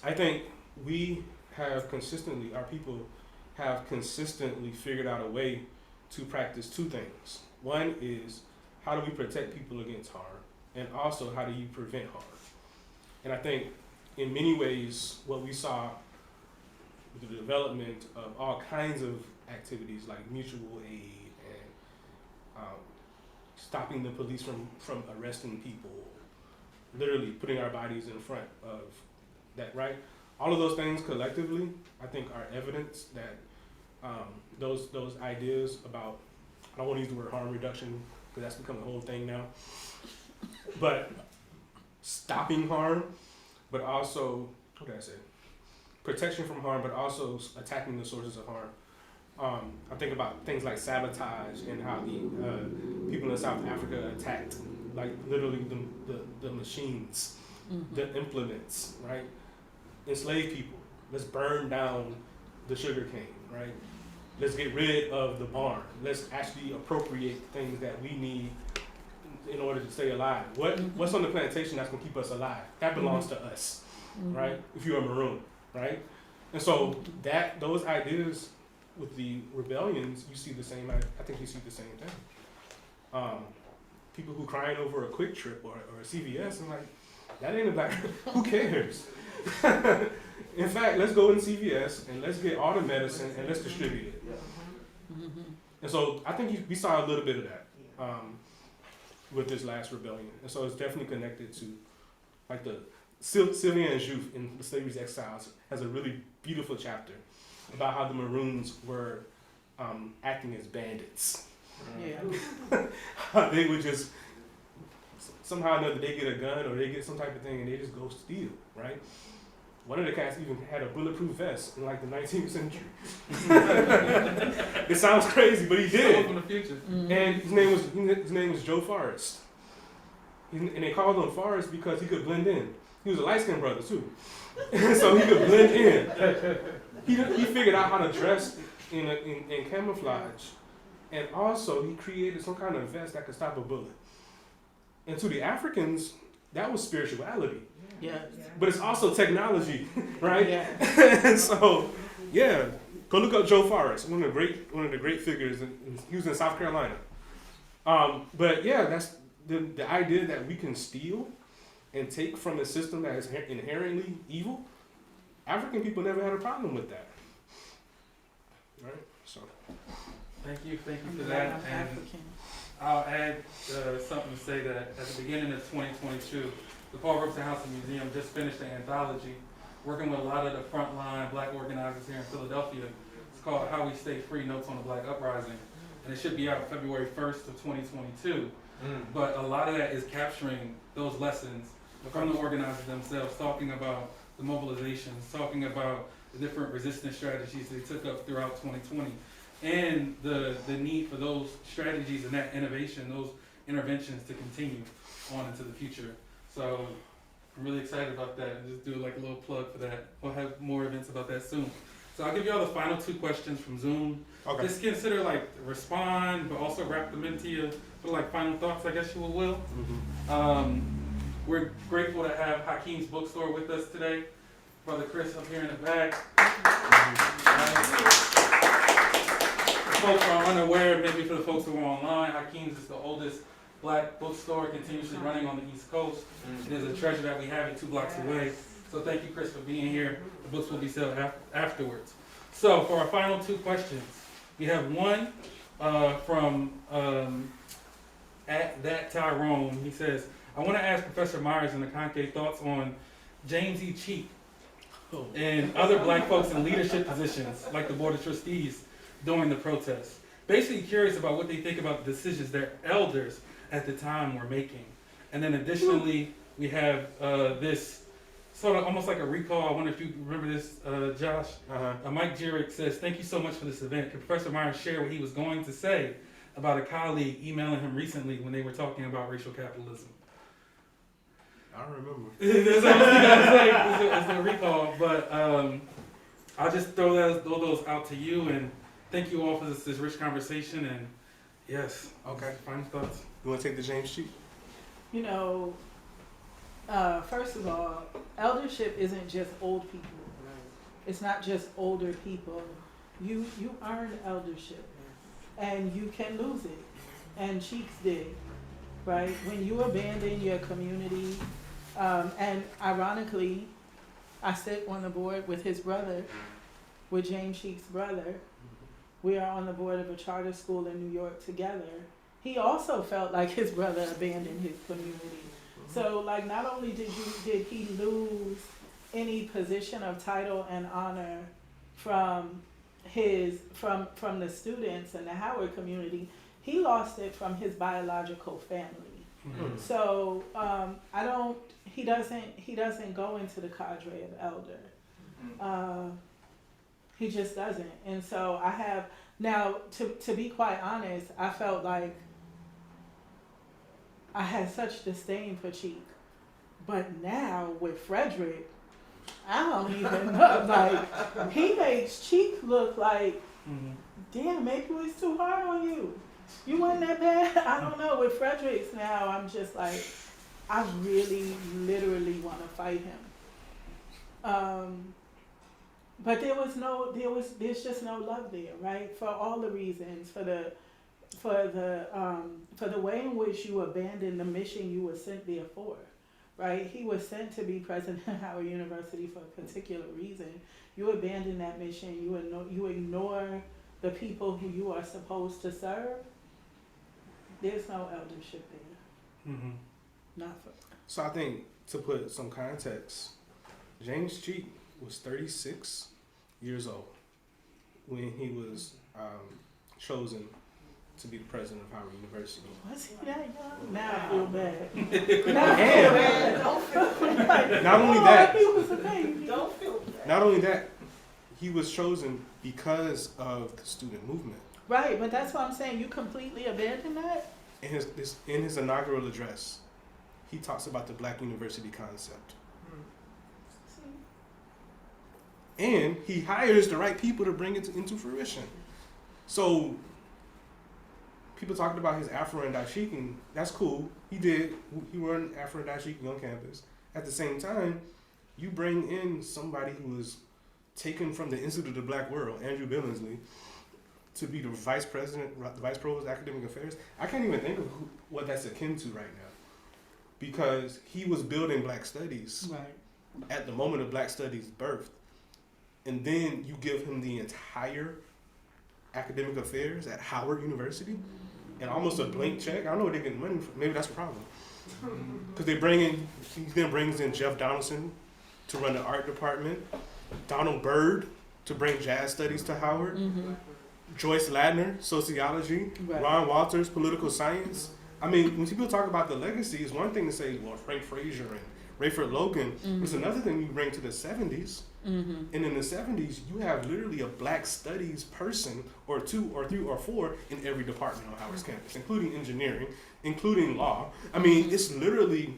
I think we have consistently, our people have consistently figured out a way to practice two things. One is, how do we protect people against harm? And also, how do you prevent harm? And I think in many ways, what we saw with the development of all kinds of activities like mutual aid and stopping the police from arresting people, literally putting our bodies in front of that, right? All of those things collectively, I think, are evidence that those ideas about, I don't want to use the word harm reduction because that's become a whole thing now, but stopping harm, but also, what did I say? Protection from harm, but also attacking the sources of harm. I think about things like sabotage and how the people in South Africa attacked, like literally the machines, the implements, right? Enslave people. Let's burn down the sugar cane, right? Let's get rid of the barn. Let's actually appropriate things that we need in order to stay alive. What's on the plantation that's gonna keep us alive? That belongs to us, right? If you're a Maroon, right? And so those ideas with the rebellions, you see the same. I think you see the same thing. People who crying over a Quick Trip or a CVS, I'm like, that ain't about. Who cares? In fact, let's go in CVS and let's get all the medicine and let's distribute it. And so I think we saw a little bit of that with this last rebellion. And so it's definitely connected to, like, the Sylvian Jouffe in The Slavery's Exiles has a really beautiful chapter about how the Maroons were acting as bandits. They would just, somehow or another, they get a gun or they get some type of thing and they just go steal, right? One of the cats even had a bulletproof vest in like the 19th century. It sounds crazy, but he did. From the future. And his name was Joe Forrest. And they called him Forrest because he could blend in. He was a light-skinned brother too, so he could blend in. He figured out how to dress in camouflage, and also he created some kind of vest that could stop a bullet. And to the Africans, that was spirituality. Yeah. But it's also technology, right? Yeah. And so, yeah, go look up Joe Forrest, one of the great figures. He was in South Carolina. But yeah, that's the idea that we can steal and take from a system that is inherently evil. African people never had a problem with that, right? So, Thank you for I'm that. And African. I'll add something to say that at the beginning of 2022, the Paul Robeson House and Museum just finished an anthology working with a lot of the frontline black organizers here in Philadelphia. It's called How We Stay Free, Notes on the Black Uprising. And it should be out February 1st of 2022. But a lot of that is capturing those lessons from the organizers themselves, talking about the mobilizations, talking about the different resistance strategies they took up throughout 2020. And the need for those strategies and that innovation, those interventions to continue on into the future. So I'm really excited about that, and just do like a little plug for that. We'll have more events about that soon. So I'll give you all the final 2 questions from Zoom. okay. Just consider like respond, but also wrap them into your like final thoughts, I guess you will. We're grateful to have Hakeem's Bookstore with us today. Brother Chris up here in the back. Folks are unaware, maybe for the folks who are online, Hakeem's is the oldest black bookstore continuously running on the East Coast. It is a treasure that we have it 2 blocks away. So thank you, Chris, for being here. The books will be sold afterwards. So for our final 2 questions, we have one from at that Tyrone. He says, I want to ask Professor Myers and Akanke thoughts on James E. Cheek and other black folks in leadership positions like the Board of Trustees during the protests. Basically curious about what they think about the decisions their elders at the time were making. And then additionally, we have this sort of almost like a recall. I wonder if you remember this, Josh. Mike Jerick says, thank you so much for this event. Could Professor Myers share what he was going to say about a colleague emailing him recently when they were talking about racial capitalism? I remember. That's what I was going to say. It's a recall. But I'll just throw those out to you, and thank you all for this rich conversation. And yes, Okay. Final thoughts. You want to take the James Cheek? You know, first of all, eldership isn't just old people. It's not just older people. You earn eldership, and you can lose it. And Cheeks did, right? When you abandon your community, and ironically, I sit on the board with his brother, with James Cheeks' brother. We are on the board of a charter school in New York together. He also felt like his brother abandoned his community. So, like, not only did he lose any position of title and honor from the students in the Howard community, he lost it from his biological family. So he doesn't go into the cadre of elder. He just doesn't. And so I have now, to be quite honest, I felt like I had such disdain for Cheek. But now with Frederick, I don't even know. Like, he makes Cheek look like, damn, maybe it was too hard on you. You wasn't that bad? I don't know. With Fredericks now, I'm just like, I really, literally want to fight him. But there's just no love there, right? For all the reasons, for the way in which you abandoned the mission you were sent there for, right? He was sent to be president of Howard University for a particular reason. You abandon that mission. You ignore the people who you are supposed to serve. There's no eldership there. Not for. So I think, to put some context, James Cheek was 36 years old when he was chosen to be the president of Howard University. Was he that young? Now I feel bad. Not only that, he was a baby. Don't feel bad. not only that, he was chosen because of the student movement. Right, but that's what I'm saying. You completely abandoned that? In his inaugural address, he talks about the Black University concept. and he hires the right people to bring it into fruition. So people talked about his Afro and Dashiki. That's cool. He did. He run Afro and Dashiki on campus. At the same time, you bring in somebody who was taken from the Institute of the Black World, Andrew Billingsley, to be the vice president, the vice provost of academic affairs. I can't even think of what that's akin to right now, because he was building Black studies at the moment of Black studies' birth, and then you give him the entire academic affairs at Howard University, and almost a blank check. I don't know where they're getting money from. Maybe that's a problem, because he then brings in Jeff Donaldson to run the art department, Donald Byrd to bring jazz studies to Howard, Joyce Ladner, sociology, Ron Walters, political science. I mean, when people talk about the legacy, it's one thing to say, well, Frank Frazier and Rayford Logan. It's another thing you bring to the 70s. And in the 70s, you have literally a Black studies person or 2 or 3 or 4 in every department on Howard's campus, including engineering, including law. I mean, it's literally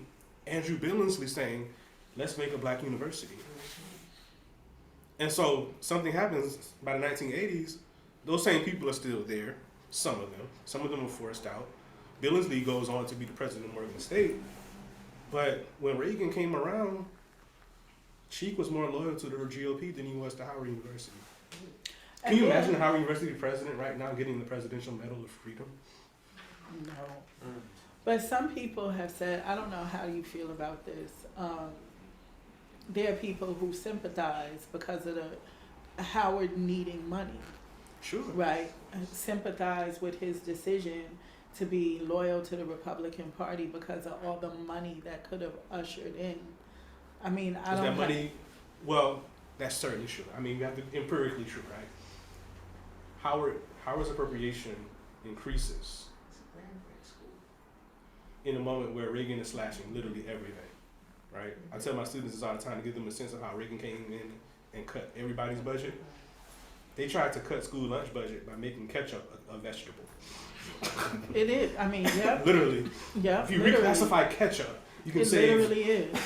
Andrew Billingsley saying, let's make a Black university. And so something happens by the 1980s. Those same people are still there, some of them. Some of them are forced out. Billingsley goes on to be the president of Morgan State. But when Reagan came around, Cheek was more loyal to the GOP than he was to Howard University. Can you imagine Howard University president right now getting the Presidential Medal of Freedom? No. But some people have said, I don't know how you feel about this. There are people who sympathize because of the Howard needing money. Sure. Right. Sympathize with his decision to be loyal to the Republican Party because of all the money that could have ushered in. I mean, I don't know. Money, well, that's certainly true. I mean, you have to empirically true, right? Howard's appropriation increases in a moment where Reagan is slashing literally everything, right? I tell my students this all the time to give them a sense of how Reagan came in and cut everybody's budget. They tried to cut school lunch budget by making ketchup a vegetable. It is. I mean, yeah. Literally. Yeah. If you reclassify ketchup, you can say. It literally is.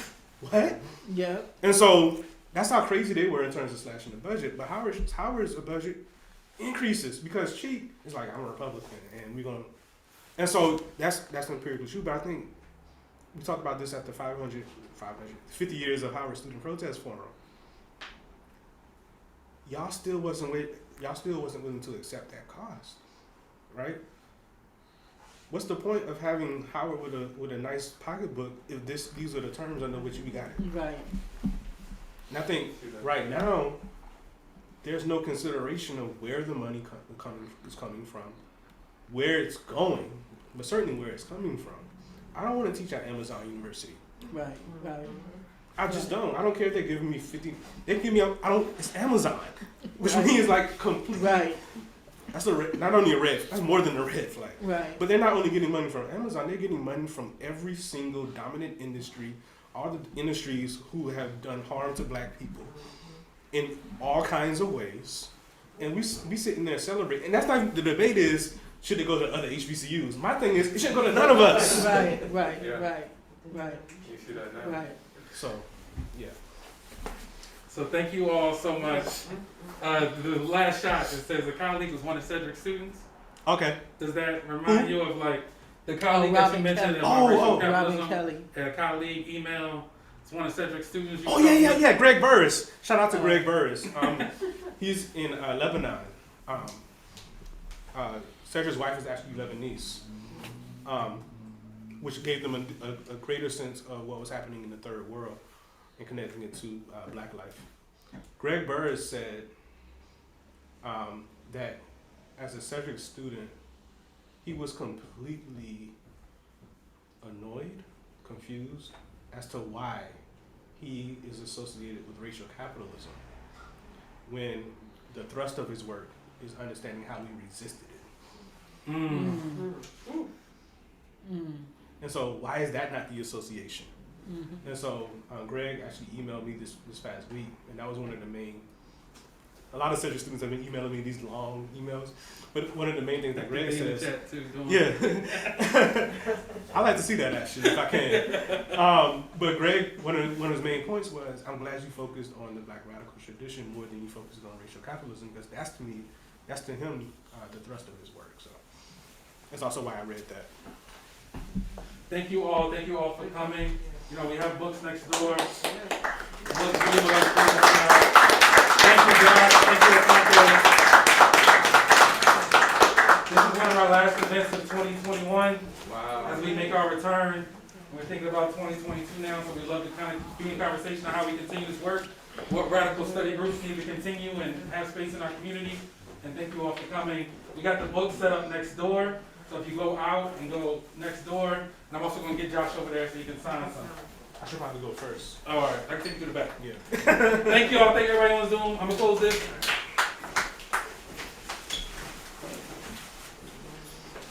What? Yeah. And so that's how crazy they were in terms of slashing the budget. But Howard's budget increases because Cheek is like, I'm a Republican, and we're gonna. And so that's empirically true. But I think we talked about this at the 50 years of Howard Student Protest Forum. Y'all still wasn't willing to accept that cost, right? What's the point of having Howard with a nice pocketbook if these are the terms under which we got it? Right. And I think right now there's no consideration of where the money is coming from, where it's going, but certainly where it's coming from. I don't want to teach at Amazon University. Right. I just don't. I don't care if they're giving me 50. They give me it's Amazon, which means like complete. Right. That's not only a red. That's more than a red flag. Right. But they're not only getting money from Amazon. They're getting money from every single dominant industry, all the industries who have done harm to Black people in all kinds of ways, and we sitting there celebrating. And that's not the debate is should it go to other HBCUs. My thing is it shouldn't go to none of us. Right. You see that now? Right. So, yeah. So thank you all so much. The last shot, it says a colleague was one of Cedric's students. Okay. Does that remind you of like the colleague that you mentioned in Robin Kelly. A colleague email. It's one of Cedric's students. Yeah. Greg Burris. Shout out to Greg Burris. He's in Lebanon. Cedric's wife is actually Lebanese, which gave them a greater sense of what was happening in the third world and connecting it to Black life. Greg Burris said that as a Cedric student, he was completely annoyed, confused as to why he is associated with racial capitalism when the thrust of his work is understanding how we resisted it. And so why is that not the association? And so Greg actually emailed me this past week, and that was one of the main a lot of Cedric students have been emailing me these long emails. But one of the main things that Greg They in the says, chat too, don't yeah, I like to see that actually if I can. But Greg, one of his main points was, I'm glad you focused on the Black radical tradition more than you focused on racial capitalism, because that's to him the thrust of his work. So that's also why I read that. Thank you all for coming. You know, we have books next door. The books really would like to bring them out. Thank you, Josh. Thank you, Akanke. This is one of our last events of 2021. Wow. As we make our return, we're thinking about 2022 now, so we'd love to kind of be in conversation on how we continue this work, what radical study groups need to continue and have space in our community. And thank you all for coming. We got the book set up next door, so if you go out and go next door, and I'm also going to get Josh over there so he can sign something. I should probably go first. All right, I can take you to the back. Yeah. Thank you all. Thank everybody on